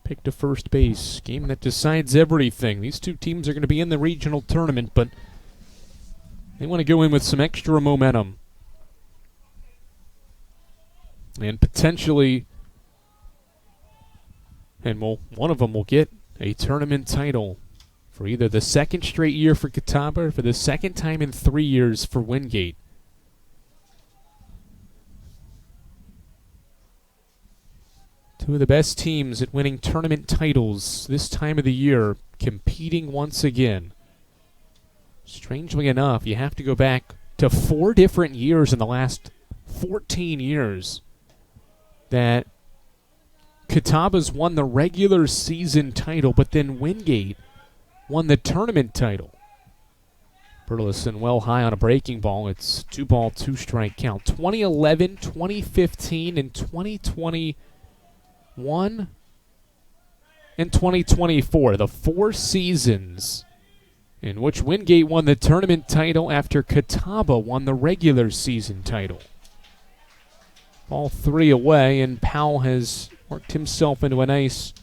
Picked to first base. Game that decides everything. These 2 teams are going to be in the regional tournament, but they want to go in with some extra momentum. And potentially, one of them will get a tournament title for either the 2nd straight year for Catawba or for the 2nd time in 3 years for Wingate. Two of the best teams at winning tournament titles this time of the year competing once again. Strangely enough, you have to go back to 4 different years in the last 14 years that Catawba's won the regular season title, but then Wingate won the tournament title. Burleson well high on a breaking ball. It's 2-ball, 2-strike count. 2011, 2015, and 2021 and 2024. The 4 seasons in which Wingate won the tournament title after Catawba won the regular season title. All 3 away, and Powell has worked himself into a nice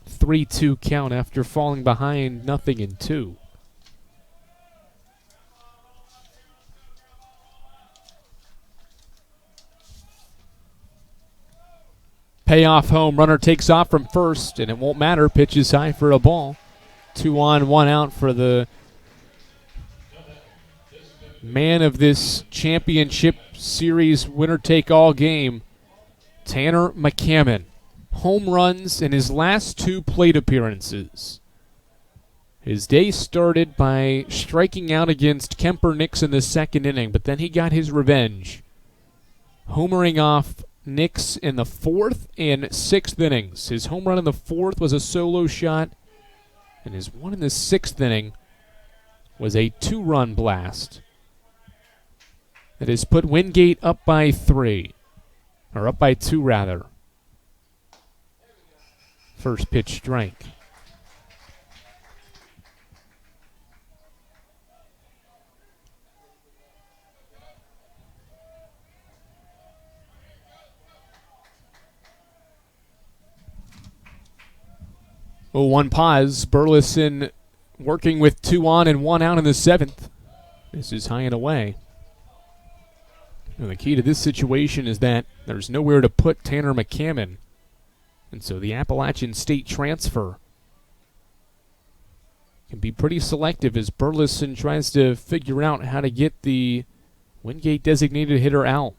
3-2 count after falling behind 0-2. Payoff home runner takes off from first, and it won't matter. Pitch is high for a ball. 2 on, 1 out for the man of this championship series winner-take-all game, Tanner McCammon. Home runs in his last 2 plate appearances. His day started by striking out against Kemper Nix in the 2nd inning, but then he got his revenge, homering off Nix in the 4th and 6th innings. His home run in the 4th was a solo shot, and his one in the 6th inning was a 2-run blast that has put Wingate up by 3, or up by 2 rather. First pitch strike. Oh, 1 pause. Burleson working with 2 on and 1 out in the 7th. This is high and away. And the key to this situation is that there's nowhere to put Tanner McCammon. And so the Appalachian State transfer can be pretty selective as Burleson tries to figure out how to get the Wingate designated hitter out.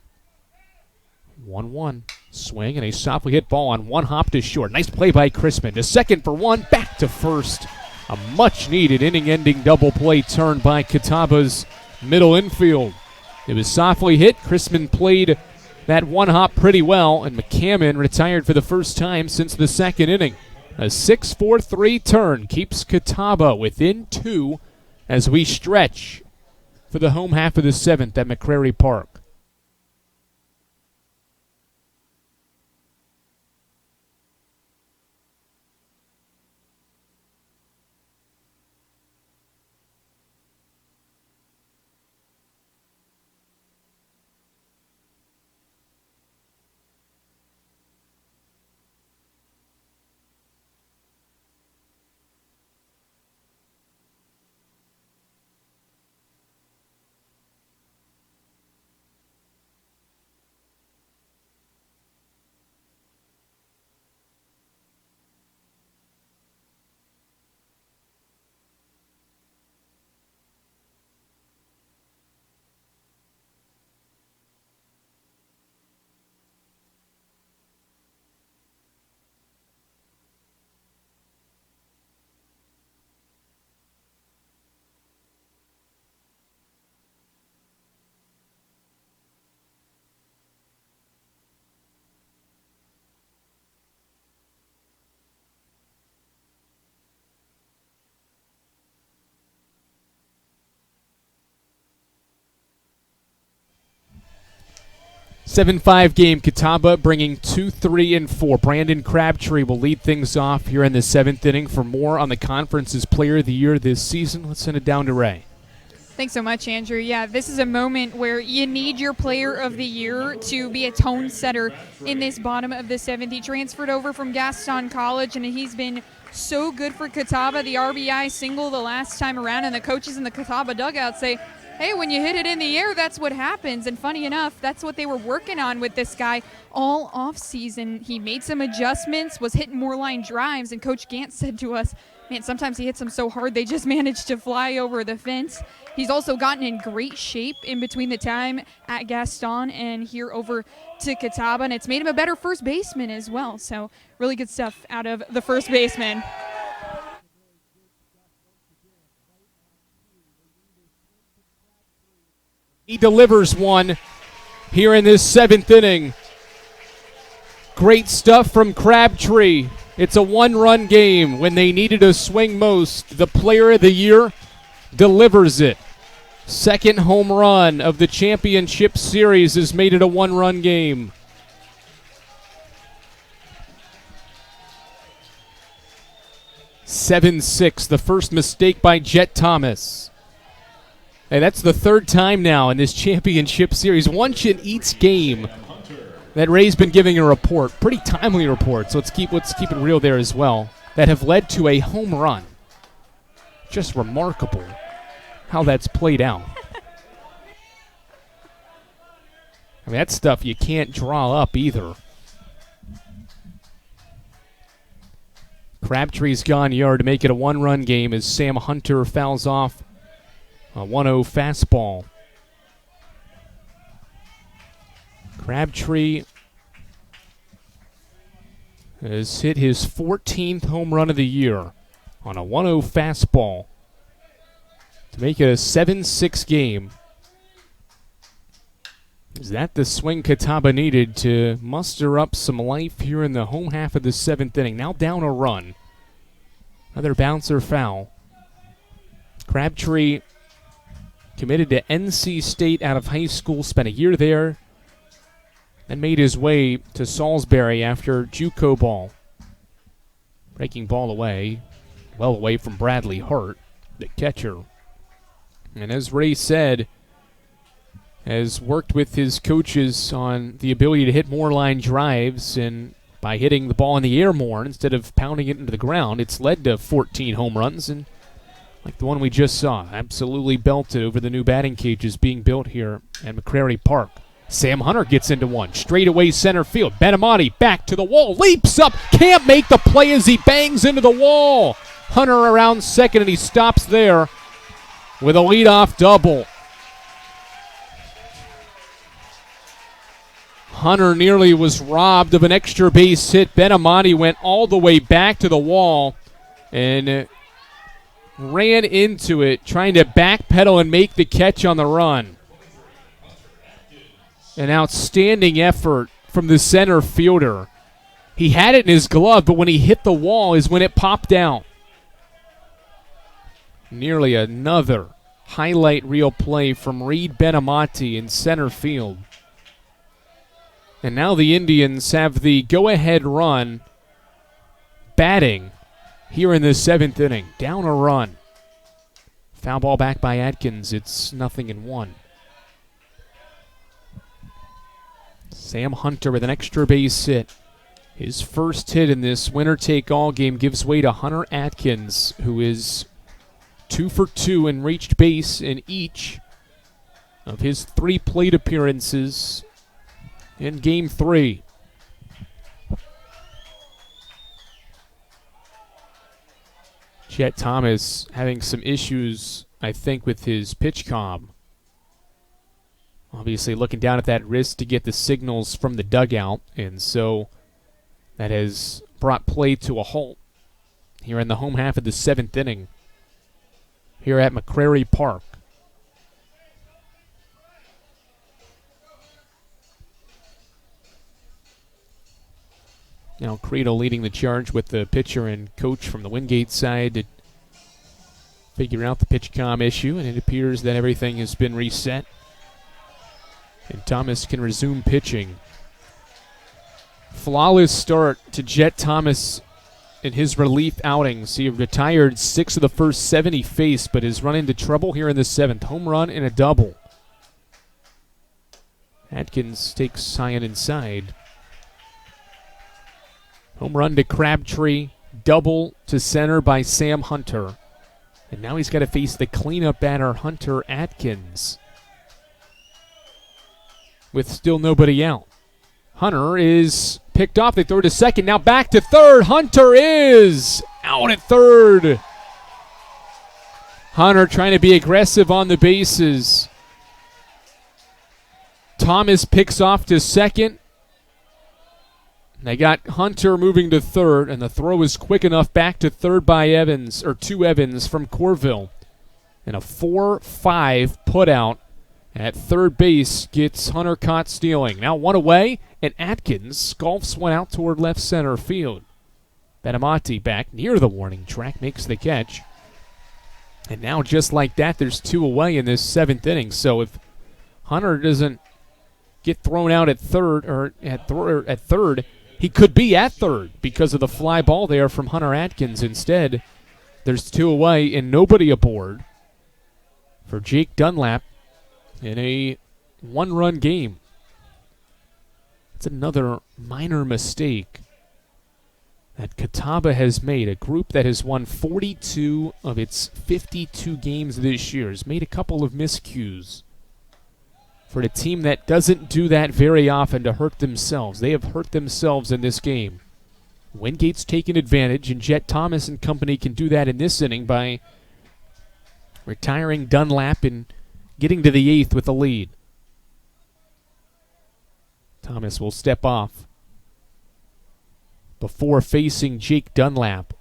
1-1. Swing and a softly hit ball on 1 hop to short. Nice play by Chrisman. To second for 1, back to first. A much-needed inning-ending double play turn by Catawba's middle infield. It was softly hit. Chrisman played that 1 hop pretty well, and McCammon retired for the first time since the 2nd inning. A 6-4-3 turn keeps Catawba within 2 as we stretch for the home half of the 7th at McCrary Park. Seven-5 game, Catawba bringing 2, 3, and 4. Brandon Crabtree will lead things off here in the 7th inning. For more on the conference's Player of the Year this season, let's send it down to Ray. Thanks so much, Andrew. Yeah, this is a moment where you need your Player of the Year to be a tone setter in this bottom of the 7th. He transferred over from Gaston College, and he's been so good for Catawba. The RBI single the last time around, and the coaches in the Catawba dugout say, hey, when you hit it in the air, that's what happens. And funny enough, that's what they were working on with this guy all offseason. He made some adjustments, was hitting more line drives, and Coach Gant said to us, man, sometimes he hits them so hard they just manage to fly over the fence. He's also gotten in great shape in between the time at Gaston and here over to Catawba, and it's made him a better first baseman as well. So really good stuff out of the first baseman. He delivers one here in this 7th inning. Great stuff from Crabtree. It's a 1-run game when they needed a swing most. The Player of the Year delivers it. Second home run of the championship series has made it a one-run game. (7-6), the first mistake by Jet Thomas. Hey, that's the third time now in this championship series. Once in each game that Ray's been giving a report, pretty timely report, so let's keep it real there as well, that have led to a home run. Just remarkable how that's played out. I mean, that's stuff you can't draw up either. Crabtree's gone yard to make it a one-run game as Sam Hunter fouls off a 1-0 fastball. Crabtree has hit his 14th home run of the year on a 1-0 fastball to make it a 7-6 game. Is that the swing Catawba needed to muster up some life here in the home half of the seventh inning? Now down a run. Another bouncer foul. Crabtree committed to NC State out of high school, spent a year there, then made his way to Salisbury after JUCO ball. Breaking ball away, well away from Bradley Hart, the catcher. And as Ray said, has worked with his coaches on the ability to hit more line drives, and by hitting the ball in the air more instead of pounding it into the ground, it's led to 14 home runs, and like the one we just saw, absolutely belted over the new batting cages being built here at McCrary Park. Sam Hunter gets into one, straightaway center field. Benamati back to the wall, leaps up, can't make the play as he bangs into the wall. Hunter around second, and he stops there with a leadoff double. Hunter nearly was robbed of an extra base hit. Benamati went all the way back to the wall and ran into it, trying to backpedal and make the catch on the run. An outstanding effort from the center fielder. He had it in his glove, but when he hit the wall is when it popped out. Nearly another highlight reel play from Reed Benamati in center field. And now the Indians have the go-ahead run batting here in the seventh inning. Down a run. Foul ball back by Atkins. It's 0-1. Sam Hunter with an extra base hit. His first hit in this winner-take-all game gives way to Hunter Atkins, who is 2 for 2 and reached base in each of his 3 plate appearances in Game 3. Jet Thomas having some issues, I think, with his pitch comm. Obviously looking down at that wrist to get the signals from the dugout, and so that has brought play to a halt here in the home half of the seventh inning here at McCrary Park. Now Credo leading the charge with the pitcher and coach from the Wingate side to figure out the pitch comm issue, and it appears that everything has been reset, and Thomas can resume pitching. Flawless start to Jet Thomas in his relief outings. He retired 6 of the first 7 he faced, but has run into trouble here in the 7th. Home run and a double. Atkins takes high and inside. Home run to Crabtree, double to center by Sam Hunter. And now he's got to face the cleanup batter, Hunter Atkins, with still nobody out. Hunter is picked off. They throw to second. Now back to third. Hunter is out at third. Hunter trying to be aggressive on the bases. Thomas picks off to second. They got Hunter moving to third, and the throw is quick enough back to third by Evans, or to Evans from Corville. And a 4-5 put out at third base gets Hunter caught stealing. Now one away, and Atkins sculpts one out toward left center field. Benamati back near the warning track makes the catch. And now just like that, there's 2 away in this 7th inning. So if Hunter doesn't get thrown out at third, he could be at third because of the fly ball there from Hunter Atkins. Instead, there's 2 away and nobody aboard for Jake Dunlap in a 1-run game. It's another minor mistake that Catawba has made. A group that has won 42 of its 52 games this year has made a couple of miscues. For a team that doesn't do that very often to hurt themselves. They have hurt themselves in this game. Wingate's taken advantage, and Jet Thomas and company can do that in this inning by retiring Dunlap and getting to the 8th with a lead. Thomas will step off before facing Jake Dunlap.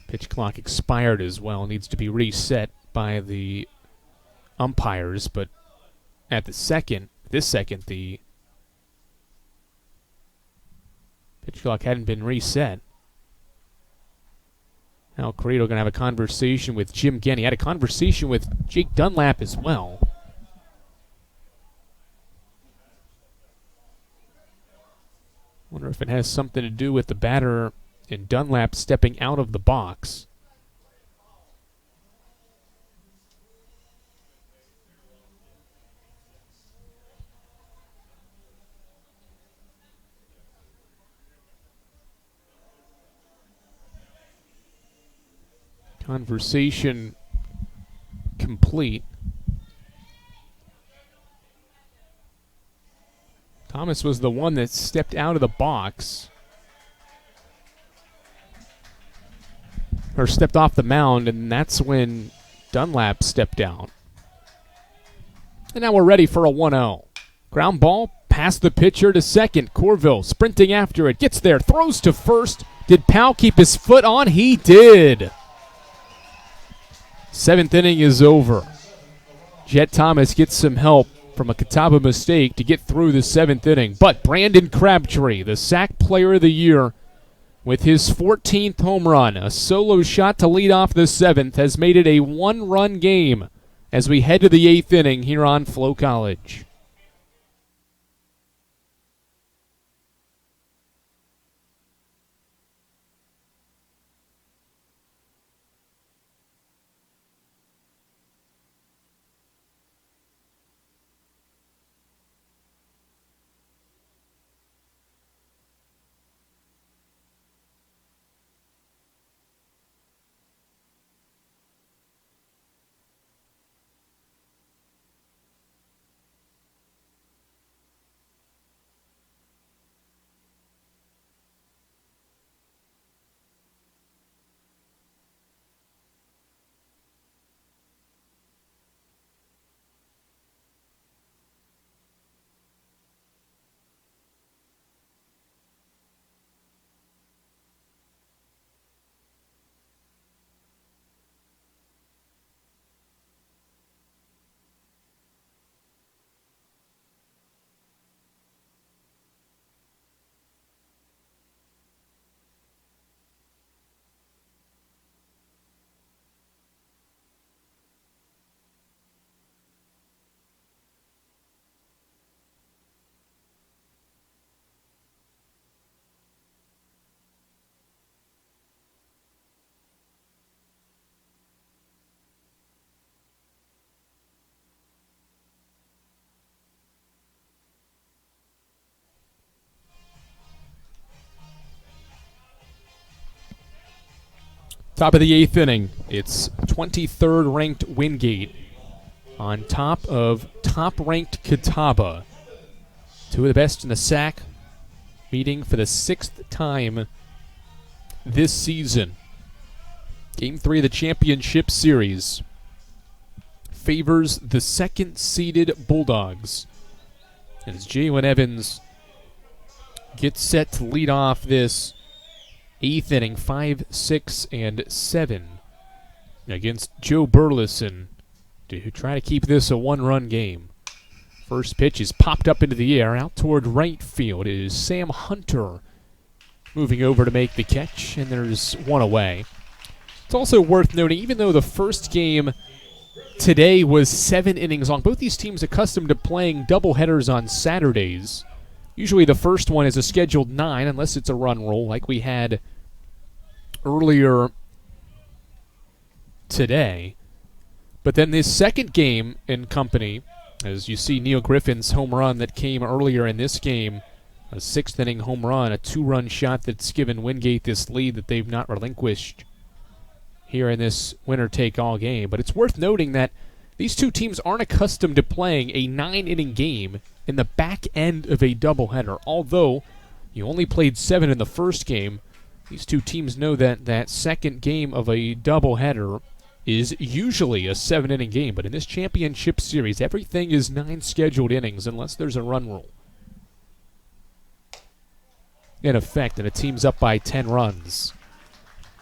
Pitch clock expired as well. Needs to be reset by the umpires, but at this second, the pitch clock hadn't been reset. Now Corrado going to have a conversation with Jim Genny. Had a conversation with Jake Dunlap as well. Wonder if it has something to do with the batter and Dunlap stepping out of the box. Conversation complete. Thomas was the one that stepped out of the box. Or stepped off the mound, and that's when Dunlap stepped out. And now we're ready for a 1-0. Ground ball past the pitcher to second. Corville sprinting after it. Gets there. Throws to first. Did Powell keep his foot on? He did. 7th inning is over. Jet Thomas gets some help from a Catawba mistake to get through the 7th inning. But Brandon Crabtree, the SAC Player of the Year, with his 14th home run, a solo shot to lead off the 7th, has made it a 1-run game as we head to the 8th inning here on Flo College. Top of the 8th inning. It's 23rd ranked Wingate on top of top-ranked Catawba. 2 of the best in the SAC, meeting for the 6th time this season. Game 3 of the championship series favors the 2nd-seeded Bulldogs. And as Jalen Evans gets set to lead off this 8th inning, 5, 6, and 7 against Joe Burleson to try to keep this a 1-run game. First pitch is popped up into the air, out toward right field. It is Sam Hunter moving over to make the catch, and there's 1 away. It's also worth noting, even though the first game today was 7 innings long, both these teams accustomed to playing doubleheaders on Saturdays. Usually the first one is a scheduled 9, unless it's a run rule like we had earlier today. But then this second game in company, as you see Neil Griffin's home run that came earlier in this game, a 6th inning home run, a 2-run shot that's given Wingate this lead that they've not relinquished here in this winner-take-all game. But it's worth noting that these two teams aren't accustomed to playing a 9-inning game in the back end of a doubleheader. Although you only played 7 in the first game, these two teams know that that second game of a doubleheader is usually a 7-inning game. But in this championship series, everything is 9 scheduled innings unless there's a run rule in effect, and a team's up by 10 runs.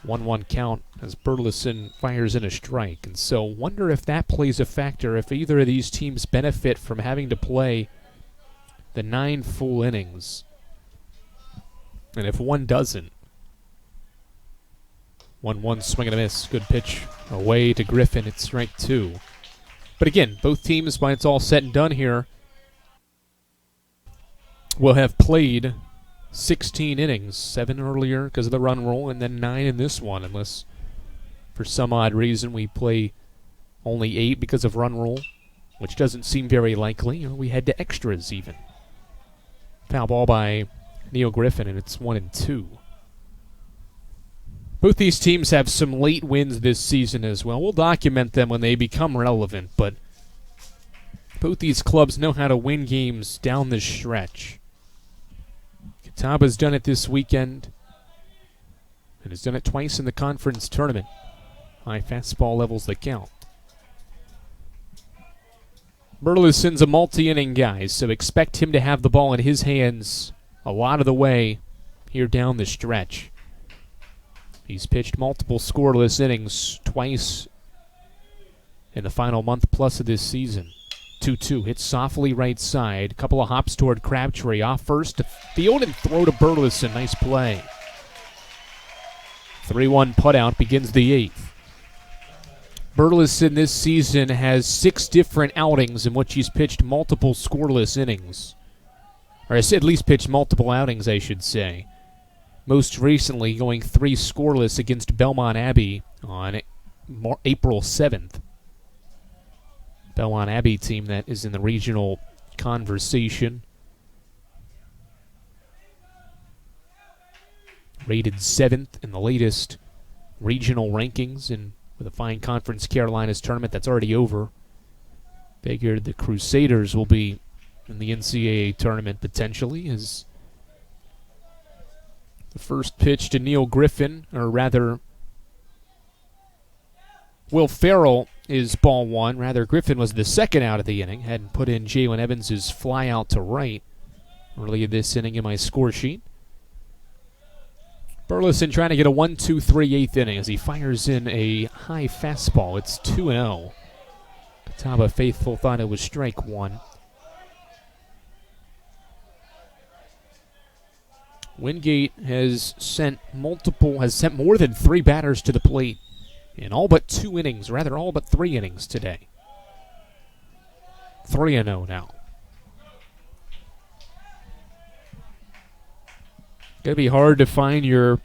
1-1 count as Burleson fires in a strike. And so wonder if that plays a factor, if either of these teams benefit from having to play the 9 full innings. And if one doesn't. 1-1 swing and a miss. Good pitch away to Griffin. It's strike 2. But again, both teams, when it's all said and done here, will have played 16 innings, 7 earlier because of the run rule, and then 9 in this one, unless for some odd reason we play only 8 because of run rule, which doesn't seem very likely. We head to extras even. Foul ball by Neil Griffin, and it's 1-2. Both these teams have some late wins this season as well. We'll document them when they become relevant, but both these clubs know how to win games down the stretch. Catawba's done it this weekend and has done it twice in the conference tournament. High fastball levels that count. Burleson's a multi-inning guy, so expect him to have the ball in his hands a lot of the way here down the stretch. He's pitched multiple scoreless innings twice in the final month plus of this season. 2-2, hit softly right side. Couple of hops toward Crabtree. Off first to field and throw to Burleson. Nice play. 3-1 putout begins the 8th. Burleson this season has 6 different outings in which he's pitched multiple scoreless innings. Or at least pitched multiple outings, I should say. Most recently going 3 scoreless against Belmont Abbey on April 7th. Belmont Abbey team that is in the regional conversation. Rated 7th in the latest regional rankings, and with a fine Conference Carolinas tournament that's already over. Figured the Crusaders will be in the NCAA tournament potentially, as the first pitch to Neil Griffin, or rather Will Farrell, is ball 1. Rather, Griffin was the second out of the inning. Hadn't put in Jalen Evans' fly out to right early this inning in my score sheet. Burleson trying to get a 1-2-3 8th inning as he fires in a high fastball. It's 2-0. Catawba faithful thought it was strike 1. Wingate has sent more than 3 batters to the plate in all but 2 innings, rather all but 3 innings today. 3-0 now. Gonna be hard to find your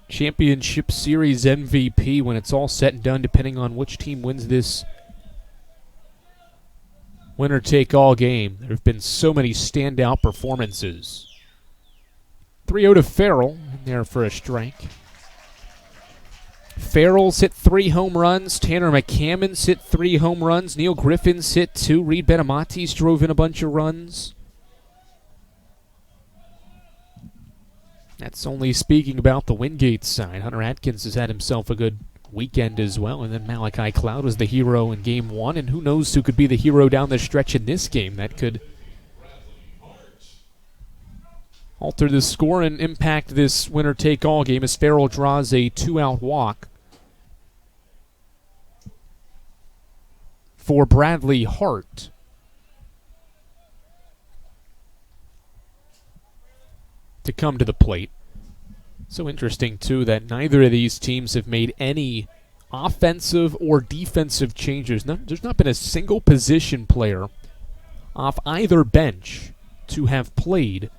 championship series MVP when it's all said and done, depending on which team wins this winner-take-all game. There have been so many standout performances. 3-0 to Farrell, in there for a strike. Farrell's hit 3 home runs. Tanner McCammon's hit 3 home runs. Neil Griffin's hit 2. Reed Benamatis drove in a bunch of runs. That's only speaking about the Wingate side. Hunter Atkins has had himself a good weekend as well. And then Malachi Cloud was the hero in Game 1. And who knows who could be the hero down the stretch in this game that could alter the score and impact this winner-take-all game as Farrell draws a 2-out walk for Bradley Hart. To come to the plate. So interesting, too, that neither of these teams have made any offensive or defensive changes. There's not been a single position player off either bench to have played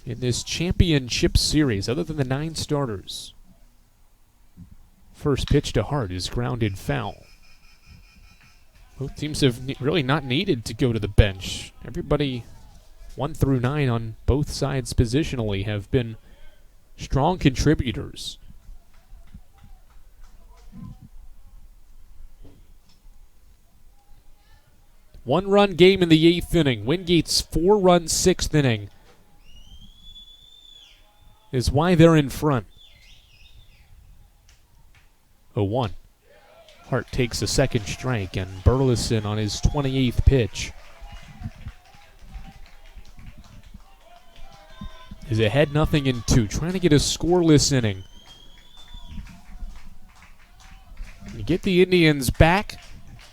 in this championship series, other than the 9 starters. First pitch to Hart is grounded foul. Both teams have really not needed to go to the bench. Everybody 1 through 9 on both sides positionally have been strong contributors. One-run game in the 8th inning. Wingate's 4-run 6th inning is why they're in front. 0-1. Hart takes a second strike, and Burleson on his 28th pitch is ahead 0-2, trying to get a scoreless inning. You get the Indians back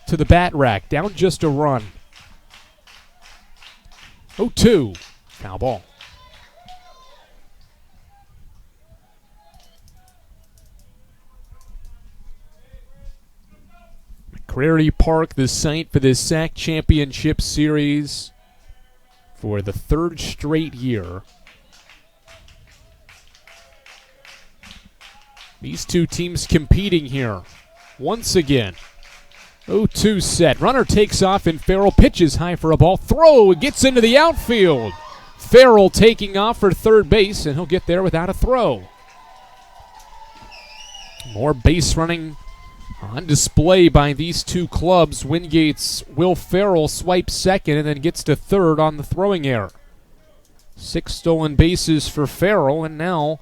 to the bat rack, down just a run. 0-2, foul ball. McCrary Park, the site for this SAC Championship Series for the 3rd straight year. These two teams competing here once again. 0-2 set. Runner takes off and Farrell pitches high for a ball. Throw, it gets into the outfield. Farrell taking off for third base, and he'll get there without a throw. More base running on display by these two clubs. Wingate's Will Farrell swipes second and then gets to third on the throwing error. 6 stolen bases for Farrell, and now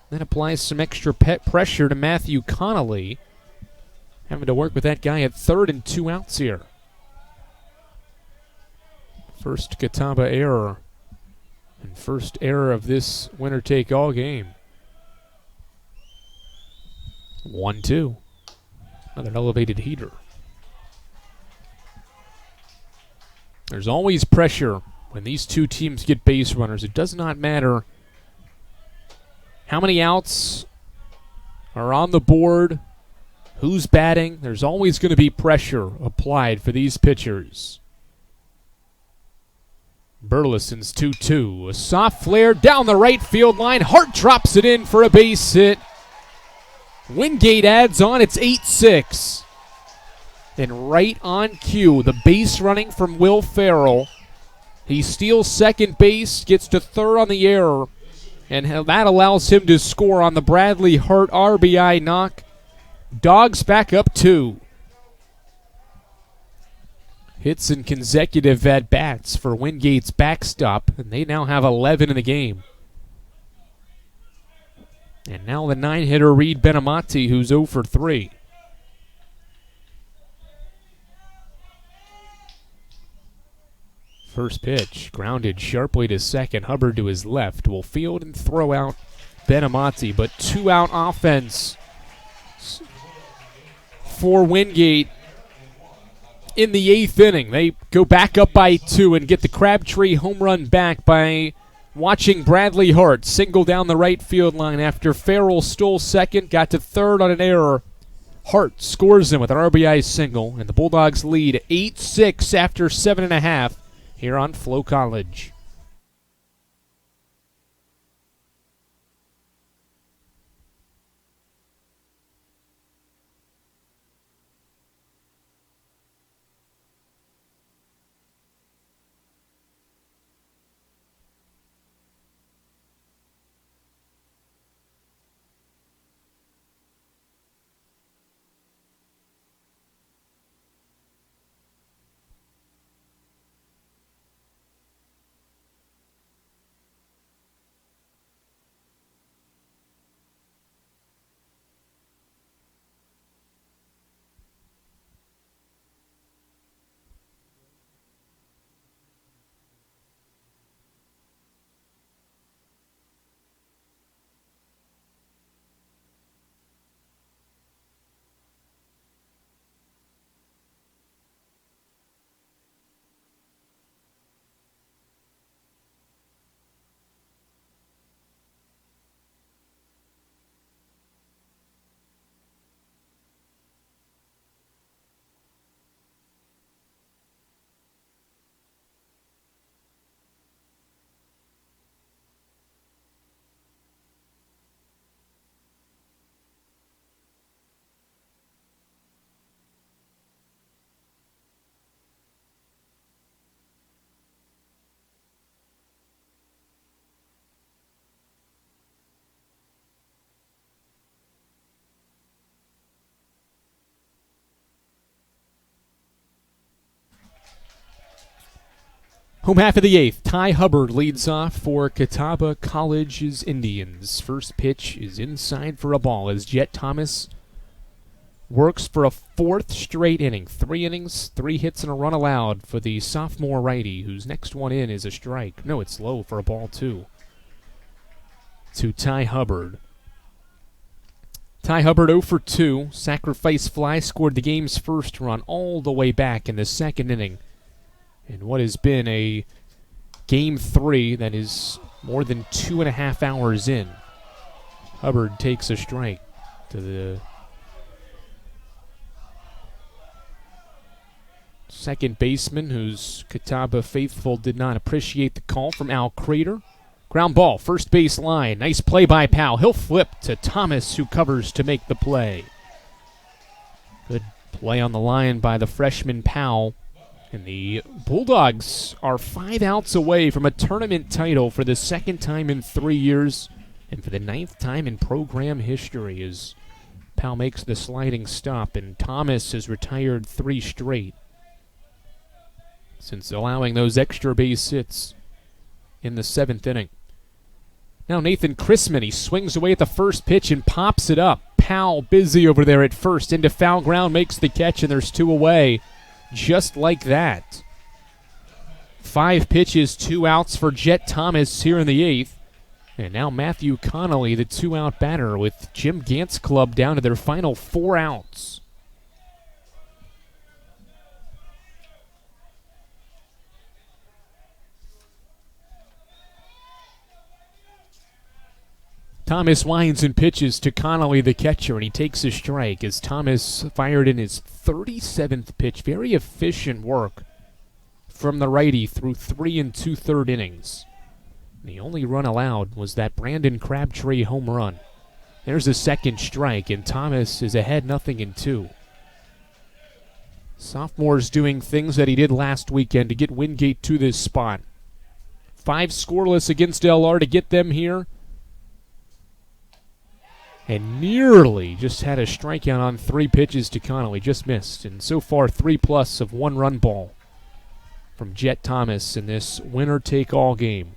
that applies some extra pressure to Matthew Connolly, having to work with that guy at third and 2 outs here. First Catawba error, and first error of this winner-take-all game. 1-2. Another elevated heater. There's always pressure when these two teams get base runners. It does not matter how many outs are on the board, who's batting. There's always going to be pressure applied for these pitchers. Burleson's 2-2. A soft flare down the right field line. Hart drops it in for a base hit. Wingate adds on. It's 8-6. And right on cue, the base running from Will Farrell. He steals second base, gets to third on the error, and that allows him to score on the Bradley Hart RBI knock. Dogs back up 2. Hits in consecutive at-bats for Wingate's backstop, and they now have 11 in the game. And now the 9-hitter Reed Benamati, who's 0 for 3. First pitch, grounded sharply to second. Hubbard to his left will field and throw out Benamati, but 2-out offense for Wingate in the 8th inning. They go back up by 2 and get the Crabtree home run back by watching Bradley Hart single down the right field line after Farrell stole second, got to third on an error. Hart scores him with an RBI single, and the Bulldogs lead 8-6 after 7.5 here on Flo College. Home half of the eighth. Ty Hubbard leads off for Catawba College's Indians. First pitch is inside for a ball as Jet Thomas works for a fourth straight inning. 3 innings, 3 hits, and a run allowed for the sophomore righty, whose next one in is a strike. No, it's low for a ball, too. To Ty Hubbard. Ty Hubbard 0 for 2. Sacrifice fly scored the game's first run all the way back in the second inning. In what has been a Game 3 that is more than 2.5 hours in. Hubbard takes a strike to the second baseman, whose Catawba faithful did not appreciate the call from Al Crater. Ground ball, first base line. Nice play by Powell. He'll flip to Thomas, who covers to make the play. Good play on the line by the freshman Powell. And the Bulldogs are 5 outs away from a tournament title for the second time in 3 years and for the 9th time in program history, as Powell makes the sliding stop, and Thomas has retired 3 straight since allowing those extra base hits in the 7th inning. Now Nathan Chrisman, he swings away at the first pitch and pops it up. Powell busy over there at first, into foul ground, makes the catch, and there's 2 away. Just like that. 5 pitches, 2 outs for Jet Thomas here in the 8th. And now Matthew Connolly, the 2-out batter, with Jim Gant's club down to their final 4 outs. Thomas winds and pitches to Connolly, the catcher, and he takes a strike as Thomas fired in his 37th pitch. Very efficient work from the righty through 3 2/3 innings. The only run allowed was that Brandon Crabtree home run. There's a second strike, and Thomas is ahead 0-2. Sophomore's doing things that he did last weekend to get Wingate to this spot. 5 scoreless against LR to get them here. And nearly just had a strikeout on 3 pitches to Connolly. Just missed. And so far, 3+ of 1-run ball from Jet Thomas in this winner-take-all game.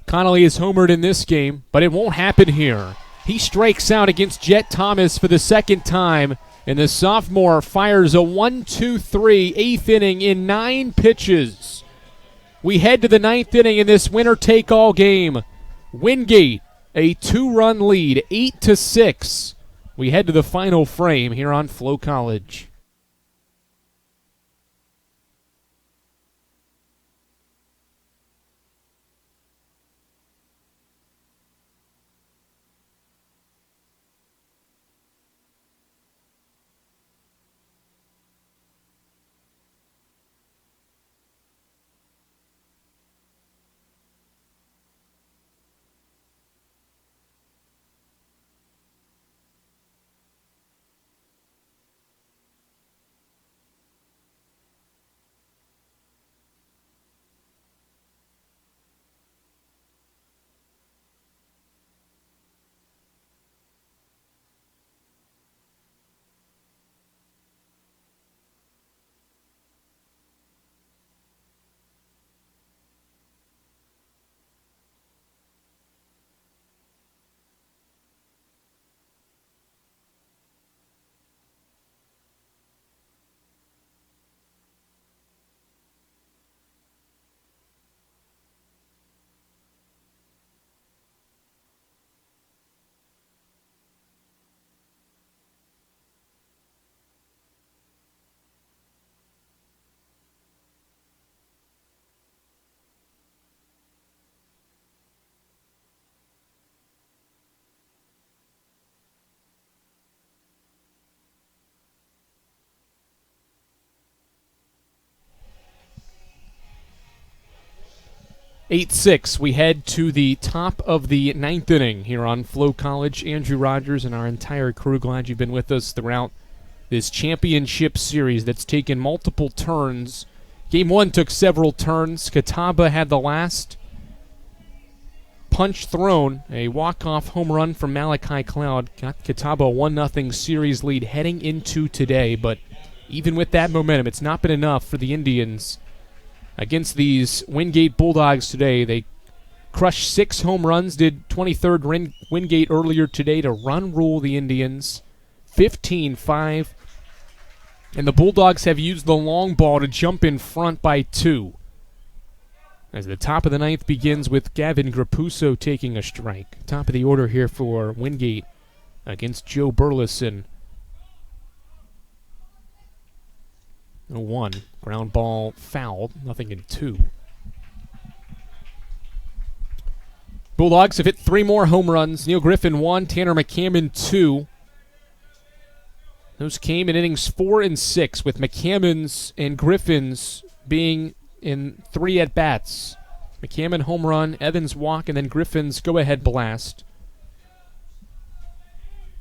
Connolly is homered in this game, but it won't happen here. He strikes out against Jet Thomas for the second time, and the sophomore fires a 1-2-3 8th inning in 9 pitches. We head to the 9th inning in this winner-take-all game. Wingate, a 2-run lead, 8-6. We head to the final frame here on Flo College. (8-6). We head to the top of the 9th inning here on Flo College. Andrew Rogers and our entire crew, glad you've been with us throughout this championship series that's taken multiple turns. Game 1 took several turns. Catawba had the last punch thrown, a walk-off home run from Malachi Cloud. Got Catawba a 1-0 series lead heading into today, but even with that momentum, it's not been enough for the Indians against these Wingate Bulldogs today. They crushed 6 home runs, did 23rd Wingate earlier today to run rule the Indians 15-5. And the Bulldogs have used the long ball to jump in front by 2. As the top of the ninth begins with Gavin Grapuso taking a strike. Top of the order here for Wingate against Joe Burleson. 0-1. Ground ball fouled. Nothing in 2. Bulldogs have hit 3 more home runs. Neil Griffin 1, Tanner McCammon 2. Those came in innings 4 and 6, with McCammon's and Griffin's being in 3 at-bats. McCammon home run, Evans walk, and then Griffin's go-ahead blast.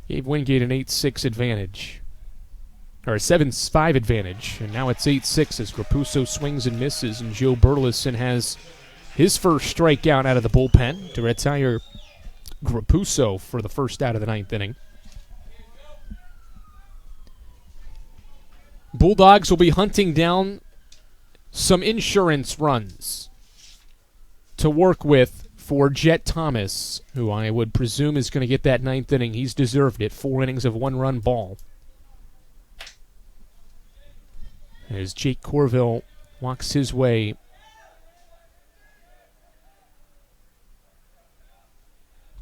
Gave Wingate an 8-6 advantage. Or a 7-5 advantage. And now it's 8-6 as Grapuso swings and misses, and Joe Burleson has his first strikeout out of the bullpen to retire Grapuso for the first out of the ninth inning. Bulldogs will be hunting down some insurance runs to work with for Jet Thomas, who I would presume is going to get that ninth inning. He's deserved it. 4 innings of 1-run ball. As Jake Corville walks his way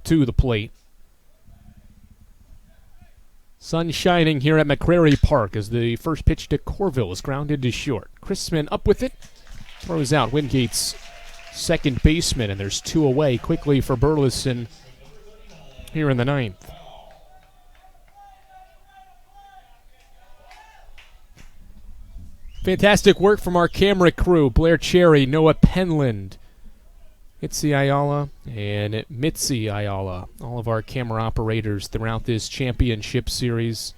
to the plate. Sun shining here at McCrary Park as the first pitch to Corville is grounded to short. Chrisman up with it, throws out Wingate's second baseman, and there's 2 away quickly for Burleson here in the ninth. Fantastic work from our camera crew, Blair Cherry, Noah Penland, Mitzi Ayala, and Mitzi Ayala, all of our camera operators throughout this championship series.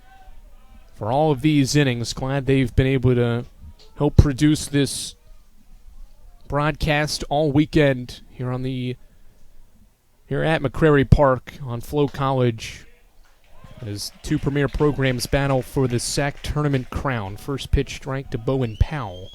For all of these innings, glad they've been able to help produce this broadcast all weekend here at McCrary Park on Flo College, as 2 premier programs battle for the SAC tournament crown. First pitch strike to Bowen Powell.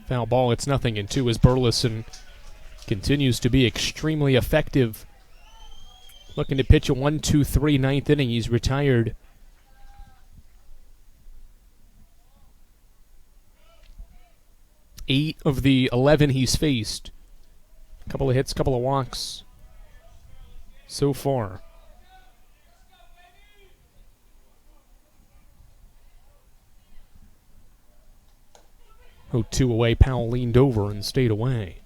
Foul ball, it's nothing in 2 as Burleson continues to be extremely effective. Looking to pitch a 1-2-3 ninth inning. He's retired 8 of the 11 he's faced. A couple of hits, couple of walks so far. Oh, 2 away. Powell leaned over and stayed away.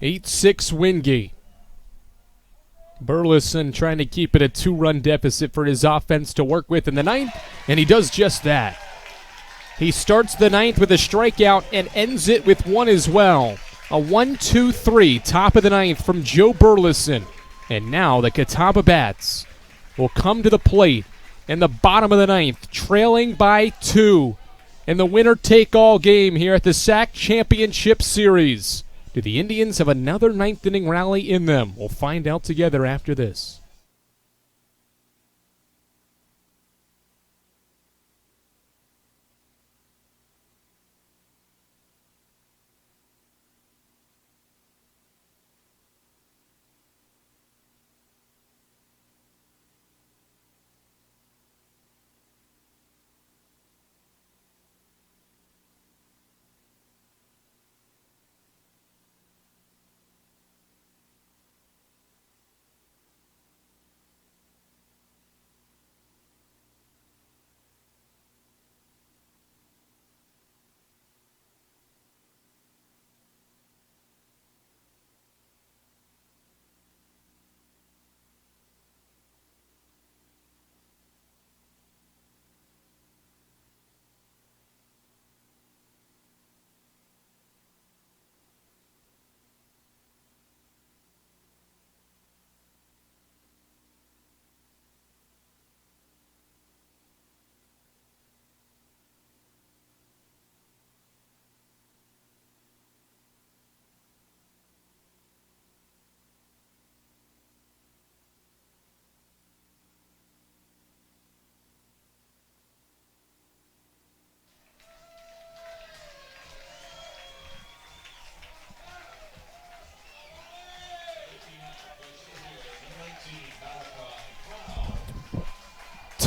Eight 8-6 Wingate. Burleson trying to keep it a 2-run deficit for his offense to work with in the ninth, and he does just that. He starts the ninth with a strikeout and ends it with 1 as well. A 1-2-3, top of the ninth from Joe Burleson. And now the Catawba Bats will come to the plate in the bottom of the ninth, trailing by 2 in the winner-take-all game here at the SAC Championship Series. Do the Indians have another ninth-inning rally in them? We'll find out together after this.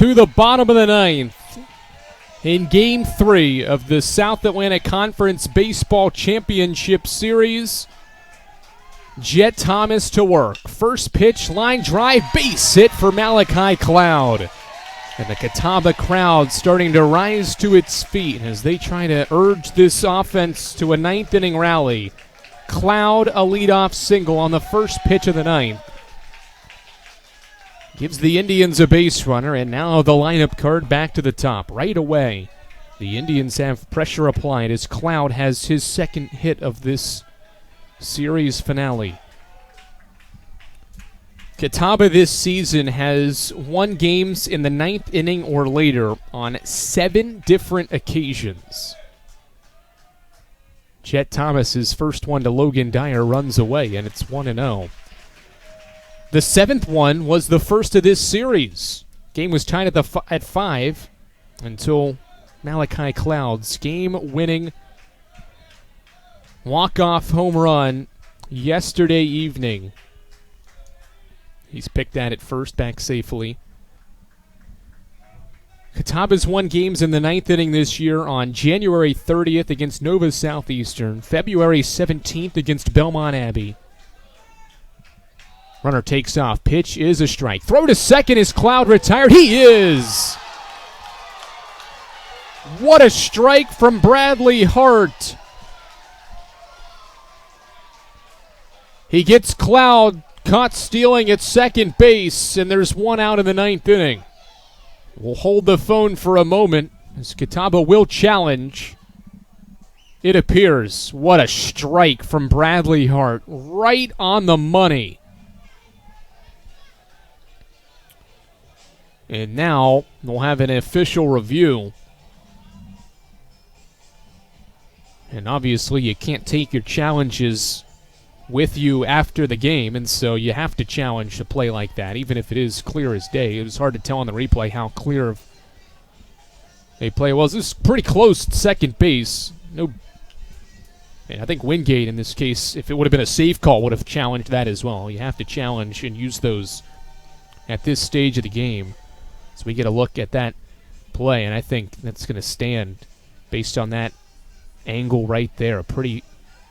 to the bottom of the ninth in Game 3 of the South Atlantic Conference Baseball Championship Series. Jet Thomas to work. First pitch, line drive, base hit for Malachi Cloud. And the Catawba crowd starting to rise to its feet as they try to urge this offense to a ninth inning rally. Cloud, a leadoff single on the first pitch of the ninth. Gives the Indians a base runner, and now the lineup card back to the top. Right away, the Indians have pressure applied as Cloud has his second hit of this series finale. Catawba this season has won games in the ninth inning or later on 7 different occasions. Jet Thomas's first one to Logan Dyer runs away, and it's 1-0. The 7th one was the first of this series. Game was tied at 5 until Malachi Cloud's game-winning walk-off home run yesterday evening. He's picked that at first, back safely. Catawba's won games in the ninth inning this year on January 30th against Nova Southeastern, February 17th against Belmont Abbey. Runner takes off. Pitch is a strike. Throw to second. Is Cloud retired? He is! What a strike from Bradley Hart. He gets Cloud caught stealing at second base, and there's one out in the ninth inning. We'll hold the phone for a moment as Catawba will challenge. It appears. What a strike from Bradley Hart. Right on the money. And now we'll have an official review. And obviously you can't take your challenges with you after the game, and so you have to challenge a play like that, even if it is clear as day. It was hard to tell on the replay how clear of a play was. This is pretty close to second base. I think Wingate in this case, if it would have been a safe call, would have challenged that as well. You have to challenge and use those at this stage of the game. So we get a look at that play, and I think that's going to stand based on that angle right there. A pretty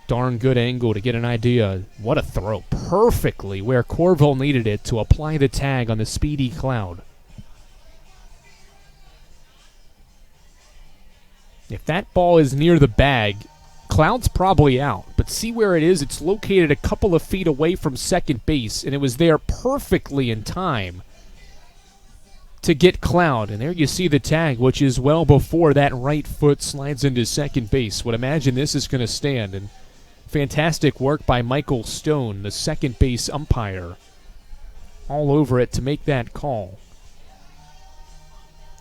darn good angle to get an idea. What a throw. Perfectly where Corville needed it to apply the tag on the speedy Cloud. If that ball is near the bag, Cloud's probably out. But see where it is? It's located a couple of feet away from second base, and it was there perfectly in time to get Cloud. And there you see the tag, which is well before that right foot slides into second base. Would imagine this is going to stand. And fantastic work by Michael Stone, the second base umpire, all over it to make that call.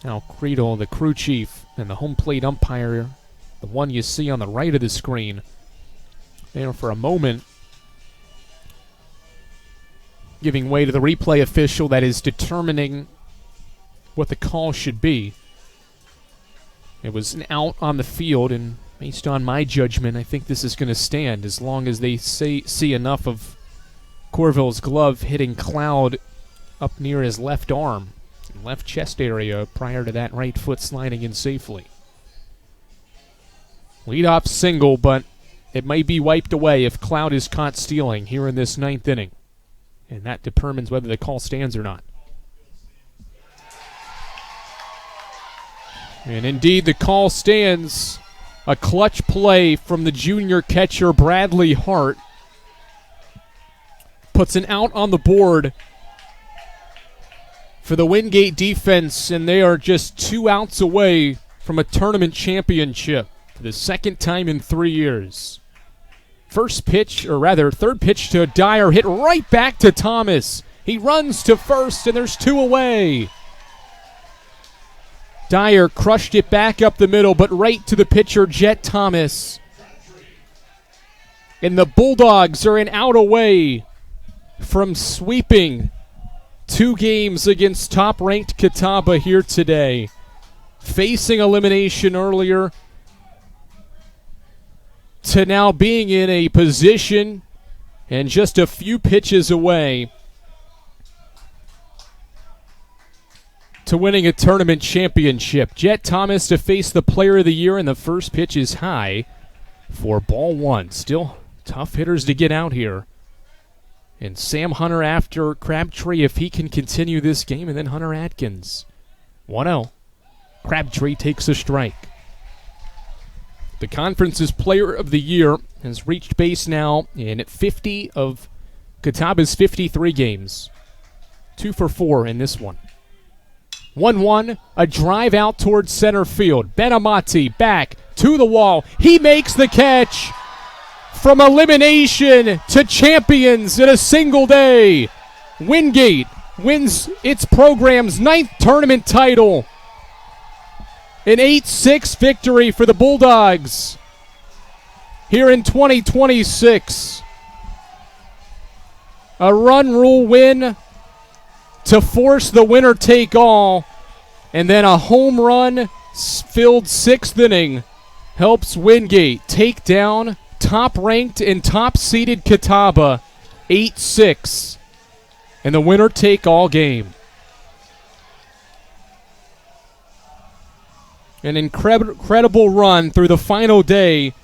Now Creedle, the crew chief, and the home plate umpire, the one you see on the right of the screen, there for a moment, giving way to the replay official that is determining what the call should be. It was an out on the field, and based on my judgment, I think this is going to stand as long as they see enough of Corville's glove hitting Cloud up near his left arm, left chest area prior to that right foot sliding in safely. Leadoff single, but it may be wiped away if Cloud is caught stealing here in this ninth inning. And that determines whether the call stands or not. And indeed, the call stands. A clutch play from the junior catcher, Bradley Hart, puts an out on the board for the Wingate defense, and they are just 2 outs away from a tournament championship for the second time in 3 years. Third pitch to Dyer, hit right back to Thomas. He runs to first, and there's 2 away. Dyer crushed it back up the middle, but right to the pitcher, Jet Thomas. And the Bulldogs are an out away from sweeping 2 games against top-ranked Catawba here today. Facing elimination earlier to now being in a position and just a few pitches away to winning a tournament championship. Jet Thomas to face the player of the year, and the first pitch is high for ball one. Still tough hitters to get out here. And Sam Hunter after Crabtree if he can continue this game, and then Hunter Atkins. 1-0. Crabtree takes a strike. The conference's player of the year has reached base now in 50 of Catawba's 53 games. 2 for 4 in this one. 1-1, a drive out towards center field. Benamati back to the wall. He makes the catch. From elimination to champions in a single day, Wingate wins its program's 9th tournament title. An 8-6 victory for the Bulldogs here in 2026. A run rule win to force the winner take all, and then a home run filled 6th inning helps Wingate take down top-ranked and top-seeded Catawba 8-6 in the winner take all game. An incredible run through the final day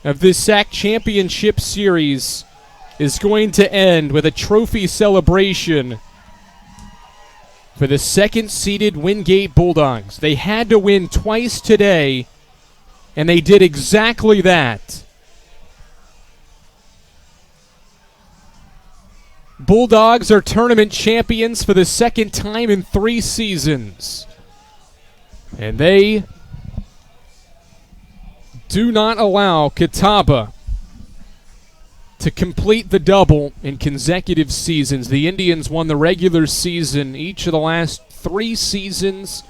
of this SAC Championship Series is going to end with a trophy celebration for the second-seeded Wingate Bulldogs. They had to win twice today, and they did exactly that. Bulldogs are tournament champions for the second time in 3 seasons. And they do not allow Catawba to complete the double in consecutive seasons. The Indians won the regular season each of the last 3 seasons.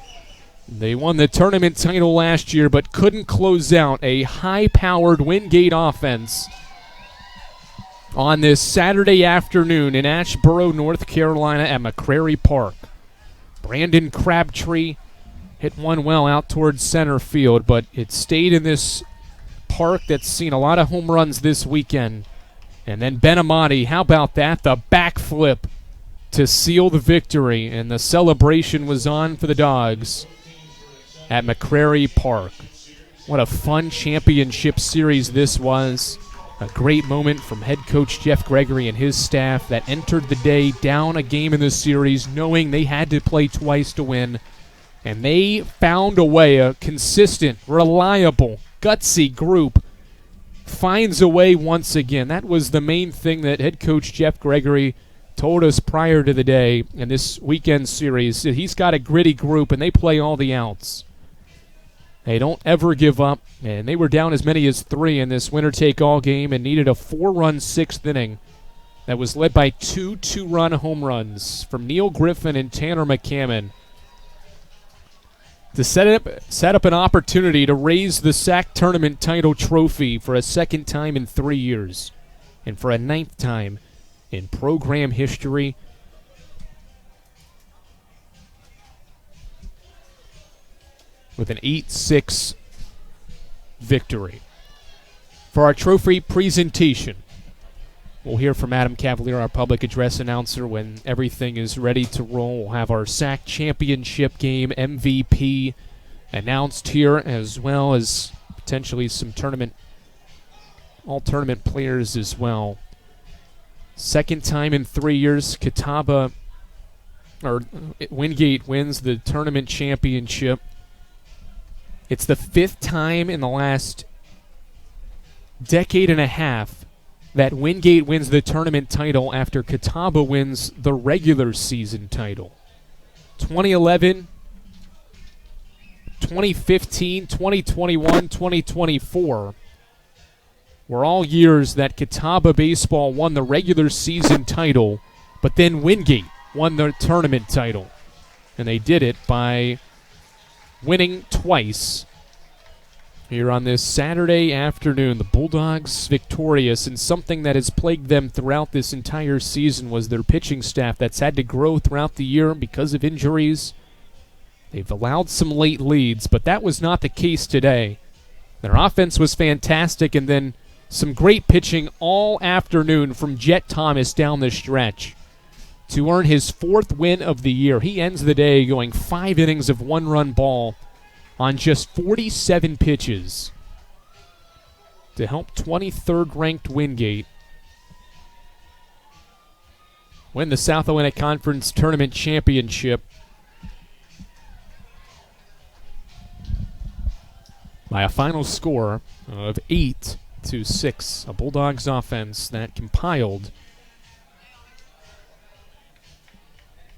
They won the tournament title last year, but couldn't close out a high-powered Wingate offense on this Saturday afternoon in Asheboro, North Carolina at McCrary Park. Brandon Crabtree hit one well out towards center field, but it stayed in this park that's seen a lot of home runs this weekend. And then Benamati, how about that? The backflip to seal the victory, and the celebration was on for the Dogs at McCrary Park. What a fun championship series this was. A great moment from head coach Jeff Gregory and his staff that entered the day down a game in the series knowing they had to play twice to win. And they found a way, a consistent, reliable, gutsy group finds a way once again. That was the main thing that head coach Jeff Gregory told us prior to the day in this weekend series. He's got a gritty group, and they play all the outs. They don't ever give up, and they were down as many as 3 in this winner-take-all game and needed a 4-run 6th inning that was led by 2 2-run home runs from Neil Griffin and Tanner McCammon to set up an opportunity to raise the SAC tournament title trophy for a second time in 3 years and for a 9th time in program history. With an 8-6 victory. For our trophy presentation, we'll hear from Adam Cavalier, our public address announcer, when everything is ready to roll. We'll have our SAC championship game MVP announced here, as well as potentially some all-tournament players as well. Second time in 3 years, Wingate wins the tournament championship. It's the 5th time in the last decade and a half that Wingate wins the tournament title after Catawba wins the regular season title. 2011, 2015, 2021, 2024 were all years that Catawba Baseball won the regular season title, but then Wingate won the tournament title. And they did it by winning twice here on this Saturday afternoon. The Bulldogs victorious, and something that has plagued them throughout this entire season was their pitching staff that's had to grow throughout the year because of injuries. They've allowed some late leads, but that was not the case today. Their offense was fantastic, and then some great pitching all afternoon from Jet Thomas down the stretch. to earn his 4th win of the year. He ends the day going 5 innings of 1-run ball on just 47 pitches to help 23rd-ranked Wingate win the South Atlantic Conference Tournament Championship by a final score of 8-6. A Bulldogs offense that compiled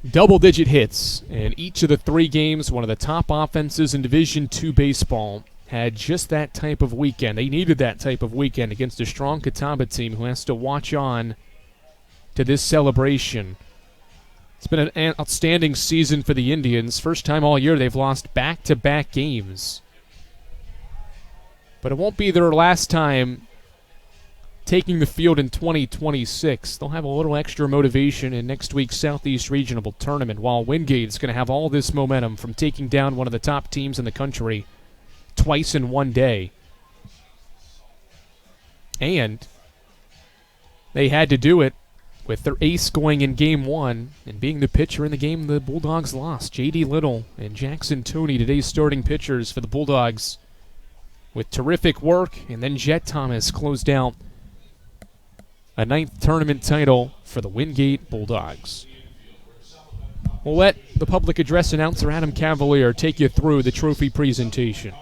double-digit hits in each of the 3 games. One of the top offenses in Division II baseball had just that type of weekend. They needed that type of weekend against a strong Catawba team who has to watch on to this celebration. It's been an outstanding season for the Indians. First time all year they've lost back-to-back games. But it won't be their last time taking the field in 2026. They'll have a little extra motivation in next week's Southeast Regional Tournament, while Wingate's going to have all this momentum from taking down one of the top teams in the country twice in one day. And they had to do it with their ace going in Game 1 and being the pitcher in the game the Bulldogs lost. J.D. Little and Jackson Toney, today's starting pitchers for the Bulldogs, with terrific work, and then Jet Thomas closed out a 9th tournament title for the Wingate Bulldogs. We'll let the public address announcer Adam Cavalier take you through the trophy presentation.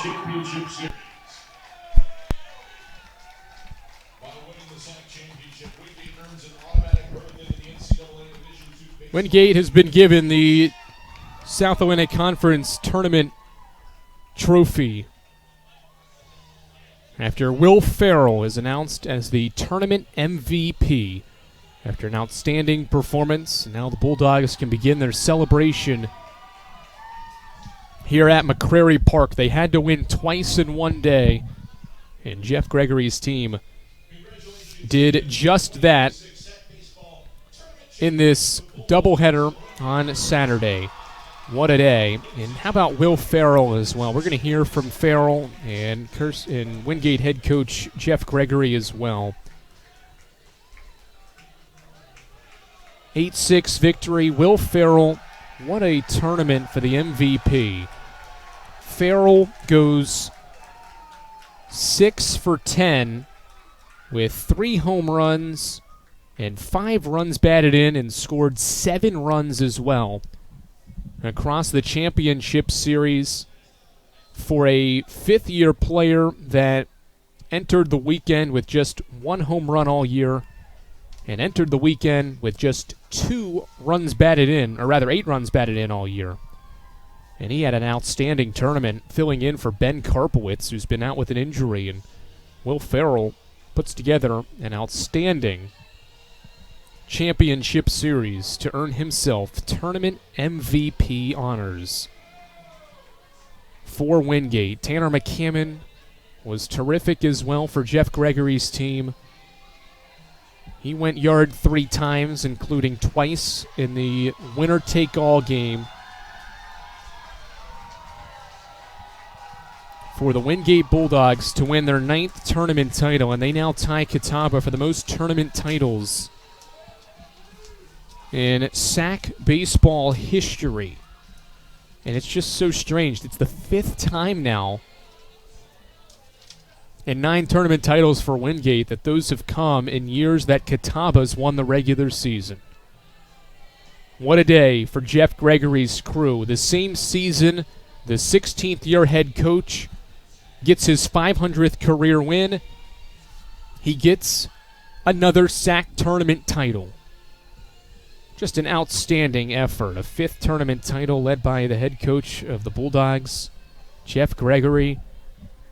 Championship Series. By winning the SAC championship, Wingate earns an automatic berth into the NCAA Division II. Wingate has been given the South Atlantic Conference Tournament trophy after Will Farrell is announced as the tournament MVP after an outstanding performance. Now the Bulldogs can begin their celebration here at McCrary Park. They had to win twice in one day, and Jeff Gregory's team did just that in this doubleheader on Saturday. What a day. And how about Will Farrell as well? We're going to hear from Farrell and Wingate head coach Jeff Gregory as well. 8-6 victory. Will Farrell, what a tournament for the MVP. Farrell goes 6 for 10 with 3 home runs and 5 runs batted in, and scored 7 runs as well across the championship series for a fifth-year player that entered the weekend with just 1 home run all year and entered the weekend with just 2 runs batted in, or rather 8 runs batted in all year. And he had an outstanding tournament filling in for Ben Karpowitz, who's been out with an injury, and Will Farrell puts together an outstanding championship series to earn himself tournament MVP honors. for Wingate. Tanner McCammon was terrific as well for Jeff Gregory's team. He went yard 3 times, including twice in the winner-take-all game for the Wingate Bulldogs to win their 9th tournament title, and they now tie Catawba for the most tournament titles in SAC baseball history. And it's just so strange. It's the 5th time now in 9 tournament titles for Wingate that those have come in years that Catawba's won the regular season. What a day for Jeff Gregory's crew. The same season, the 16th year head coach gets his 500th career win. He gets another SAC tournament title. Just an outstanding effort. A 5th tournament title led by the head coach of the Bulldogs, Jeff Gregory,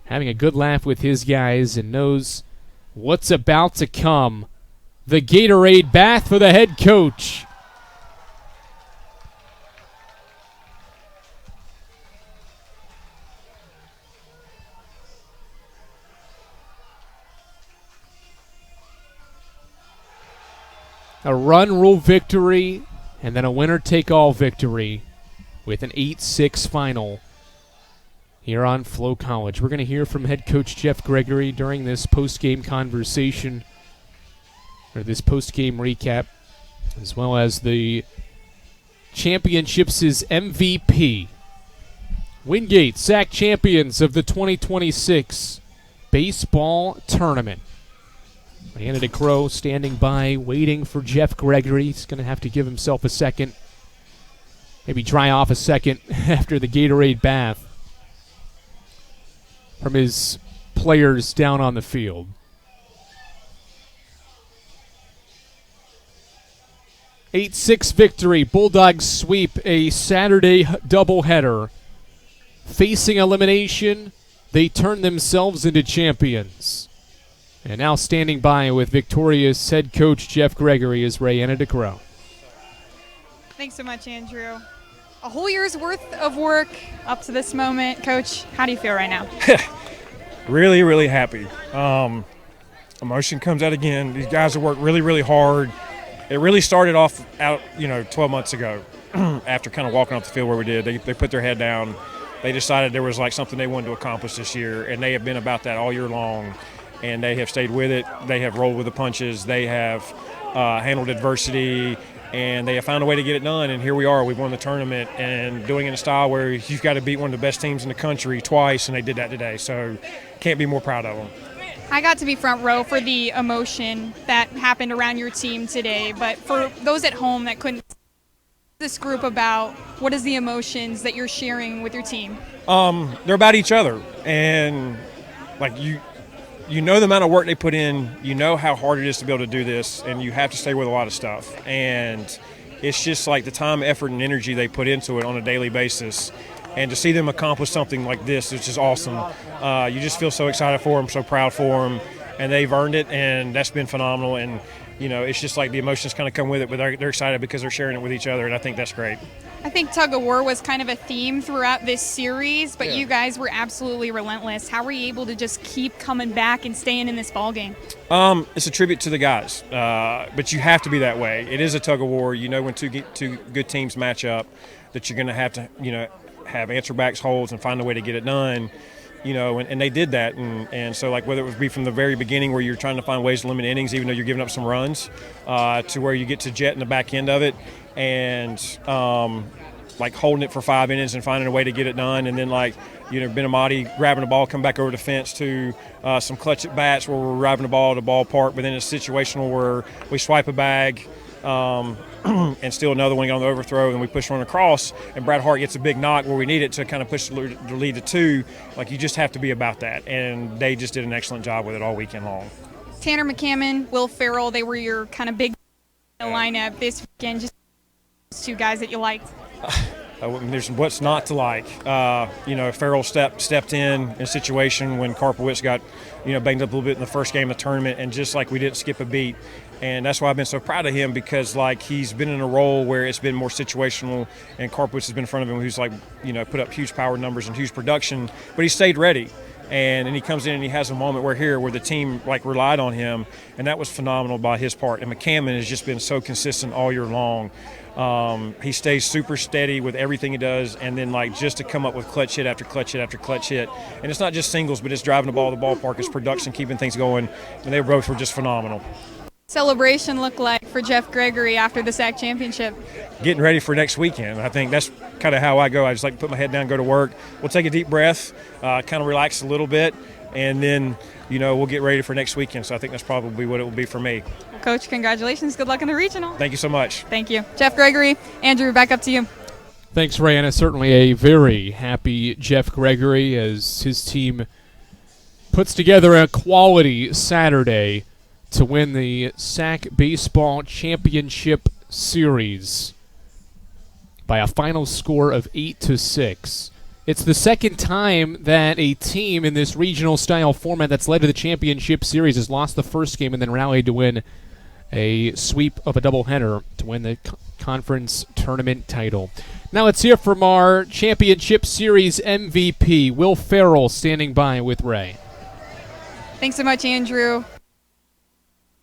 having a good laugh with his guys and knows what's about to come. The Gatorade bath for the head coach. A run rule victory and then a winner-take-all victory with an 8-6 final here on Flo College. We're going to hear from head coach Jeff Gregory during this post-game conversation, or this post-game recap, as well as the championship's MVP. Wingate, SAC champions of the 2026 baseball tournament. Anna DeCrow standing by, waiting for Jeff Gregory. He's going to have to give himself a second, maybe dry off a second after the Gatorade bath from his players down on the field. An 8-6 victory. Bulldogs sweep a Saturday doubleheader. Facing elimination, they turn themselves into champions. And now standing by with victorious head coach Jeff Gregory is Rayanna DeCrow. Thanks so much, Andrew. A whole year's worth of work up to this moment. Coach, how do you feel right now? Really, really happy. Emotion comes out again. These guys have worked really, really hard. It really started off 12 months ago after kind of walking off the field where we did. They put their head down. They decided there was like something they wanted to accomplish this year, and they have been about that all year long. And they have stayed with it. They have rolled with the punches. They have handled adversity, and they have found a way to get it done. And here we are. We've won the tournament and doing it in a style where you've got to beat one of the best teams in the country twice, and they did that today. So can't be more proud of them. I got to be front row for the emotion that happened around your team today. But for those at home that couldn't this group about, what is the emotions that you're sharing with your team? They're about each other. And, like, you know the amount of work they put in, you know how hard it is to be able to do this, and you have to stay with a lot of stuff. And it's just like the time, effort, and energy they put into it on a daily basis. And to see them accomplish something like this is just awesome. You just feel so excited for them, so proud for them, and they've earned it, and that's been phenomenal. And, it's just like the emotions kind of come with it, but they're excited because they're sharing it with each other, and I think that's great. I think tug of war was kind of a theme throughout this series, but you guys were absolutely relentless. How were you able to just keep coming back and staying in this ball game? It's a tribute to the guys, but you have to be that way. It is a tug of war. When two good teams match up, that you're going to have answer backs, holds, and find a way to get it done. And they did that. And so, like, whether it would be from the very beginning where you're trying to find ways to limit innings, even though you're giving up some runs, to where you get to Jet in the back end of it and, like, holding it for 5 innings and finding a way to get it done. And then, like, Benamati grabbing the ball, come back over the fence to some clutch at bats where we're driving the ball to the ballpark, but then it's situational where we swipe a bag, and steal another one on the overthrow, and we push one across, and Brad Hart gets a big knock where we need it to kind of push the lead to 2. Like, you just have to be about that, and they just did an excellent job with it all weekend long. Tanner McCammon, Will Farrell, they were your kind of big lineup this weekend. Just two guys that you liked. There's what's not to like. Farrell stepped in a situation when Karpowicz got, banged up a little bit in the first game of the tournament, and just like we didn't skip a beat. And that's why I've been so proud of him, because like he's been in a role where it's been more situational, and Karpwitz has been in front of him, who's like, put up huge power numbers and huge production, but he stayed ready. And then he comes in and he has a moment where the team like relied on him, and that was phenomenal by his part. And McCammon has just been so consistent all year long. He stays super steady with everything he does, and then like just to come up with clutch hit after clutch hit after clutch hit. And it's not just singles, but it's driving the ball to the ballpark, it's production, keeping things going, and they both were just phenomenal. Celebration look like for Jeff Gregory after the SAC championship? Getting ready for next weekend. I think that's kind of how I go. I just like to put my head down, go to work. We'll take a deep breath, kind of relax a little bit, and then we'll get ready for next weekend. So I think that's probably what it will be for me. Coach, congratulations. Good luck in the regional. Thank you so much. Thank you. Jeff Gregory, Andrew, back up to you. Thanks, Rayanna. Certainly a very happy Jeff Gregory as his team puts together a quality Saturday to win the SAC Baseball Championship Series by a final score of 8-6. It's the second time that a team in this regional style format that's led to the championship series has lost the first game and then rallied to win a sweep of a doubleheader to win the conference tournament title. Now let's hear from our championship series MVP, Will Farrell, standing by with Ray. Thanks so much, Andrew.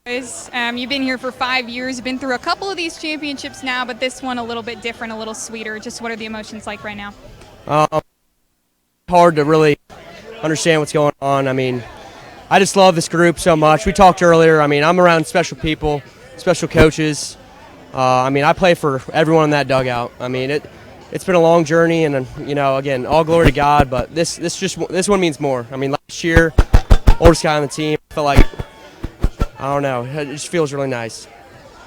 You've been here for 5 years, been through a couple of these championships now, but this one a little bit different, a little sweeter. Just what are the emotions like right now? Hard to really understand what's going on. I mean, I just love this group so much. We talked earlier. I mean, I'm around special people, special coaches. I play for everyone in that dugout. I mean, it's been a long journey, and again, all glory to God. But this one means more. I mean, last year, oldest guy on the team, I felt like, I don't know, it just feels really nice.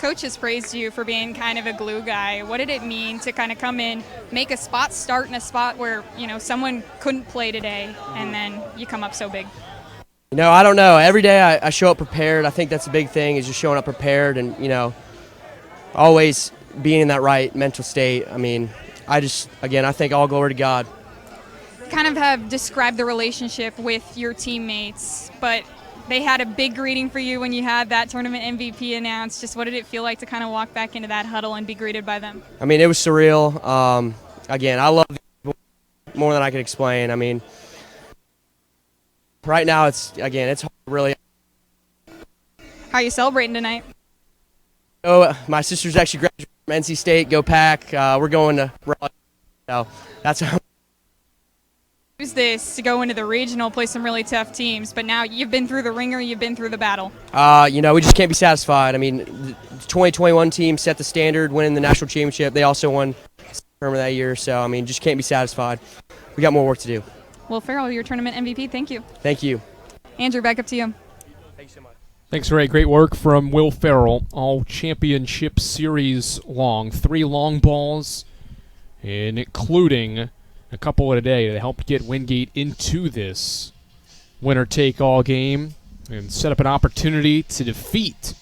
Coach has praised you for being kind of a glue guy. What did it mean to kind of come in, make a spot start in a spot where, someone couldn't play today, and then you come up so big? I don't know. Every day I show up prepared. I think that's a big thing, is just showing up prepared and, always being in that right mental state. I mean, I think all glory to God. Kind of have described the relationship with your teammates, but they had a big greeting for you when you had that tournament MVP announced. Just what did it feel like to kind of walk back into that huddle and be greeted by them? I mean, it was surreal. Again, I love these people more than I can explain. I mean, right now it's hard really. How are you celebrating tonight? My sister's actually graduated from NC State. Go Pack. We're going to Raleigh. So that's how. Use this to go into the regional, play some really tough teams, but now you've been through the ringer, you've been through the battle. We just can't be satisfied. I mean, the 2021 team set the standard, winning the national championship. They also won tournament that year, so, just can't be satisfied. We got more work to do. Will Farrell, your tournament MVP, thank you. Thank you. Andrew, back up to you. Thank you so much. Thanks, Ray. Great work from Will Farrell, all championship series long. 3 long balls, including a couple a day that helped get Wingate into this winner-take-all game and set up an opportunity to defeat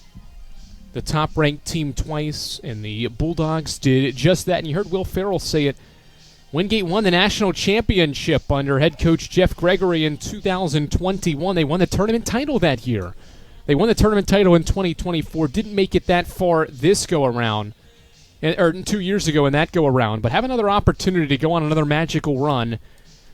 the top-ranked team twice, and the Bulldogs did just that. And you heard Will Farrell say it. Wingate won the national championship under head coach Jeff Gregory in 2021. They won the tournament title that year. They won the tournament title in 2024. Didn't make it that far this go-around. Or 2 years ago in that go-around, but have another opportunity to go on another magical run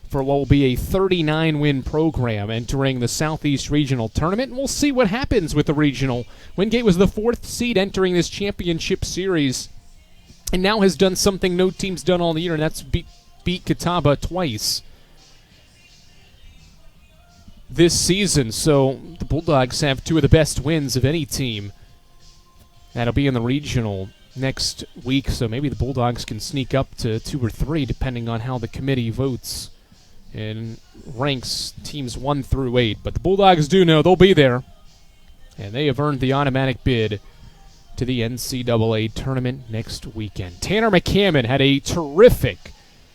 for what will be a 39-win program entering the Southeast Regional Tournament. And we'll see what happens with the regional. Wingate was the 4th seed entering this championship series and now has done something no team's done all year, and that's beat Catawba twice this season. So the Bulldogs have 2 of the best wins of any team. That'll be in the regional next week, so maybe the Bulldogs can sneak up to 2 or 3 depending on how the committee votes and ranks teams 1 through 8. But the Bulldogs do know they'll be there, and they have earned the automatic bid to the NCAA tournament next weekend. Tanner McCammon had a terrific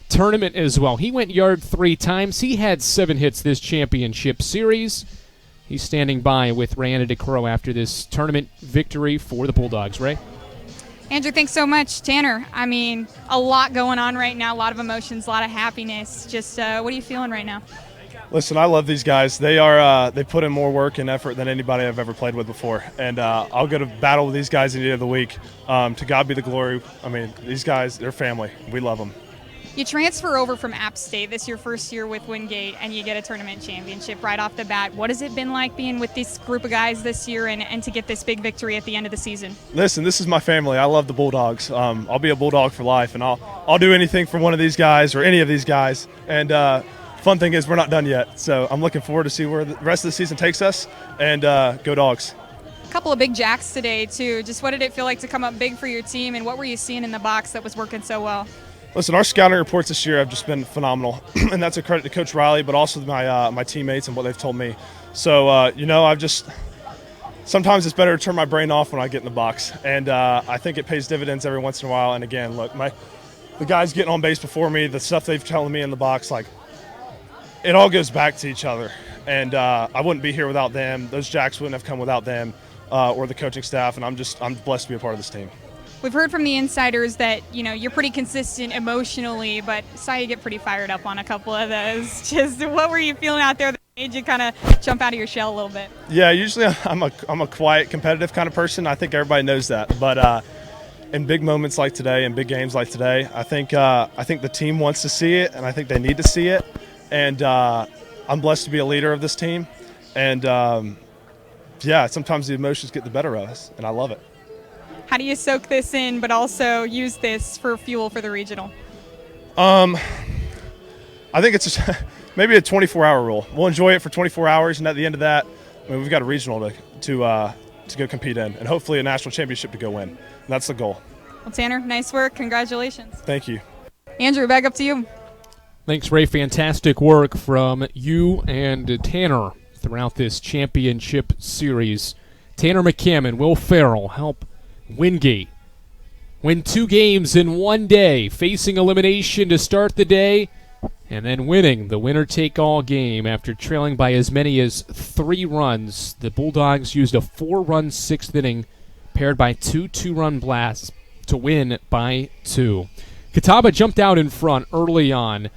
tournament as well. He went yard 3 times. He had 7 hits this championship series. He's standing by with Rayanna DeCrow after this tournament victory for the Bulldogs. Ray? Andrew, thanks so much. Tanner, a lot going on right now, a lot of emotions, a lot of happiness. Just what are you feeling right now? Listen, I love these guys. They put in more work and effort than anybody I've ever played with before, and I'll go to battle with these guys any day of the week. To God be the glory. I mean, these guys, they're family. We love them. You transfer over from App State. This is your first year with Wingate, and you get a tournament championship right off the bat. What has it been like being with this group of guys this year and to get this big victory at the end of the season? Listen, this is my family. I love the Bulldogs. I'll be a Bulldog for life, and I'll do anything for one of these guys or any of these guys. And fun thing is we're not done yet, so I'm looking forward to see where the rest of the season takes us, and go Dogs. A couple of big jacks today, too. Just what did it feel like to come up big for your team, and what were you seeing in the box that was working so well? Listen, our scouting reports this year have just been phenomenal, and that's a credit to Coach Riley, but also my teammates and what they've told me. So, I've just – sometimes it's better to turn my brain off when I get in the box, and I think it pays dividends every once in a while. And, again, look, the guys getting on base before me, the stuff they've telling me in the box, like, it all goes back to each other. And I wouldn't be here without them. Those jacks wouldn't have come without them or the coaching staff, and I'm blessed to be a part of this team. We've heard from the insiders that, you're pretty consistent emotionally, but saw you get pretty fired up on a couple of those. Just what were you feeling out there that made you kind of jump out of your shell a little bit? Yeah, usually I'm a quiet, competitive kind of person. I think everybody knows that. But in big moments like today, in big games like today, I think the team wants to see it, and I think they need to see it. And I'm blessed to be a leader of this team. And, sometimes the emotions get the better of us, and I love it. How do you soak this in but also use this for fuel for the regional? I think it's maybe a 24-hour rule. We'll enjoy it for 24 hours, and at the end of that, we've got a regional to go compete in, and hopefully a national championship to go win. And that's the goal. Well, Tanner, nice work. Congratulations. Thank you. Andrew, back up to you. Thanks, Ray. Fantastic work from you and Tanner throughout this championship series. Tanner McCammon, Will Farrell help Wingate win 2 games in one day, facing elimination to start the day, and then winning the winner-take-all game after trailing by as many as 3 runs. The Bulldogs used a 4-run 6th inning paired by 2 2-run blasts to win by 2. Catawba jumped out in front early on,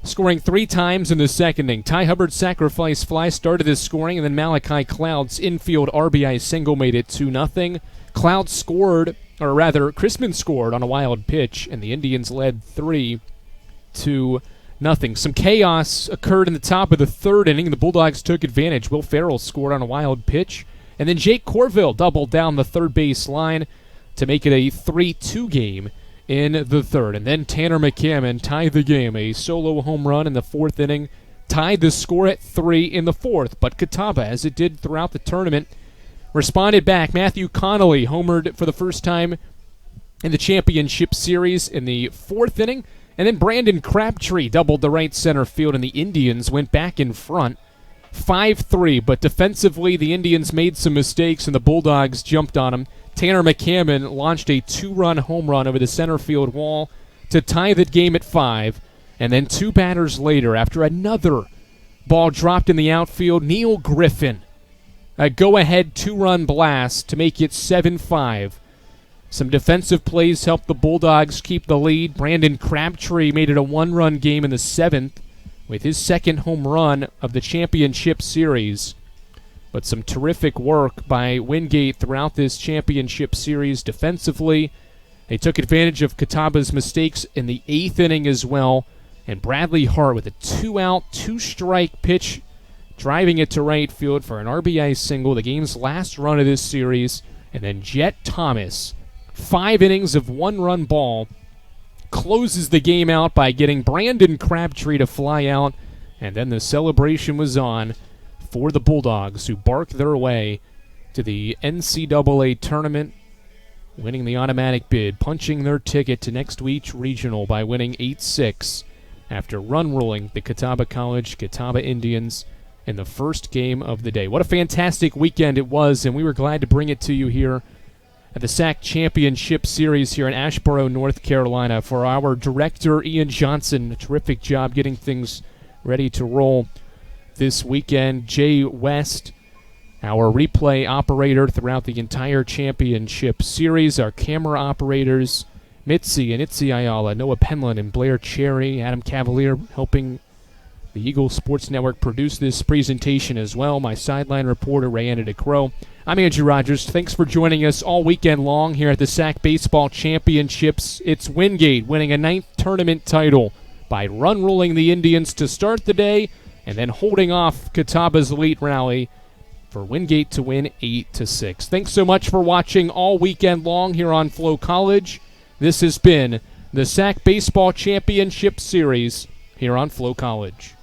scoring 3 times in the second inning. Ty Hubbard's sacrifice fly started this scoring, and then Malachi Cloud's infield RBI single made it 2-0. Cloud scored, or rather, Chrisman scored on a wild pitch, and the Indians led 3-0. Some chaos occurred in the top of the 3rd inning. The Bulldogs took advantage. Will Farrell scored on a wild pitch, and then Jake Corville doubled down the third base line to make it a 3-2 game in the 3rd. And then Tanner McCammon tied the game. A solo home run in the 4th inning tied the score at 3 in the 4th. But Catawba, as it did throughout the tournament, responded back. Matthew Connolly homered for the first time in the championship series in the 4th inning. And then Brandon Crabtree doubled the right center field, and the Indians went back in front 5-3. But defensively, the Indians made some mistakes, and the Bulldogs jumped on them. Tanner McCammon launched a 2-run home run over the center field wall to tie the game at 5. And then 2 batters later, after another ball dropped in the outfield, Neil Griffin, a go-ahead 2-run blast to make it 7-5. Some defensive plays helped the Bulldogs keep the lead. Brandon Crabtree made it a 1-run game in the 7th with his 2nd home run of the championship series. But some terrific work by Wingate throughout this championship series defensively. They took advantage of Catawba's mistakes in the 8th inning as well. And Bradley Hart with a 2-out, 2-strike pitch, driving it to right field for an RBI single, the game's last run of this series. And then Jet Thomas, 5 innings of 1-run ball, closes the game out by getting Brandon Crabtree to fly out. And then the celebration was on for the Bulldogs, who barked their way to the NCAA tournament, winning the automatic bid, punching their ticket to next week's regional by winning 8-6 after run-rolling the Catawba College Catawba Indians in the first game of the day. What a fantastic weekend it was, and we were glad to bring it to you here at the SAC Championship Series here in Asheboro, North Carolina. For our director, Ian Johnson, a terrific job getting things ready to roll this weekend. Jay West, our replay operator throughout the entire championship series. Our camera operators, Mitzi and Itzi Ayala, Noah Penland and Blair Cherry, Adam Cavalier helping The Eagle Sports Network produced this presentation as well. My sideline reporter, Rayanna DeCrow. I'm Andrew Rogers. Thanks for joining us all weekend long here at the SAC Baseball Championships. It's Wingate winning a 9th tournament title by run-rolling the Indians to start the day and then holding off Catawba's late rally for Wingate to win 8-6. Thanks so much for watching all weekend long here on Flo College. This has been the SAC Baseball Championship Series here on Flo College.